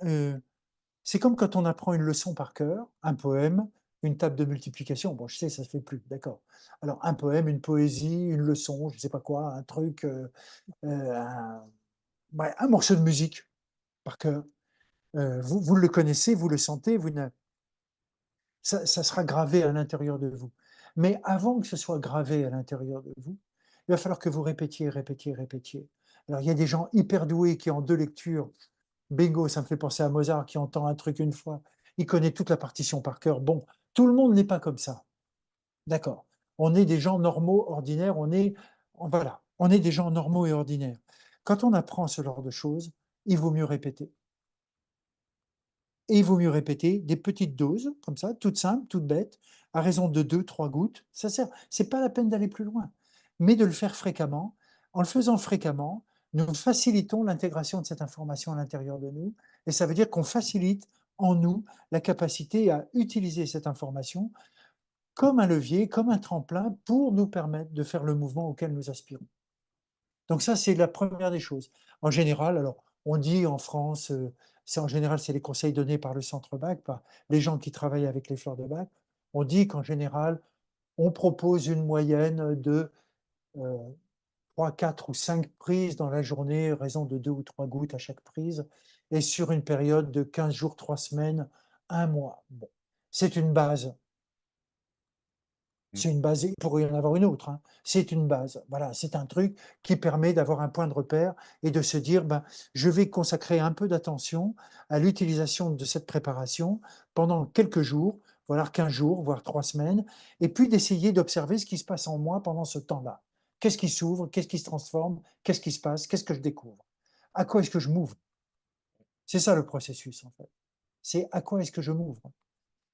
quand on apprend une leçon par cœur, un poème, une table de multiplication. Bon, je sais, ça se fait plus, d'accord. Alors, un poème, une poésie, une leçon, je ne sais pas quoi, un truc, un, ouais, un morceau de musique par cœur. Vous le connaissez, vous le sentez, ça sera gravé à l'intérieur de vous. Mais avant que ce soit gravé à l'intérieur de vous, il va falloir que vous répétiez, répétiez, répétiez. Alors, il y a des gens hyper doués qui, en deux lectures, bingo, ça me fait penser à Mozart qui entend un truc une fois, il connaît toute la partition par cœur. Bon, tout le monde n'est pas comme ça. D'accord. On est des gens normaux, ordinaires, voilà, on est des gens normaux et ordinaires. Quand on apprend ce genre de choses, il vaut mieux répéter. Et il vaut mieux répéter des petites doses, comme ça, toutes simples, toutes bêtes, à raison de 2, 3 gouttes. Ça sert, c'est pas la peine d'aller plus loin, mais de le faire fréquemment. En le faisant fréquemment, nous facilitons l'intégration de cette information à l'intérieur de nous, et ça veut dire qu'on facilite en nous la capacité à utiliser cette information comme un levier, comme un tremplin pour nous permettre de faire le mouvement auquel nous aspirons. Donc ça, c'est la première des choses. En général, alors on dit en France, c'est en général, c'est les conseils donnés par le centre Bac, par les gens qui travaillent avec les fleurs de bac. On dit qu'en général, on propose une moyenne de 3, 4 ou 5 prises dans la journée, raison de 2 ou 3 gouttes à chaque prise, et sur une période de 15 jours, 3 semaines, un mois. Bon, c'est une base. C'est une base, il pourrait y en avoir une autre, hein. C'est une base. Voilà, c'est un truc qui permet d'avoir un point de repère et de se dire, ben, je vais consacrer un peu d'attention à l'utilisation de cette préparation pendant quelques jours, voire 15 jours, voire 3 semaines, et puis d'essayer d'observer ce qui se passe en moi pendant ce temps-là. Qu'est-ce qui s'ouvre, qu'est-ce qui se transforme, qu'est-ce qui se passe, qu'est-ce que je découvre, à quoi est-ce que je m'ouvre. C'est ça le processus, en fait. C'est à quoi est-ce que je m'ouvre.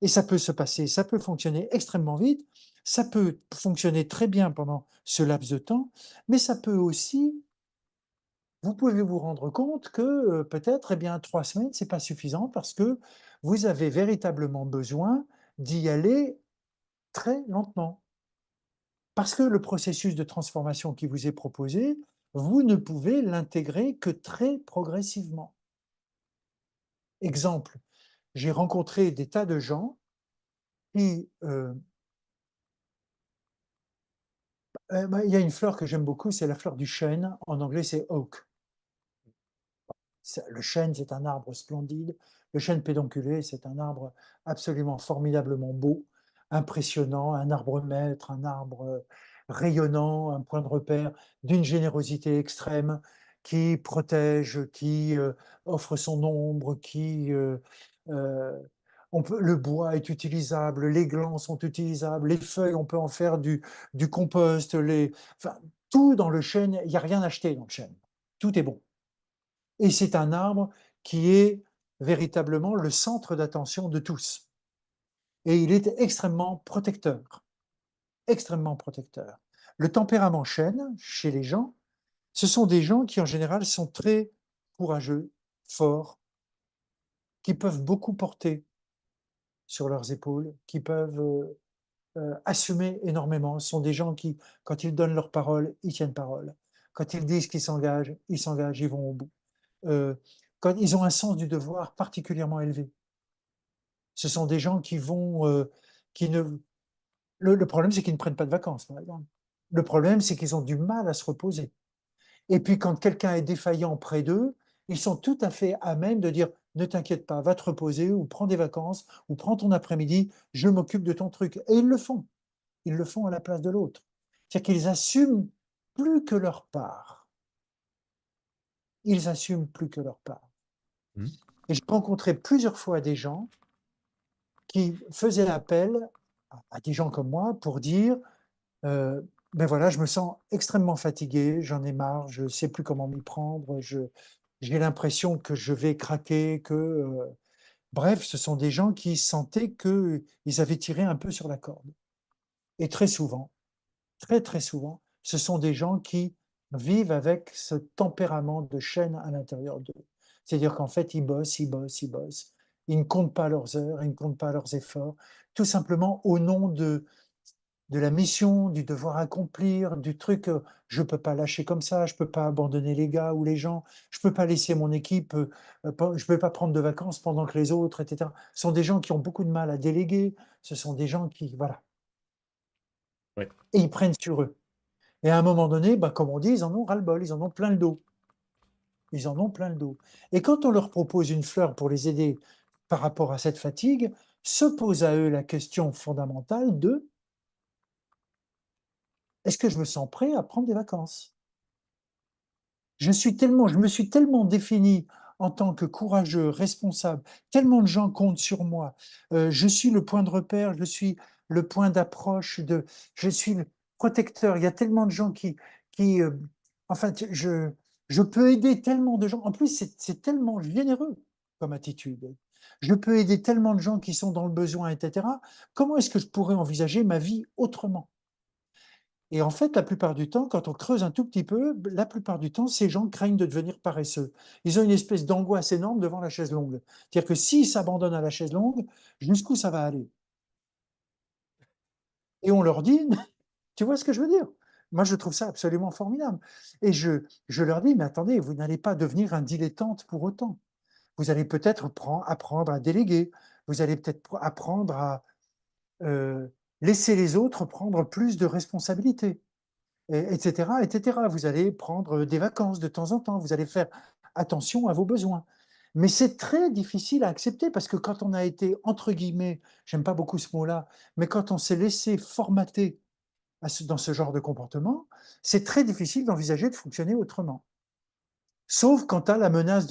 Et ça peut se passer, ça peut fonctionner extrêmement vite, ça peut fonctionner très bien pendant ce laps de temps, mais ça peut aussi, vous pouvez vous rendre compte que peut-être, eh bien, 3 semaines, c'est pas suffisant parce que vous avez véritablement besoin d'y aller très lentement. Parce que le processus de transformation qui vous est proposé, vous ne pouvez l'intégrer que très progressivement. Exemple, j'ai rencontré des tas de gens qui, il y a une fleur que j'aime beaucoup, c'est la fleur du chêne. En anglais, c'est oak. Le chêne, c'est un arbre splendide. Le chêne pédonculé, c'est un arbre absolument formidablement beau, impressionnant, un arbre maître, un arbre rayonnant, un point de repère d'une générosité extrême qui protège, qui offre son ombre, le bois est utilisable, les glands sont utilisables, les feuilles, on peut en faire du compost, enfin, tout dans le chêne, il n'y a rien à acheter dans le chêne. Tout est bon. Et c'est un arbre qui est véritablement le centre d'attention de tous. Et il est extrêmement protecteur. Extrêmement protecteur. Le tempérament chêne, chez les gens, ce sont des gens qui, en général, sont très courageux, forts, qui peuvent beaucoup porter sur leurs épaules, qui peuvent assumer énormément. Ce sont des gens qui, quand ils donnent leur parole, ils tiennent parole. Quand ils disent qu'ils s'engagent, ils vont au bout. Quand ils ont un sens du devoir particulièrement élevé. Ce sont des gens qui ne. Le problème, c'est qu'ils ne prennent pas de vacances, par exemple. Le problème, c'est qu'ils ont du mal à se reposer. Et puis, quand quelqu'un est défaillant près d'eux, ils sont tout à fait à même de dire ne t'inquiète pas, va te reposer ou prends des vacances ou prends ton après-midi, je m'occupe de ton truc. Et ils le font. Ils le font à la place de l'autre. C'est-à-dire qu'ils assument plus que leur part. Ils assument plus que leur part. Mmh. Et j'ai rencontré plusieurs fois des gens qui faisaient appel à des gens comme moi pour dire ben voilà, je me sens extrêmement fatigué, j'en ai marre, je ne sais plus comment m'y prendre, j'ai l'impression que je vais craquer, bref, ce sont des gens qui sentaient qu'ils avaient tiré un peu sur la corde. Et très souvent, très très souvent, ce sont des gens qui vivent avec ce tempérament de chêne à l'intérieur d'eux. C'est-à-dire qu'en fait, ils bossent, ils bossent, ils bossent. Ils ne comptent pas leurs heures, ils ne comptent pas leurs efforts, tout simplement au nom de la mission, du devoir accomplir, du truc, je ne peux pas lâcher comme ça, je ne peux pas abandonner les gars ou les gens, je ne peux pas laisser mon équipe, je ne peux pas prendre de vacances pendant que les autres, etc. Ce sont des gens qui ont beaucoup de mal à déléguer, ce sont des gens qui, voilà, Ouais. et ils prennent sur eux. Et à un moment donné, bah, comme on dit, ils en ont ras-le-bol, ils en ont plein le dos. Ils en ont plein le dos. Et quand on leur propose une fleur pour les aider par rapport à cette fatigue, se pose à eux la question fondamentale de est-ce que je me sens prêt à prendre des vacances? Je me suis tellement défini en tant que courageux, responsable, tellement de gens comptent sur moi. Je suis le point de repère, je suis le point d'approche, je suis le protecteur. Il y a tellement de gens qui enfin, je peux aider tellement de gens. En plus, c'est tellement généreux comme attitude. Je peux aider tellement de gens qui sont dans le besoin, etc. Comment est-ce que je pourrais envisager ma vie autrement? Et en fait, la plupart du temps, quand on creuse un tout petit peu, la plupart du temps, ces gens craignent de devenir paresseux. Ils ont une espèce d'angoisse énorme devant la chaise longue. C'est-à-dire que s'ils s'abandonnent à la chaise longue, jusqu'où ça va aller? Et on leur dit, tu vois ce que je veux dire? Moi, je trouve ça absolument formidable. Et je leur dis, mais attendez, vous n'allez pas devenir un dilettante pour autant. Vous allez peut-être apprendre à déléguer. Vous allez peut-être apprendre à laisser les autres prendre plus de responsabilités. Etc., etc. Vous allez prendre des vacances de temps en temps, vous allez faire attention à vos besoins. Mais c'est très difficile à accepter parce que quand on a été, entre guillemets, j'aime pas beaucoup ce mot-là, mais quand on s'est laissé formater dans ce genre de comportement, c'est très difficile d'envisager de fonctionner autrement. Sauf quand tu as la menace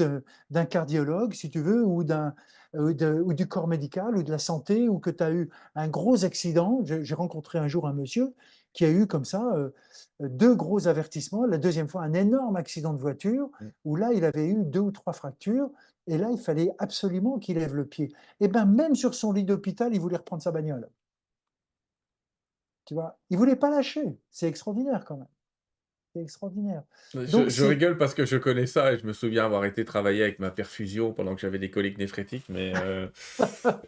d'un cardiologue, si tu veux, ou du corps médical, ou de la santé, ou que tu as eu un gros accident. J'ai rencontré un jour un monsieur qui a eu comme ça deux gros avertissements. La deuxième fois, un énorme accident de voiture, Mmh. où là, il avait eu deux ou trois fractures. Et là, il fallait absolument qu'il lève le pied. Et bien, même sur son lit d'hôpital, il voulait reprendre sa bagnole. Tu vois, il voulait pas lâcher. C'est extraordinaire quand même. C'est extraordinaire. Donc, Je rigole parce que je connais ça et je me souviens avoir été travailler avec ma perfusion pendant que j'avais des coliques néphrétiques, mais donc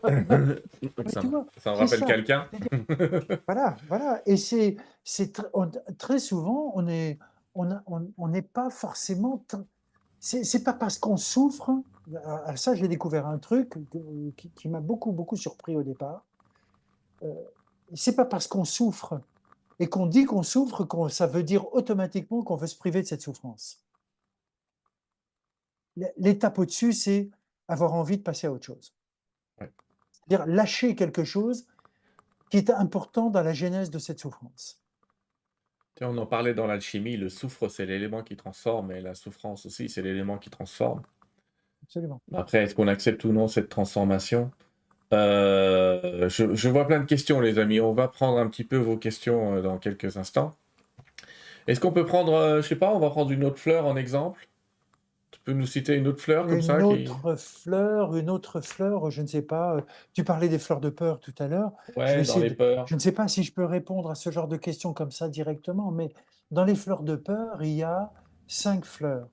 mais tu vois, ça me c'est rappelle ça. quelqu'un. Voilà, voilà. Et très souvent, on n'est pas forcément. C'est pas parce qu'on souffre. Ça, j'ai découvert un truc qui m'a beaucoup, beaucoup surpris au départ. C'est pas parce qu'on souffre et qu'on dit qu'on souffre que ça veut dire automatiquement qu'on veut se priver de cette souffrance. L'étape au-dessus, c'est avoir envie de passer à autre chose. Ouais. C'est-à-dire lâcher quelque chose qui est important dans la genèse de cette souffrance. Tu sais, on en parlait dans l'alchimie, le soufre, c'est l'élément qui transforme et la souffrance aussi, c'est l'élément qui transforme. Absolument. Après, est-ce qu'on accepte ou non cette transformation? Je vois plein de questions, les amis. On va prendre un petit peu vos questions dans quelques instants. Est-ce qu'on peut prendre, je sais pas, on va prendre une autre fleur en exemple? Tu peux nous citer une autre fleur comme ça qui... Une autre fleur, je ne sais pas. Tu parlais des fleurs de peur tout à l'heure. Je vais Ouais, dans essayer les de. peurs. Je ne sais pas si je peux répondre à ce genre de questions comme ça directement, mais dans les fleurs de peur, il y a 5 fleurs.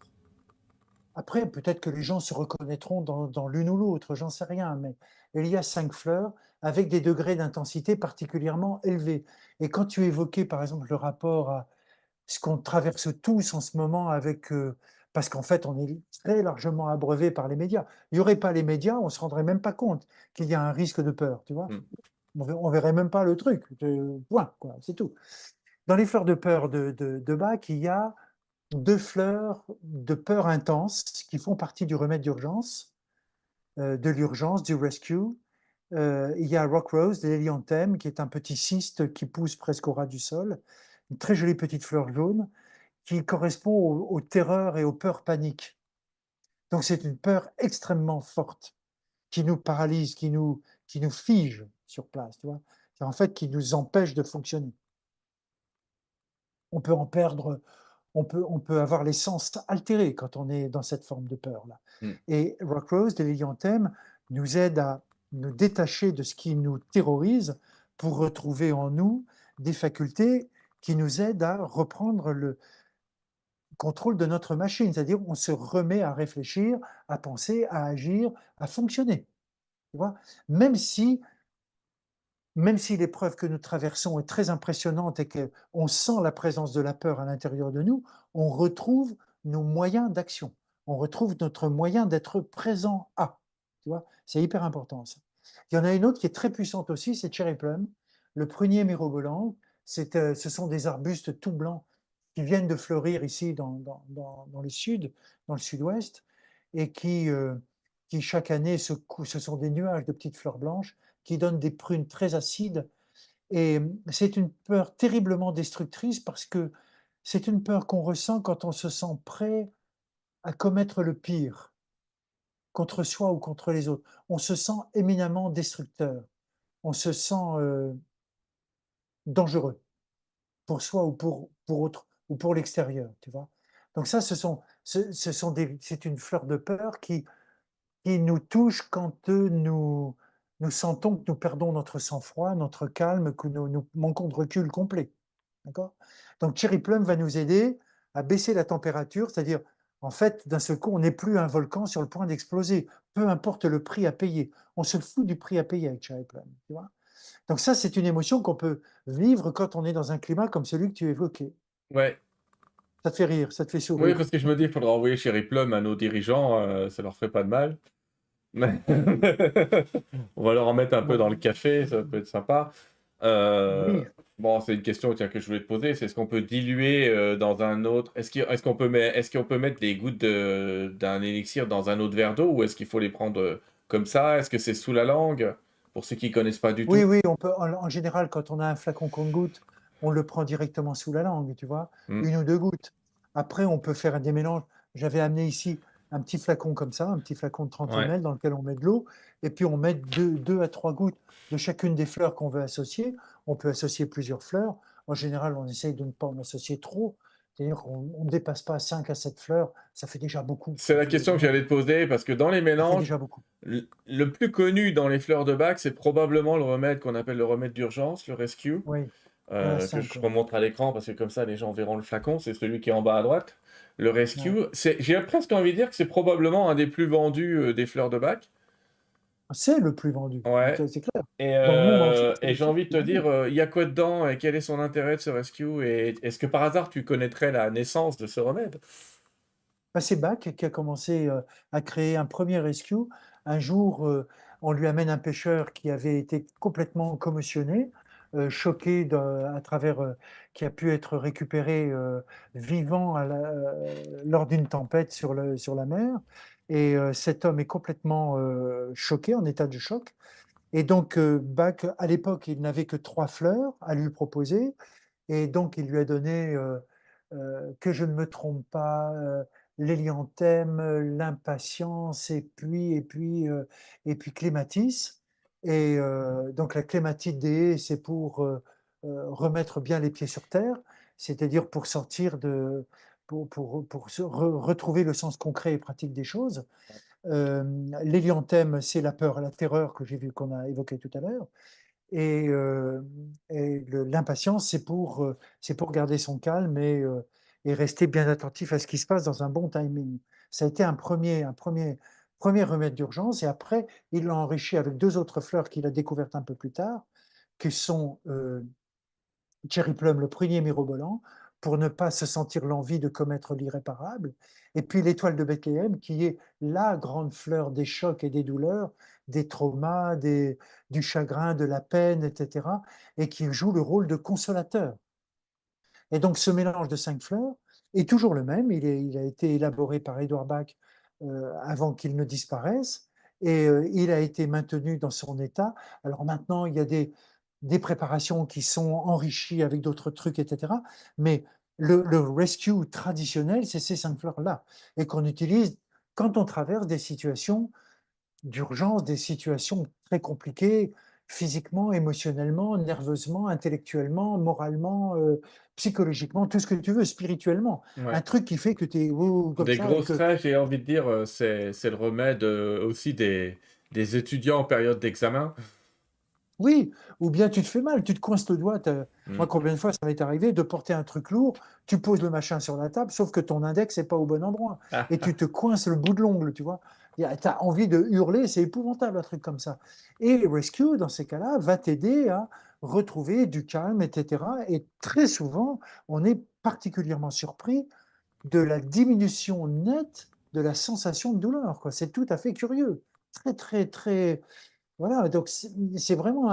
Après, peut-être que les gens se reconnaîtront dans l'une ou l'autre, j'en sais rien, mais il y a 5 fleurs avec des degrés d'intensité particulièrement élevés. Et quand tu évoquais, par exemple, le rapport à ce qu'on traverse tous en ce moment avec, parce qu'en fait, on est très largement abreuvé par les médias. Il n'y aurait pas les médias, on ne se rendrait même pas compte qu'il y a un risque de peur, tu vois. Hmm. On verrait même pas le truc, point, quoi, c'est tout. Dans les fleurs de peur de Bach, il y a 2 fleurs de peur intense qui font partie du remède d'urgence, de l'urgence, du rescue. Il y a Rock Rose de l'hélianthème, qui est un petit cyste qui pousse presque au ras du sol, une très jolie petite fleur jaune qui correspond aux terreurs et aux peurs paniques. Donc c'est une peur extrêmement forte qui nous paralyse, qui nous fige sur place, tu vois. C'est en fait qui nous empêche de fonctionner. On peut en perdre, on peut avoir les sens altérés quand on est dans cette forme de peur-là. Hmm. Et Rock Rose de l'hélianthème nous aide à nous détacher de ce qui nous terrorise pour retrouver en nous des facultés qui nous aident à reprendre le contrôle de notre machine, c'est-à-dire on se remet à réfléchir, à penser, à agir, à fonctionner. Tu vois, même si, même si l'épreuve que nous traversons est très impressionnante et qu'on sent la présence de la peur à l'intérieur de nous, on retrouve nos moyens d'action. On retrouve notre moyen d'être présent à. Tu vois, c'est hyper important ça. Il y en a une autre qui est très puissante aussi, c'est Cherry Plum, le prunier mirobolant. Ce sont des arbustes tout blancs qui viennent de fleurir ici dans le sud, dans le sud-ouest, et qui chaque année, ce sont des nuages de petites fleurs blanches qui donnent des prunes très acides. Et c'est une peur terriblement destructrice parce que c'est une peur qu'on ressent quand on se sent prêt à commettre le pire contre soi ou contre les autres. On se sent éminemment destructeur. On se sent dangereux pour soi ou pour autre ou pour l'extérieur, tu vois. Donc ça, c'est une fleur de peur qui nous touche quand nous sentons que nous perdons notre sang-froid, notre calme, que nous manquons de recul complet. D'accord. Donc Cherry Plum va nous aider à baisser la température, c'est-à-dire, en fait, d'un seul coup, on n'est plus un volcan sur le point d'exploser, peu importe le prix à payer. On se fout du prix à payer avec Cherry Plum, tu vois. Donc ça, c'est une émotion qu'on peut vivre quand on est dans un climat comme celui que tu évoquais. Ouais. Ça te fait rire, ça te fait Oui, sourire. parce que je me dis, il faudra envoyer Cherry Plum à nos dirigeants, ça leur ferait pas de mal. Mais on va leur en mettre un peu dans le Bon, café, ça peut être sympa. Euh, oui, bon, c'est une question tiens, que je voulais te poser, c'est est-ce qu'on peut diluer dans un autre... Est-ce qu'on peut, est-ce qu'on peut mettre des gouttes d'un élixir dans un autre verre d'eau ou est-ce qu'il faut les prendre comme ça? Est-ce que c'est sous la langue? Pour ceux qui connaissent pas du oui, tout. oui, on peut, en général, quand on a un flacon compte-gouttes, on le prend directement sous la langue, tu vois, Hmm. 1 ou 2 gouttes. Après, on peut faire des mélanges. J'avais amené ici un petit flacon comme ça, un petit flacon de 30 Ouais. ml dans lequel on met de l'eau, et puis on met 2 à 3 gouttes de chacune des fleurs qu'on veut associer. On peut associer plusieurs fleurs. En général, on essaye de ne pas en associer trop. C'est-à-dire qu'on ne dépasse pas 5 à 7 fleurs, ça fait déjà beaucoup. C'est la question que j'allais te poser parce que dans les Ça fait mélanges, déjà beaucoup. le plus connu dans les fleurs de bac, c'est probablement le remède qu'on appelle le remède d'urgence, le rescue. Oui, il y en a Que 5, je ouais. remonte à l'écran parce que comme ça les gens verront le flacon, c'est celui qui est en bas à droite. Le Ouais. Rescue, j'ai presque envie de dire que c'est probablement un des plus vendus des fleurs de bac. C'est le plus vendu, Ouais. c'est clair. Dans le monde entier, c'est Et le j'ai seul envie de qui te est vendu. dire, il y a quoi dedans et quel est son intérêt de ce Rescue et est-ce que par hasard tu connaîtrais la naissance de ce remède? Bah, c'est Bach qui a commencé à créer un premier rescue un jour. on lui amène un pêcheur qui avait été complètement commotionné, choqué à travers, qui a pu être récupéré vivant lors d'une tempête sur la mer. Et cet homme est complètement choqué, en état de choc. Et donc, Bach, à l'époque, il n'avait que 3 fleurs à lui proposer. Et donc, il lui a donné Que je ne me trompe pas, l'hélianthème, l'impatience, et puis clématis. Et donc, la clématite c'est pour remettre bien les pieds sur terre, c'est-à-dire pour sortir pour retrouver le sens concret et pratique des choses. L'hélianthème, c'est la peur, la terreur que j'ai vu qu'on a évoqué tout à l'heure. Et, l'impatience, c'est pour garder son calme et rester bien attentif à ce qui se passe dans un bon timing. Ça a été premier remède d'urgence. Et après, il l'a enrichi avec 2 autres fleurs qu'il a découvertes un peu plus tard, qui sont Cherry Plum, le prunier mirobolant, pour ne pas se sentir l'envie de commettre l'irréparable. Et puis l'étoile de Bethléem, qui est la grande fleur des chocs et des douleurs, des traumas, du chagrin, de la peine, etc., et qui joue le rôle de consolateur. Et donc ce mélange de 5 fleurs est toujours le même. Il a été élaboré par Édouard Bach avant qu'il ne disparaisse, et il a été maintenu dans son état. Alors maintenant, il y a des préparations qui sont enrichies avec d'autres trucs, etc. Mais le rescue traditionnel, c'est ces 5 fleurs-là, et qu'on utilise quand on traverse des situations d'urgence, des situations très compliquées, physiquement, émotionnellement, nerveusement, intellectuellement, moralement, psychologiquement, tout ce que tu veux, spirituellement. Un Ouais. truc qui fait que tu es comme Des ça, gros et que stress, j'ai envie de dire, c'est le remède, aussi des étudiants en période d'examen. oui, ou bien tu te fais mal, tu te coinces le doigt. Moi, Mmh. combien de fois ça m'est arrivé de porter un truc lourd, tu poses le machin sur la table, sauf que ton index n'est pas au bon endroit. Et tu te coinces le bout de l'ongle, tu vois. Tu as envie de hurler, c'est épouvantable un truc comme ça. Et Rescue, dans ces cas-là, va t'aider à retrouver du calme, etc. Et très souvent, on est particulièrement surpris de la diminution nette de la sensation de douleur, quoi. C'est tout à fait curieux. Très, très, très, voilà, donc c'est vraiment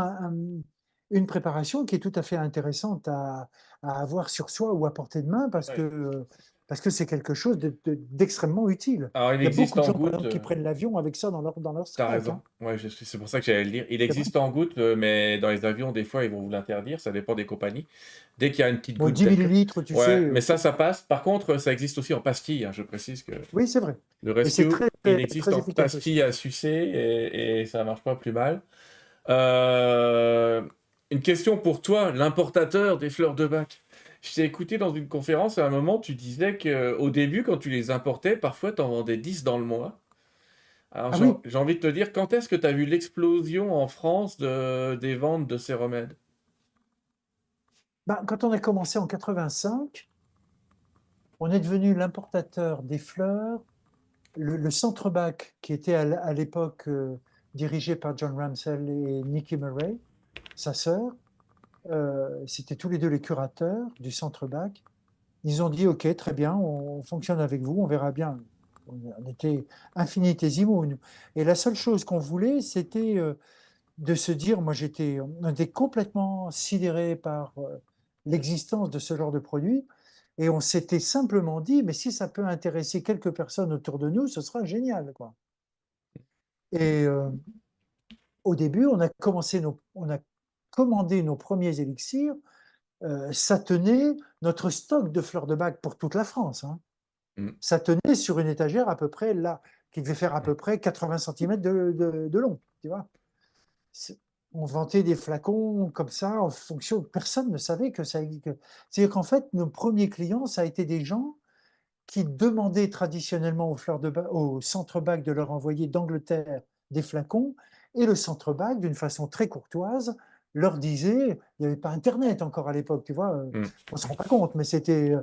une préparation qui est tout à fait intéressante à avoir sur soi ou à portée de main, Ouais. parce que c'est quelque chose d'extrêmement utile. Alors il Il y a existe beaucoup de en gens, par gouttes, exemple, qui prennent l'avion avec ça dans leur tu sac, raison. hein. Ouais, c'est pour ça que j'allais le dire. Il C'est vrai. existe en gouttes, mais dans les avions, des fois, ils vont vous l'interdire, ça dépend des compagnies. Dès qu'il y a une petite Bon, goutte 10 d'alcool, millilitres, tu sais, ouais, mais c'est ça passe. Par contre, ça existe aussi en pastilles, hein, je précise que oui, c'est vrai. le Et c'est Rescue, très, il très, existe très en efficace aussi. pastilles à sucer et ça marche pas plus mal. Heu, une question pour toi, l'importateur des fleurs de Bach. Je t'ai écouté dans une conférence, à un moment, tu disais qu'au début, quand tu les importais, parfois, tu en vendais 10 dans le mois. Alors Ah oui, j'ai envie de te dire, quand est-ce que tu as vu l'explosion en France des ventes de ces remèdes? bah, quand on a commencé en 85, on est devenu l'importateur des fleurs. Le centre Bach, qui était à l'époque dirigé par John Ramsell et Nikki Murray, sa sœur, c'était tous les deux les curateurs du centre Bach. Ils ont dit, OK, très bien, on fonctionne avec vous, on verra bien. On était infinitésimaux, nous. Et la seule chose qu'on voulait, c'était de se dire, on était complètement sidérés par l'existence de ce genre de produit. Et on s'était simplement dit, mais si ça peut intéresser quelques personnes autour de nous, ce sera génial, quoi. Et au début, on a commandé nos premiers élixirs. Ça tenait notre stock de fleurs de bac pour toute la France, hein. Mmh. Ça tenait sur une étagère à peu près là, qui devait faire à peu près 80 centimètres de long, tu vois. On vantait des flacons comme ça en fonction. Personne ne savait que ça. C'est-à-dire qu'en fait, nos premiers clients, ça a été des gens qui demandaient traditionnellement au centre bac de leur envoyer d'Angleterre des flacons, et le centre bac, d'une façon très courtoise, leur disait, il n'y avait pas Internet encore à l'époque, tu vois, Mmh. on ne se rend pas compte, mais c'était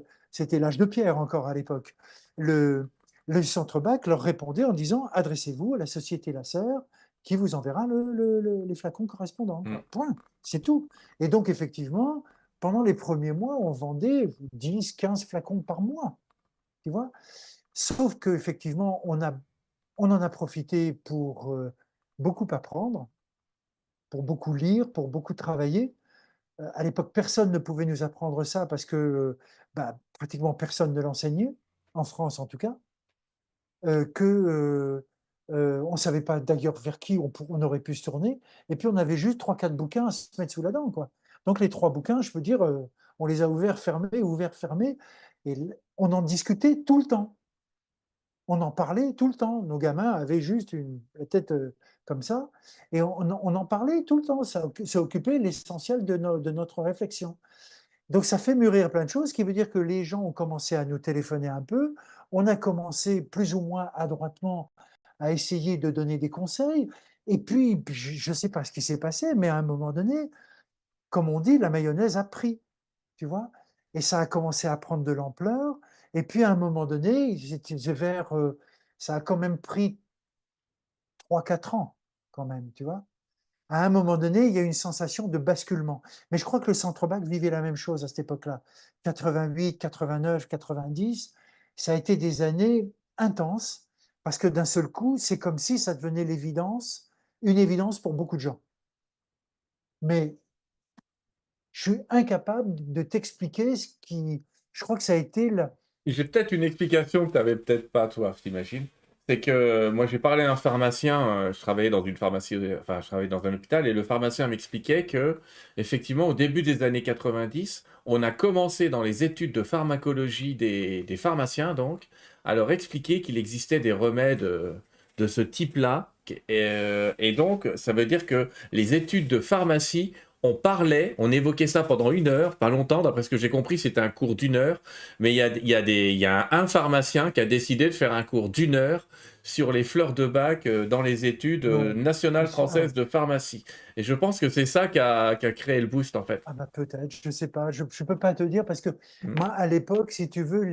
l'âge de pierre encore à l'époque. Le, le centre bac leur répondait en disant, adressez-vous à la société La Sœur qui vous enverra les flacons correspondants, Mmh. quoi. Point, c'est tout. Et donc effectivement, pendant les premiers mois, on vendait 10, 15 flacons par mois, tu vois. Sauf qu'effectivement, on en a profité pour beaucoup apprendre, pour beaucoup lire, pour beaucoup travailler. À l'époque, personne ne pouvait nous apprendre ça parce que bah, pratiquement personne ne l'enseignait, en France en tout cas, on ne savait pas d'ailleurs vers qui on aurait pu se tourner, et puis on avait juste 3, 4 bouquins à se mettre sous la dent, quoi. Donc les 3 bouquins, je peux dire, on les a ouverts, fermés, et on en discutait tout le temps. On en parlait tout le temps. Nos gamins avaient juste la tête comme ça, et on en parlait tout le temps. Ça occupait l'essentiel de notre réflexion. Donc ça fait mûrir plein de choses, ce qui veut dire que les gens ont commencé à nous téléphoner un peu. On a commencé plus ou moins adroitement à essayer de donner des conseils. Et puis, je ne sais pas ce qui s'est passé, mais à un moment donné, comme on dit, la mayonnaise a pris, tu vois. Et ça a commencé à prendre de l'ampleur. Et puis à un moment donné, ça a quand même pris 3, 4 ans, quand même, tu vois. À un moment donné, il y a une sensation de basculement. Mais je crois que le centre-bac vivait la même chose à cette époque-là. 88, 89, 90, ça a été des années intenses, parce que d'un seul coup, c'est comme si ça devenait une évidence pour beaucoup de gens. Mais je suis incapable de t'expliquer ce qui. Je crois que ça a été J'ai peut-être une explication que tu n'avais peut-être pas, toi, t'imagines. C'est que moi, j'ai parlé à un pharmacien, je travaillais dans une pharmacie, enfin, je travaillais dans un hôpital, et le pharmacien m'expliquait que, effectivement, au début des années 90, on a commencé dans les études de pharmacologie des pharmaciens, donc, à leur expliquer qu'il existait des remèdes de ce type-là. Et donc, ça veut dire que les études de pharmacie, on parlait, on évoquait ça pendant 1 heure, pas longtemps, d'après ce que j'ai compris, c'était un cours d'1 heure. Mais il y a un pharmacien qui a décidé de faire un cours d'1 heure sur les fleurs de bac dans les études non. nationales Ah ouais. françaises de pharmacie. Et je pense que c'est ça qui a créé le boost, en fait. Ah bah peut-être, je ne sais pas, je ne peux pas te dire parce que Mm, moi, à l'époque, si tu veux,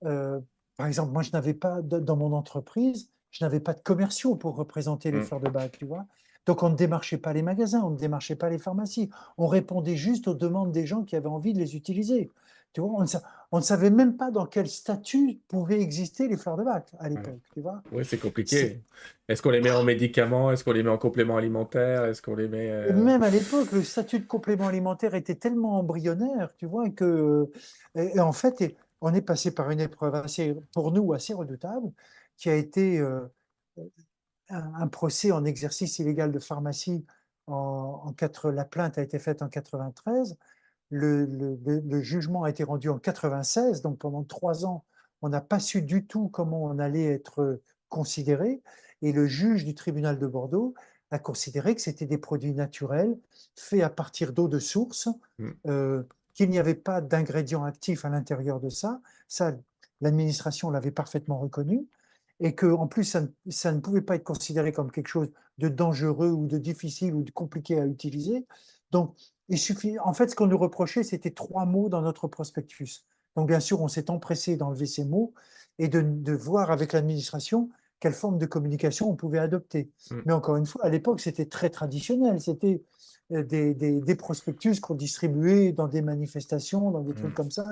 Euh, par exemple, moi, je n'avais pas, dans mon entreprise, je n'avais pas de commerciaux pour représenter les mm, fleurs de bac, tu vois. Donc, on ne démarchait pas les magasins, on ne démarchait pas les pharmacies. On répondait juste aux demandes des gens qui avaient envie de les utiliser. Tu vois, on ne savait même pas dans quel statut pouvaient exister les fleurs de bac à ouais. l'époque, tu vois. Ouais, c'est C'est, compliqué. Est-ce qu'on les met en médicaments? Est-ce qu'on les met en complément alimentaire? Est-ce qu'on les met... et même à l'époque, le statut de complément alimentaire était tellement embryonnaire, tu vois, et en fait, on est passé par une épreuve pour nous, assez redoutable, qui a été un procès en exercice illégal de pharmacie. La plainte a été faite en 93. Le jugement a été rendu en 96. Donc pendant 3 ans, on n'a pas su du tout comment on allait être considéré. Et le juge du tribunal de Bordeaux a considéré que c'était des produits naturels faits à partir d'eau de source, Mm, euh, qu'il n'y avait pas d'ingrédients actifs à l'intérieur de ça. Ça, l'administration l'avait parfaitement reconnu, et que en plus ça ne pouvait pas être considéré comme quelque chose de dangereux ou de difficile ou de compliqué à utiliser. Donc en fait, ce qu'on nous reprochait, c'était 3 mots dans notre prospectus. Donc bien sûr, on s'est empressé d'enlever ces mots et de voir avec l'administration quelle forme de communication on pouvait adopter. mm, Mais encore une fois, à l'époque, c'était très traditionnel. C'était des prospectus qu'on distribuait dans des manifestations, dans des trucs mm. comme ça.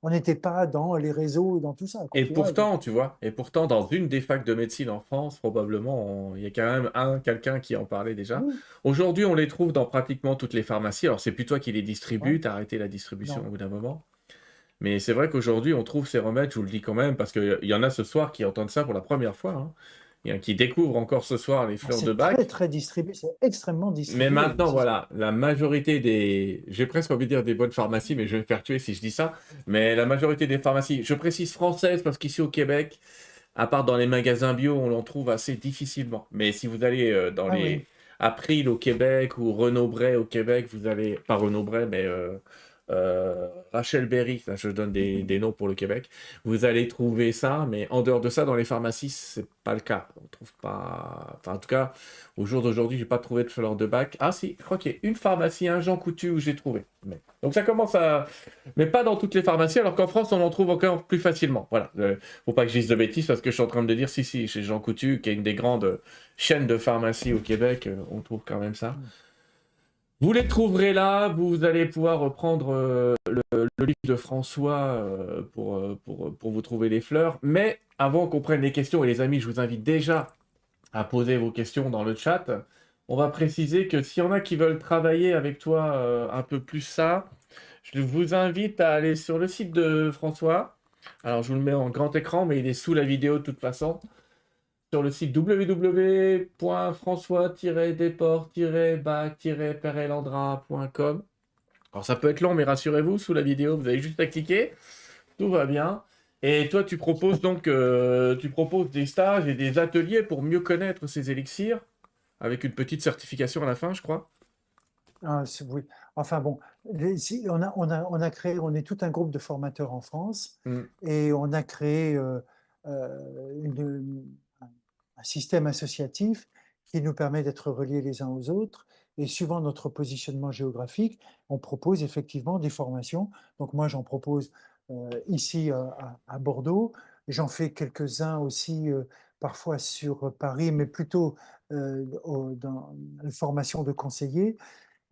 On n'était pas dans les réseaux, dans tout ça, quoi, Et tu vois. pourtant, tu vois, et pourtant, dans une des facs de médecine en France, probablement, il y a quand même quelqu'un qui en parlait déjà. Oui, Aujourd'hui, on les trouve dans pratiquement toutes les pharmacies. Alors, c'est plus toi qui les ouais, distribue, t'as arrêté la distribution non. au bout d'un moment. Mais c'est vrai qu'aujourd'hui, on trouve ces remèdes, je vous le dis quand même, parce qu'il y en a ce soir qui entendent ça pour la première fois, hein. Il y en a qui découvrent encore ce soir les Ah, fleurs de c'est très, bac. très distribué, c'est extrêmement Mais distribué, maintenant, c'est sûr. voilà, la majorité des... J'ai presque envie de dire des bonnes pharmacies, mais je vais me faire tuer si je dis ça. Mais la majorité des pharmacies, je précise françaises, parce qu'ici au Québec, à part dans les magasins bio, on l'en trouve assez difficilement. Mais si vous allez dans Ah oui, les April au Québec ou Renaud Bré au Québec, vous allez, pas Renaud Bré, mais Rachel Berry, là, je donne des noms pour le Québec, vous allez trouver ça, mais en dehors de ça, dans les pharmacies, c'est pas le cas. On trouve pas. Enfin, en tout cas, au jour d'aujourd'hui, j'ai pas trouvé de fleur de bac. Ah si, je crois qu'il y a une pharmacie, un Jean Coutu où j'ai trouvé. Donc ça commence à. Mais pas dans toutes les pharmacies, alors qu'en France, on en trouve encore plus facilement. Voilà. Faut pas que je dise de bêtises parce que je suis en train de dire, si, chez Jean Coutu, qui est une des grandes chaînes de pharmacie au Québec, on trouve quand même ça. Vous les trouverez là, vous allez pouvoir reprendre le livre de François pour vous trouver les fleurs. Mais avant qu'on prenne les questions, et les amis, je vous invite déjà à poser vos questions dans le chat. On va préciser que s'il y en a qui veulent travailler avec toi un peu plus ça, je vous invite à aller sur le site de François. Alors, je vous le mets en grand écran, mais il est sous la vidéo de toute façon. Sur le site www.françois-desport-bac-perelandra.com. Alors, ça peut être long, mais rassurez-vous, sous la vidéo, vous avez juste à cliquer. Tout va bien. Et toi, tu proposes donc tu proposes des stages et des ateliers pour mieux connaître ces élixirs, avec une petite certification à la fin, je crois. Ah, oui. Enfin bon, on a créé, on est tout un groupe de formateurs en France Mm. et on a créé une, un système associatif qui nous permet d'être reliés les uns aux autres. Et suivant notre positionnement géographique, on propose effectivement des formations. Donc moi, j'en propose ici à Bordeaux. J'en fais quelques-uns aussi parfois sur Paris, mais plutôt dans la formation de conseillers.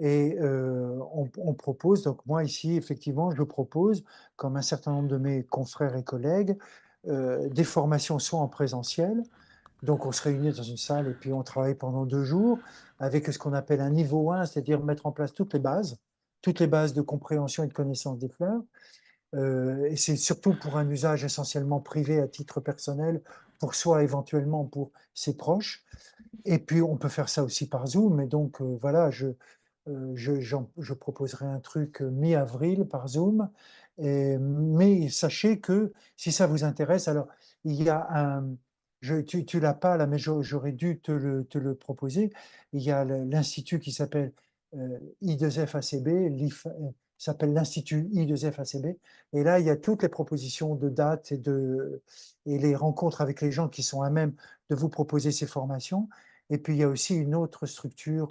Et on propose, donc moi ici, effectivement, je propose, comme un certain nombre de mes confrères et collègues, des formations soit en présentiel, donc on se réunit dans une salle et puis on travaille pendant 2 jours avec ce qu'on appelle un niveau 1, c'est-à-dire mettre en place toutes les bases de compréhension et de connaissance des fleurs. Et c'est surtout pour un usage essentiellement privé à titre personnel, pour soi éventuellement pour ses proches. Et puis on peut faire ça aussi par Zoom. Et donc voilà, je proposerai un truc mi-avril par Zoom. Mais sachez que si ça vous intéresse, alors il y a tu l'as pas là, mais j'aurais dû te le proposer. Il y a l'institut qui s'appelle I2FACB, s'appelle l'Institut I2FACB. Et là, il y a toutes les propositions de dates et les rencontres avec les gens qui sont à même de vous proposer ces formations. Et puis, il y a aussi une autre structure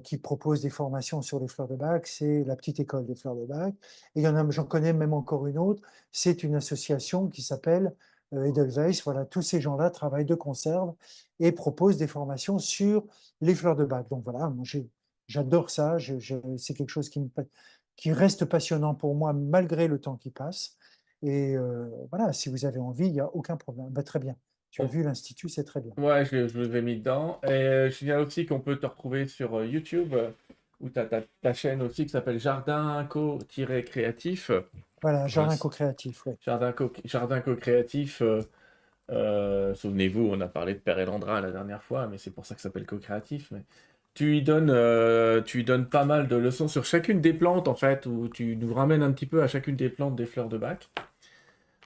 qui propose des formations sur les fleurs de bac, c'est la petite école des fleurs de bac. Et j'en connais même encore une autre, c'est une association qui s'appelle Edelweiss. Voilà, tous ces gens-là travaillent de conserve et proposent des formations sur les fleurs de bac. Donc voilà, moi j'adore ça, c'est quelque chose qui reste passionnant pour moi malgré le temps qui passe. Et voilà, si vous avez envie, il n'y a aucun problème. Ben, très bien. Tu as Bon. vu l'Institut, c'est très bien. Ouais, je vous ai mis dedans. Et je signale aussi qu'on peut te retrouver sur YouTube, où tu as ta chaîne aussi qui s'appelle Jardin Co-Créatif. Voilà, Euh, jardin co-créatif, oui. Jardin Co-Créatif. Souvenez-vous, on a parlé de Père Elandra la dernière fois, mais c'est pour ça que ça s'appelle Co-Créatif. Mais tu y donnes pas mal de leçons sur chacune des plantes, en fait, où tu nous ramènes un petit peu à chacune des plantes des fleurs de bac.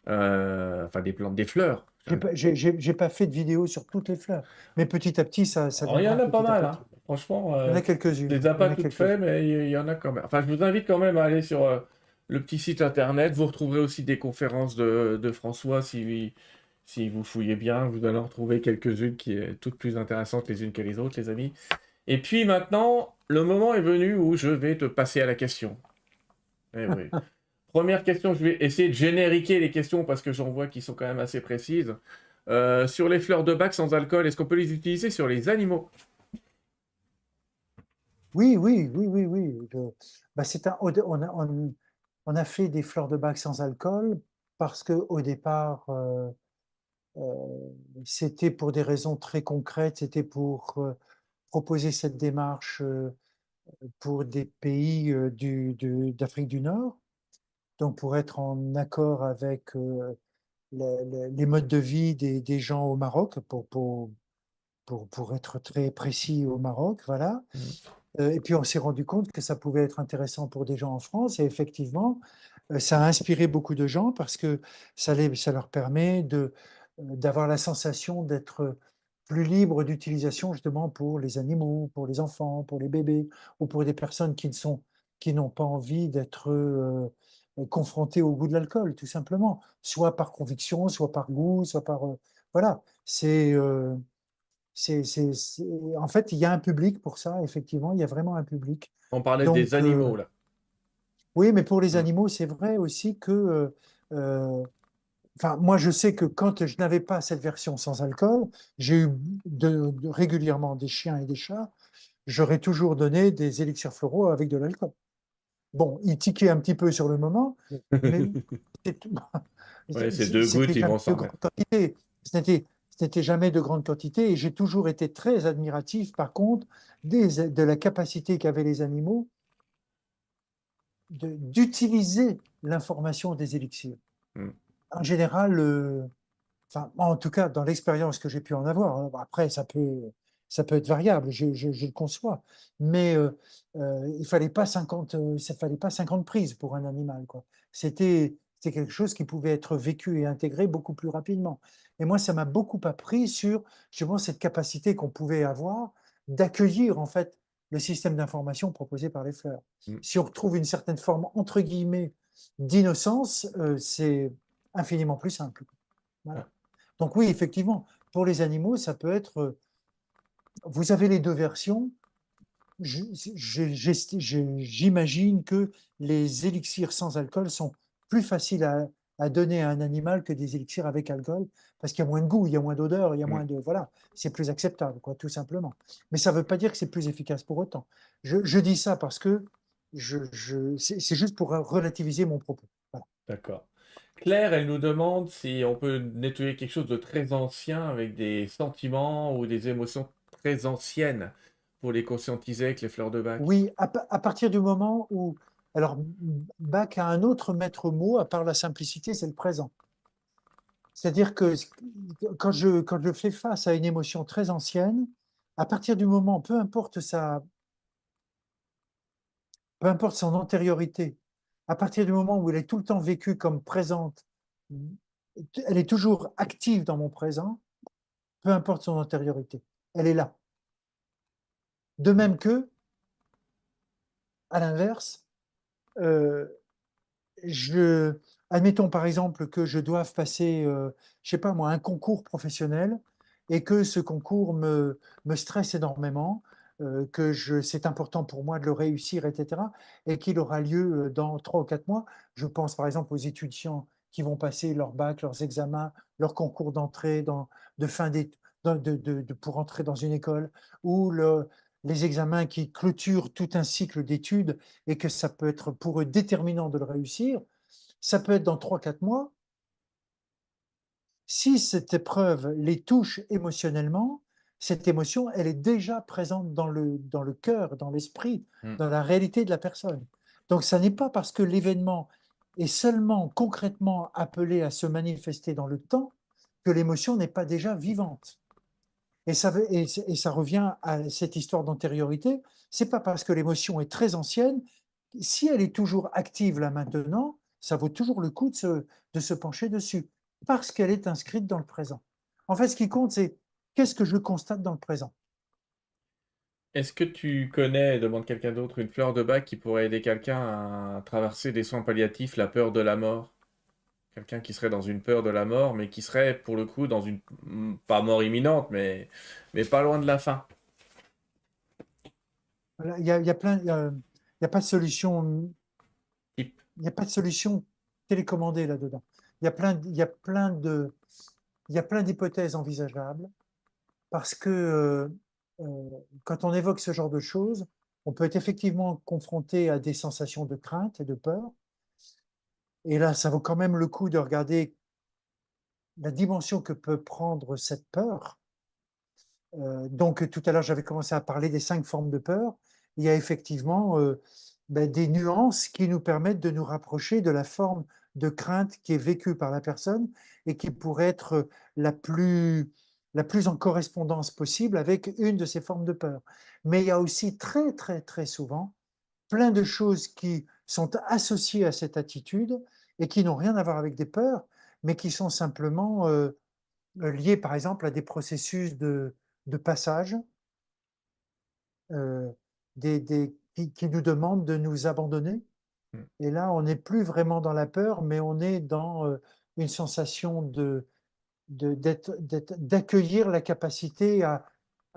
Enfin, des plantes, des fleurs. J'ai pas fait de vidéo sur toutes les fleurs, mais petit à petit, ça Alors, il y en viendra a pas petit à mal, petit. hein. Franchement, Il y en a je quelques-unes. les ai Il y en pas a toutes quelques-unes. faites, mais il y en a quand même. Enfin, je vous invite quand même à aller sur le petit site internet. Vous retrouverez aussi des conférences de François si vous fouillez bien. Vous allez en retrouver quelques-unes qui sont toutes plus intéressantes les unes que les autres, les amis. Et puis maintenant, le moment est venu où je vais te passer à la question. Eh oui. Première question, je vais essayer de génériquer les questions parce que j'en vois qui sont quand même assez précises. Sur les fleurs de bac sans alcool, est-ce qu'on peut les utiliser sur les animaux? Oui, oui, oui, oui, oui. Bah, on a fait des fleurs de bac sans alcool parce que au départ, c'était pour des raisons très concrètes. C'était pour proposer cette démarche pour des pays d'Afrique du Nord. Donc, pour être en accord avec les modes de vie des gens au Maroc, pour être très précis au Maroc, voilà. Mm. Et puis on s'est rendu compte que ça pouvait être intéressant pour des gens en France, et effectivement, ça a inspiré beaucoup de gens parce que ça leur permet d'avoir la sensation d'être plus libre d'utilisation justement pour les animaux, pour les enfants, pour les bébés, ou pour des personnes qui n'ont pas envie d'être confrontées au goût de l'alcool, tout simplement, soit par conviction, soit par goût, soit par voilà. En fait, il y a un public pour ça, effectivement, il y a vraiment un public. On parlait des Donc, animaux, là. oui, mais pour les Mm. animaux, c'est vrai aussi que, euh, enfin, moi, je sais que quand je n'avais pas cette version sans alcool, j'ai eu régulièrement des chiens et des chats, j'aurais toujours donné des élixirs floraux avec de l'alcool. Bon, ils tiquaient un petit peu sur le moment, mais Ouais, ces deux gouttes, c'était ils jamais vont de s'en grande remettre. quantité. ce n'était jamais de grande quantité, et j'ai toujours été très admiratif, par contre, de la capacité qu'avaient les animaux d'utiliser l'information des élixirs. Mm. En général, enfin, en tout cas, dans l'expérience que j'ai pu en avoir, hein, après, ça peut être variable, je le conçois, mais il fallait pas 50, ça fallait pas 50 prises pour un animal, quoi. C'était quelque chose qui pouvait être vécu et intégré beaucoup plus rapidement. Et moi, ça m'a beaucoup appris sur justement cette capacité qu'on pouvait avoir d'accueillir en fait le système d'information proposé par les fleurs. Mm. Si on retrouve une certaine forme entre guillemets d'innocence, c'est infiniment plus simple. Ouais. Voilà. Donc oui, effectivement, pour les animaux, ça peut être. Vous avez les deux versions. J'imagine que les élixirs sans alcool sont plus faciles à donner à un animal que des élixirs avec alcool, parce qu'il y a moins de goût, il y a moins d'odeur, il y a Mm. moins de. Voilà, c'est plus acceptable, quoi, tout simplement. Mais ça ne veut pas dire que c'est plus efficace pour autant. Je dis ça parce que c'est juste pour relativiser mon propos. Voilà. D'accord. Claire, elle nous demande si on peut nettoyer quelque chose de très ancien avec des sentiments ou des émotions très anciennes pour les conscientiser avec les fleurs de bac. Oui, à partir du moment où. Alors, Bach a un autre maître mot, à part la simplicité, c'est le présent. C'est-à-dire que quand je fais face à une émotion très ancienne, à partir du moment, peu importe son antériorité, à partir du moment où elle est tout le temps vécue comme présente, elle est toujours active dans mon présent, peu importe son antériorité, elle est là. De même que, à l'inverse, euh, je, admettons par exemple que je doive passer, je sais pas moi, un concours professionnel et que ce concours me stresse énormément, c'est important pour moi de le réussir, etc., et qu'il aura lieu dans 3 ou 4 mois. Je pense par exemple aux étudiants qui vont passer leur bac, leurs examens, leur concours d'entrée de fin pour entrer dans une école, ou les examens qui clôturent tout un cycle d'études et que ça peut être pour eux déterminant de le réussir, ça peut être dans 3 ou 4 mois. Si cette épreuve les touche émotionnellement, cette émotion, elle est déjà présente dans le cœur, dans l'esprit, Mm. dans la réalité de la personne. Donc, ça n'est pas parce que l'événement est seulement concrètement appelé à se manifester dans le temps que l'émotion n'est pas déjà vivante. Et ça revient à cette histoire d'antériorité. C'est pas parce que l'émotion est très ancienne, si elle est toujours active là maintenant, ça vaut toujours le coup de se pencher dessus, parce qu'elle est inscrite dans le présent. En fait, ce qui compte, c'est qu'est-ce que je constate dans le présent. Est-ce que tu connais, demande quelqu'un d'autre, une fleur de bac qui pourrait aider quelqu'un à traverser des soins palliatifs, la peur de la mort? Quelqu'un qui serait dans une peur de la mort, mais qui serait pour le coup dans une, pas mort imminente, mais pas loin de la fin. Voilà, il y a pas de solution, Type. il n'y a pas de solution télécommandée là-dedans. Il y a plein d'hypothèses envisageables. Parce que quand on évoque ce genre de choses, on peut être effectivement confronté à des sensations de crainte et de peur. Et là, ça vaut quand même le coup de regarder la dimension que peut prendre cette peur. Donc, tout à l'heure, j'avais commencé à parler des 5 formes de peur. Il y a effectivement des nuances qui nous permettent de nous rapprocher de la forme de crainte qui est vécue par la personne et qui pourrait être la plus en correspondance possible avec une de ces formes de peur. Mais il y a aussi très, très, très souvent plein de choses qui sont associées à cette attitude et qui n'ont rien à voir avec des peurs, mais qui sont simplement liées, par exemple, à des processus de passage euh, qui nous demandent de nous abandonner. Mm. Et là, on n'est plus vraiment dans la peur, mais on est dans une sensation d'accueillir la capacité à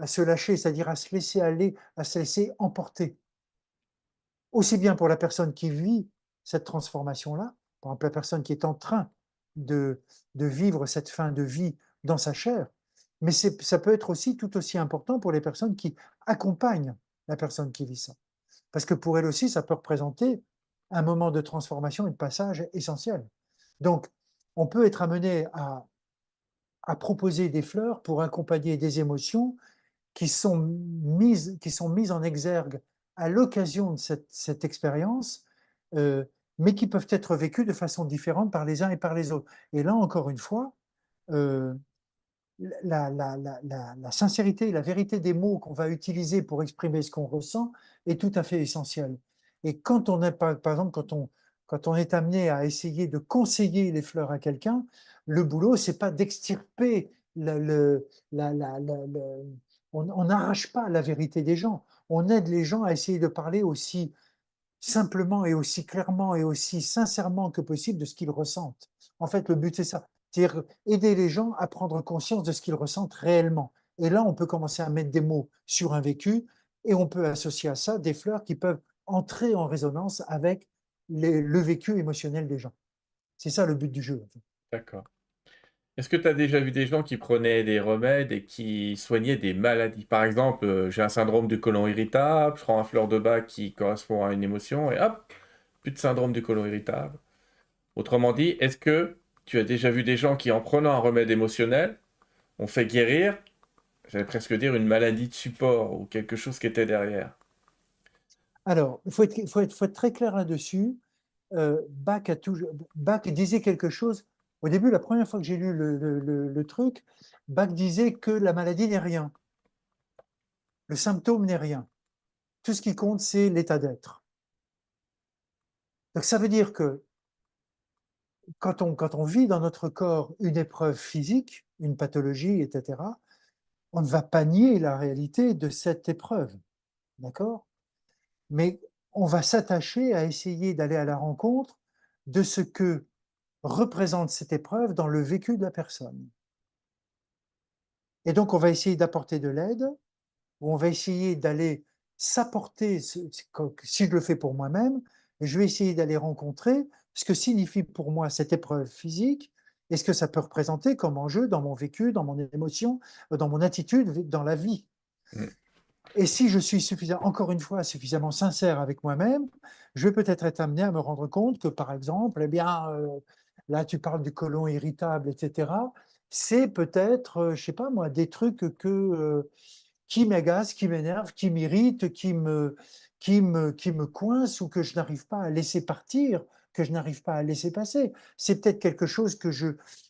se lâcher, c'est-à-dire à se laisser aller, à se laisser emporter. Aussi bien pour la personne qui vit cette transformation-là, par exemple la personne qui est en train de vivre cette fin de vie dans sa chair, mais ça peut être aussi tout aussi important pour les personnes qui accompagnent la personne qui vit ça. Parce que pour elle aussi, ça peut représenter un moment de transformation et de passage essentiel. Donc, on peut être amené à proposer des fleurs pour accompagner des émotions qui sont mises en exergue à l'occasion de cette expérience, mais qui peuvent être vécues de façon différente par les uns et par les autres. Et là, encore une fois, euh, la sincérité et la vérité des mots qu'on va utiliser pour exprimer ce qu'on ressent est tout à fait essentielle. Et quand on est, par exemple, quand on est amené à essayer de conseiller les fleurs à quelqu'un, le boulot, c'est pas d'extirper on n'arrache pas la vérité des gens. On aide les gens à essayer de parler aussi simplement et aussi clairement et aussi sincèrement que possible de ce qu'ils ressentent. En fait, le but, c'est ça. C'est-à-dire aider les gens à prendre conscience de ce qu'ils ressentent réellement. Et là, on peut commencer à mettre des mots sur un vécu et on peut associer à ça des fleurs qui peuvent entrer en résonance avec le vécu émotionnel des gens. C'est ça le but du jeu. En fait. D'accord. Est-ce que tu as déjà vu des gens qui prenaient des remèdes et qui soignaient des maladies? Par exemple, j'ai un syndrome du côlon irritable, je prends un fleur de bac qui correspond à une émotion et hop, plus de syndrome du côlon irritable. Autrement dit, est-ce que tu as déjà vu des gens qui, en prenant un remède émotionnel, ont fait guérir, j'allais presque dire, une maladie de support ou quelque chose qui était derrière? Alors, faut être très clair là-dessus. Bach disait quelque chose. Au début, la première fois que j'ai lu le truc, Bach disait que la maladie n'est rien, le symptôme n'est rien. Tout ce qui compte, c'est l'état d'être. Donc ça veut dire que quand on vit dans notre corps une épreuve physique, une pathologie, etc., on ne va pas nier la réalité de cette épreuve, d'accord? Mais on va s'attacher à essayer d'aller à la rencontre de ce que représente cette épreuve dans le vécu de la personne. Et donc, on va essayer d'apporter de l'aide, ou on va essayer d'aller s'apporter, si je le fais pour moi-même, je vais essayer d'aller rencontrer ce que signifie pour moi cette épreuve physique et ce que ça peut représenter comme enjeu dans mon vécu, dans mon émotion, dans mon attitude, dans la vie. Mm. Et si je suis encore une fois, suffisamment sincère avec moi-même, je vais peut-être être amené à me rendre compte que, par exemple, eh bien, là, tu parles du côlon irritable, etc. C'est peut-être, je sais pas moi, des trucs qui m'agacent, qui m'énervent, qui m'irritent, qui me coincent ou que je n'arrive pas à laisser partir, que je n'arrive pas à laisser passer. C'est peut-être quelque chose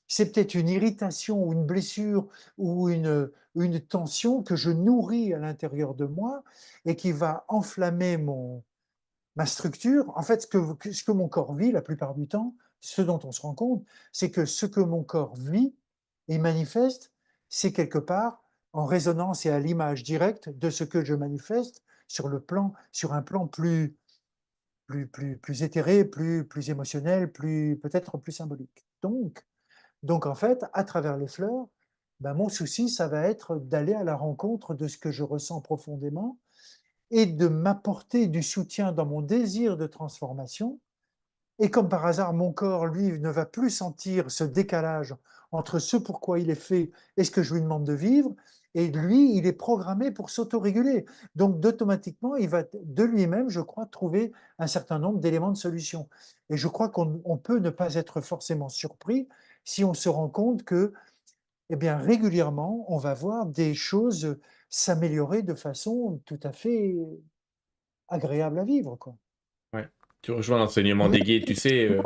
c'est peut-être une irritation ou une blessure ou une tension que je nourris à l'intérieur de moi et qui va enflammer ma structure. En fait, ce que mon corps vit la plupart du temps, ce dont on se rend compte, c'est que ce que mon corps vit et manifeste, c'est quelque part en résonance et à l'image directe de ce que je manifeste sur un plan plus éthéré, plus émotionnel, peut-être plus symbolique. Donc, en fait, à travers les fleurs, ben, mon souci, ça va être d'aller à la rencontre de ce que je ressens profondément et de m'apporter du soutien dans mon désir de transformation. Et comme par hasard, mon corps, lui, ne va plus sentir ce décalage entre ce pourquoi il est fait et ce que je lui demande de vivre. Et lui, il est programmé pour s'autoréguler. Donc, automatiquement, il va de lui-même, je crois, trouver un certain nombre d'éléments de solution. Et je crois qu'on peut ne pas être forcément surpris si on se rend compte que, eh bien, régulièrement, on va voir des choses s'améliorer de façon tout à fait agréable à vivre, quoi. Ouais. Tu rejoins l'enseignement Mais, des guides, tu sais.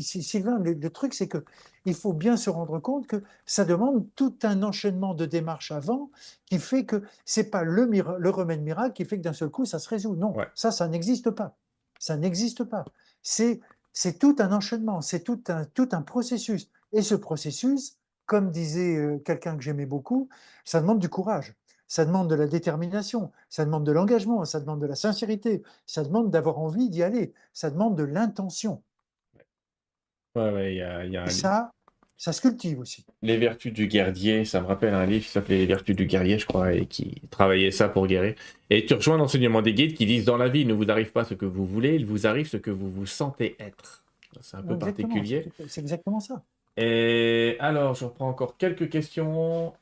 Sylvain, le truc, c'est que il faut bien se rendre compte que ça demande tout un enchaînement de démarches avant qui fait que c'est pas le remède miracle qui fait que d'un seul coup, ça se résout. Non, Ouais. ça n'existe pas. Ça n'existe pas. C'est, c'est tout un enchaînement, c'est tout un processus. Et ce processus, comme disait quelqu'un que j'aimais beaucoup, ça demande du courage. Ça demande de la détermination, ça demande de l'engagement, ça demande de la sincérité, ça demande d'avoir envie d'y aller, ça demande de l'intention. Ouais, ouais, il y a Et ça se cultive aussi. Les vertus du guerrier, ça me rappelle un livre qui s'appelait Les vertus du guerrier, je crois, et qui travaillait ça pour guérir. Et tu rejoins l'enseignement des guides qui disent dans la vie, il ne vous arrive pas ce que vous voulez, il vous arrive ce que vous vous sentez être. C'est un peu Exactement, particulier. c'est exactement ça. Et alors, je reprends encore quelques questions.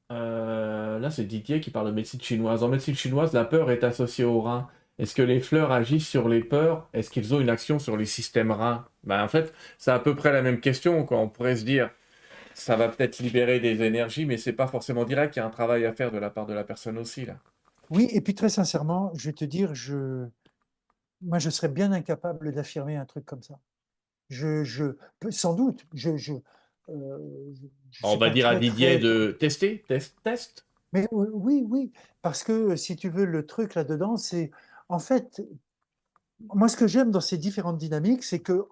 Là, c'est Didier qui parle de médecine chinoise. En médecine chinoise, la peur est associée au rein. Est-ce que les fleurs agissent sur les peurs? Est-ce qu'ils ont une action sur les systèmes reins? Ben, en fait, c'est à peu près la même question, quoi. On pourrait se dire. Ça va peut-être libérer des énergies, mais c'est pas forcément direct. Il y a un travail à faire de la part de la personne aussi, là. Oui, et puis très sincèrement, je vais te dire, moi, je serais bien incapable d'affirmer un truc comme ça. Sans doute, je On suis va pas dire à très, Didier très. de tester, test. Mais oui, oui, parce que si tu veux, le truc là-dedans, c'est en fait, moi, ce que j'aime dans ces différentes dynamiques, c'est que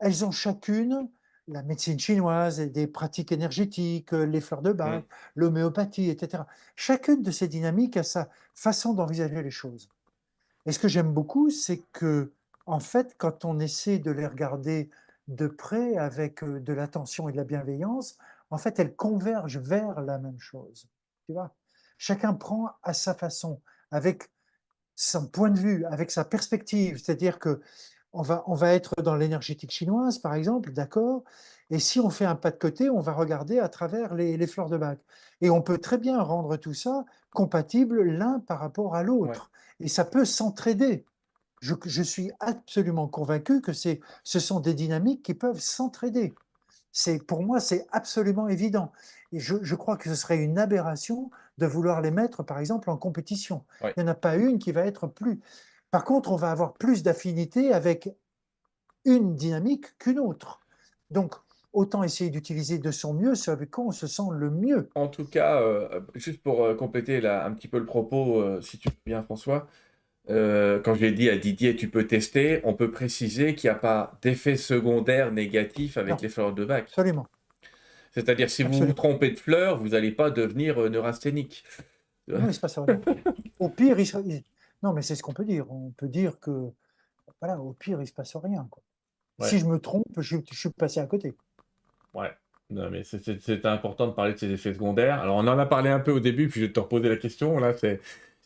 elles ont chacune, la médecine chinoise, et des pratiques énergétiques, les fleurs de Mm. bac, l'homéopathie, etc. Chacune de ces dynamiques a sa façon d'envisager les choses. Et ce que j'aime beaucoup, c'est que, en fait, quand on essaie de les regarder de près avec de l'attention et de la bienveillance, en fait, elles convergent vers la même chose. Tu vois? Chacun prend à sa façon, avec son point de vue, avec sa perspective. C'est-à-dire que on va être dans l'énergétique chinoise, par exemple, d'accord. Et si on fait un pas de côté, on va regarder à travers les fleurs de bac. Et on peut très bien rendre tout ça compatible l'un par rapport à Ouais. l'autre. Et ça peut s'entraider. Je suis absolument convaincu que ce sont des dynamiques qui peuvent s'entraider. Pour moi, c'est absolument évident. Et je crois que ce serait une aberration de vouloir les mettre, par exemple, en compétition. Ouais. Il n'y en a pas une qui va être plus. Par contre, on va avoir plus d'affinité avec une dynamique qu'une autre. Donc, autant essayer d'utiliser de son mieux ce avec quoi on se sent le mieux. En tout cas, juste pour compléter là, un petit peu le propos, si tu veux bien, François, quand j'ai dit à Didier, tu peux tester, on peut préciser qu'il n'y a pas d'effet secondaire négatif avec Non, les fleurs de bac. absolument, C'est-à-dire, si vous vous absolument. trompez de fleurs, vous n'allez pas devenir neurasthénique. Non, il ne se passe rien. Au pire, non, mais c'est ce qu'on peut dire. On peut dire que, voilà, au pire, il ne se passe rien, quoi. Si Ouais, je me trompe, je suis passé à côté. ouais. Non, mais c'est important de parler de ces effets secondaires. Alors, on en a parlé un peu au début, puis je vais te reposer la question. Là, c'est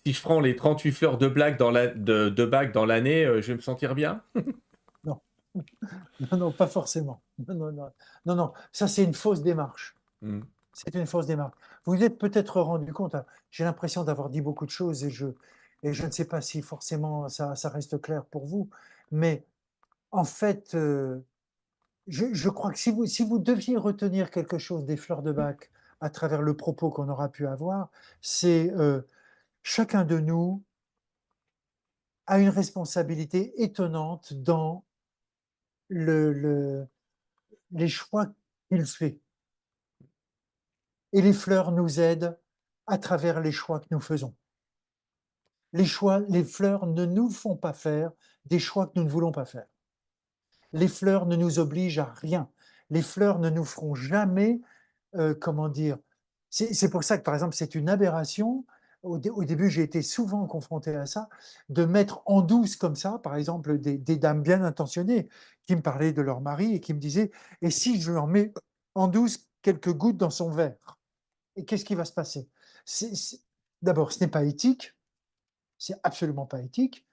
si je prends les 38 fleurs de bac dans l'année, je vais me sentir bien. Non, non, non, pas forcément. Non, non, non, non, non. Ça, c'est une fausse démarche. Hmm. C'est une fausse démarche. Vous vous êtes peut-être rendu compte, hein, j'ai l'impression d'avoir dit beaucoup de choses et je ne sais pas si forcément ça reste clair pour vous, mais en fait, je crois que si vous deviez retenir quelque chose des fleurs de bac à travers le propos qu'on aura pu avoir, c'est chacun de nous a une responsabilité étonnante dans le, les choix qu'il fait. Et les fleurs nous aident à travers les choix que nous faisons. Les fleurs ne nous font pas faire des choix que nous ne voulons pas faire. Les fleurs ne nous obligent à rien. Les fleurs ne nous feront jamais, comment dire, c'est pour ça que, par exemple, c'est une aberration. Au début, j'ai été souvent confronté à ça, de mettre en douce comme ça, par exemple, des dames bien intentionnées qui me parlaient de leur mari et qui me disaient, et si je leur mets en douce quelques gouttes dans son verre, et qu'est-ce qui va se passer? D'abord, ce n'est pas éthique, c'est absolument pas éthique.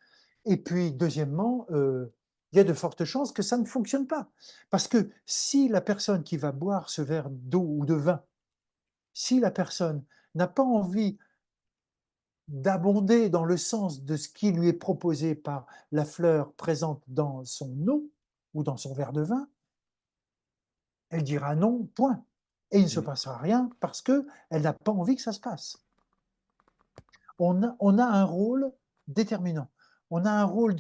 Et puis, deuxièmement, il y a de fortes chances que ça ne fonctionne pas. Parce que si la personne qui va boire ce verre d'eau ou de vin, si la personne n'a pas envie d'abonder dans le sens de ce qui lui est proposé par la fleur présente dans son eau ou dans son verre de vin, elle dira non, point. Et il ne se Hmm. passera rien parce qu'elle n'a pas envie que ça se passe. On a un rôle déterminant. On a un rôle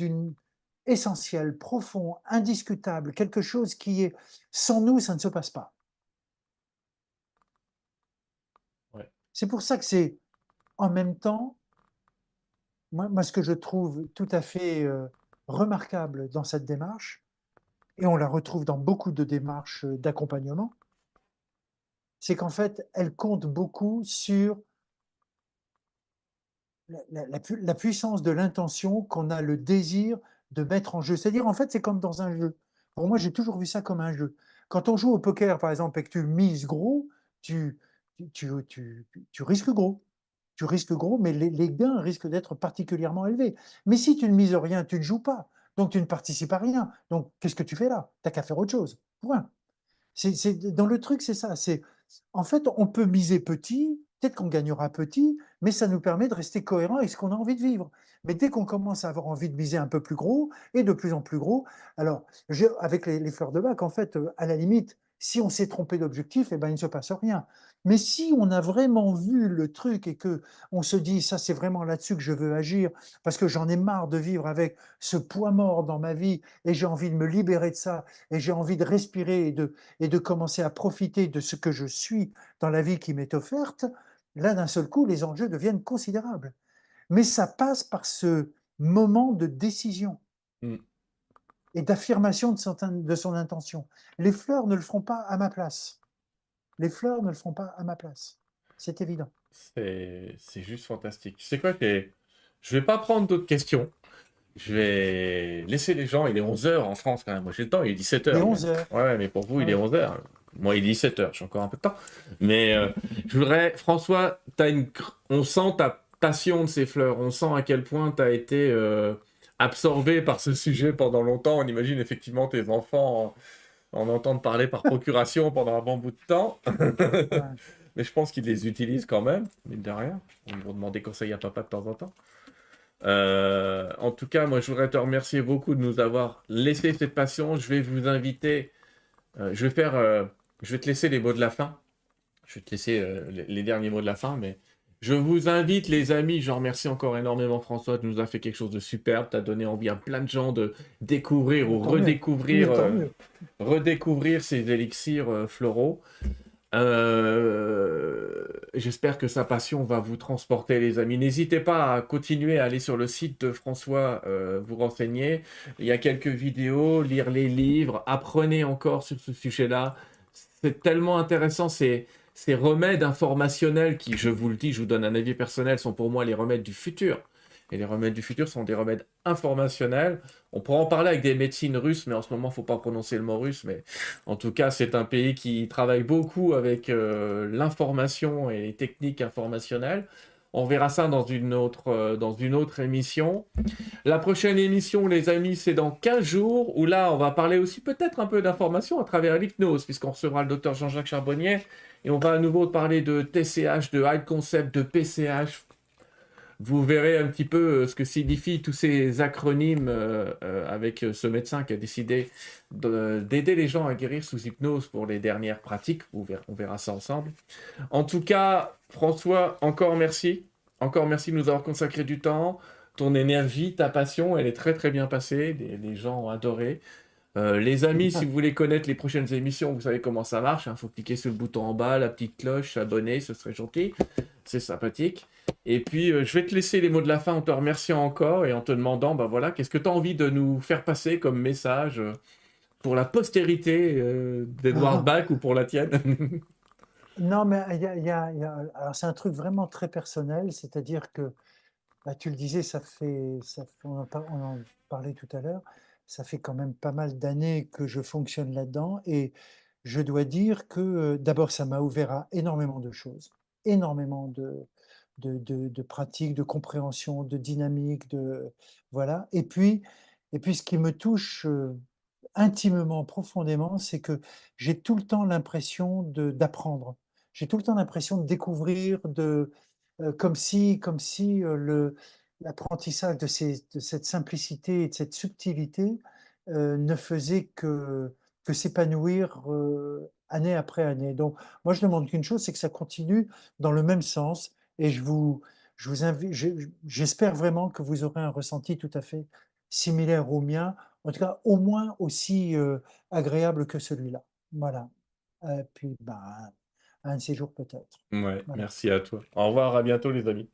essentiel, profond, indiscutable, quelque chose qui est sans nous, ça ne se passe pas. Ouais. C'est pour ça que c'est en même temps, moi ce que je trouve tout à fait remarquable dans cette démarche, et on la retrouve dans beaucoup de démarches d'accompagnement, c'est qu'en fait, elle compte beaucoup sur la puissance de l'intention qu'on a le désir de mettre en jeu. C'est-à-dire, en fait, c'est comme dans un jeu. Pour moi, j'ai toujours vu ça comme un jeu. Quand on joue au poker, par exemple, et que tu mises gros, tu, tu risques gros. Tu risques gros, mais les gains risquent d'être particulièrement élevés. Mais si tu ne mises rien, tu ne joues pas. Donc, tu ne participes à rien. Donc, qu'est-ce que tu fais là? Tu n'as qu'à faire autre chose. Point. Dans le truc, c'est ça. En fait, on peut miser petit, peut-être qu'on gagnera petit, mais ça nous permet de rester cohérent avec ce qu'on a envie de vivre. Mais dès qu'on commence à avoir envie de miser un peu plus gros et de plus en plus gros, alors avec les fleurs de bac, en fait, à la limite, Si on s'est trompé d'objectif, eh ben, il ne se passe rien. Mais si on a vraiment vu le truc et que on se dit: «Ça, c'est vraiment là-dessus que je veux agir, parce que j'en ai marre de vivre avec ce poids mort dans ma vie et j'ai envie de me libérer de ça et j'ai envie de respirer et de commencer à profiter de ce que je suis dans la vie qui m'est offerte», là, d'un seul coup, les enjeux deviennent considérables. Mais ça passe par ce moment de décision Mmh. et d'affirmation de son intention. Les fleurs ne le feront pas à ma place. Les fleurs ne le feront pas à ma place. C'est évident. C'est juste fantastique. Tu sais quoi? Je vais pas prendre d'autres questions. Je vais laisser les gens. Il est 11 heures en France quand même. Moi j'ai le temps, il est 17 Il est heures. Mais... 11 heures. Ouais, ouais, mais pour vous, il est Ouais. 11 heures. Moi, il est 17 heures. J'ai encore un peu de temps. Mais je voudrais, François, on sent ta passion de ces fleurs. On sent à quel point tu as été absorbé par ce sujet pendant longtemps. On imagine effectivement tes enfants en entendre parler par procuration pendant un bon bout de temps. Ouais. Mais je pense qu'ils les utilisent quand même, mine de rien. Ils vont demander conseil à papa de temps en temps. En tout cas, moi, je voudrais te remercier beaucoup de nous avoir laissé cette passion. Je vais vous inviter. Je vais te laisser les mots de la fin. Je vais te laisser les derniers mots de la fin, mais je vous invite, les amis. Je remercie encore énormément François. Tu nous as fait quelque chose de superbe. Tu as donné envie à plein de gens de découvrir ou Tant mieux. Mais tant mieux. redécouvrir ces élixirs floraux. J'espère que sa passion va vous transporter, les amis. N'hésitez pas à continuer à aller sur le site de François, vous renseigner. Il y a quelques vidéos, lire les livres, apprenez encore sur ce sujet-là. C'est tellement intéressant, ces remèdes informationnels qui, je vous le dis, je vous donne un avis personnel, sont pour moi les remèdes du futur. Et les remèdes du futur sont des remèdes informationnels. On pourra en parler avec des médecines russes, mais en ce moment, il ne faut pas prononcer le mot russe. Mais en tout cas, c'est un pays qui travaille beaucoup avec l'information et les techniques informationnelles. On verra ça dans une autre émission. La prochaine émission, les amis, c'est dans 15 jours, où là, on va parler aussi peut-être un peu d'information à travers l'hypnose, puisqu'on recevra le docteur Jean-Jacques Charbonnier, et on va à nouveau parler de TCH, de High Concept, de PCH. Vous verrez un petit peu ce que signifient tous ces acronymes avec ce médecin qui a décidé d'aider les gens à guérir sous hypnose pour les dernières pratiques. On verra ça ensemble. En tout cas, François, encore merci. Encore merci de nous avoir consacré du temps. Ton énergie, ta passion, elle est très très bien passée. Les gens ont adoré. Les amis, si vous voulez connaître les prochaines émissions, vous savez comment ça marche. Il faut cliquer sur le bouton en bas, la petite cloche, s'abonner, ce serait gentil. C'est sympathique. Et puis, je vais te laisser les mots de la fin en te remerciant encore et en te demandant, bah voilà, qu'est-ce que tu as envie de nous faire passer comme message pour la postérité d'Edward Bach ou pour la tienne? Non, mais alors c'est un truc vraiment très personnel, c'est-à-dire que, bah, tu le disais, on en parlait tout à l'heure, ça fait quand même pas mal d'années que je fonctionne là-dedans et je dois dire que, d'abord, ça m'a ouvert à énormément de choses, énormément de pratiques, de compréhension, de dynamique, voilà. Et puis ce qui me touche, intimement, profondément, c'est que j'ai tout le temps l'impression d'apprendre. J'ai tout le temps l'impression de découvrir, comme si, l'apprentissage de cette simplicité et de cette subtilité, ne faisait que s'épanouir, année après année. Donc moi, je demande qu'une chose, c'est que ça continue dans le même sens et je vous invite, j'espère vraiment que vous aurez un ressenti tout à fait similaire au mien, en tout cas au moins aussi, agréable que celui-là. Voilà, puis, ben, un de ces jours peut-être. Ouais, Voilà. merci à toi. Au revoir, à bientôt les amis.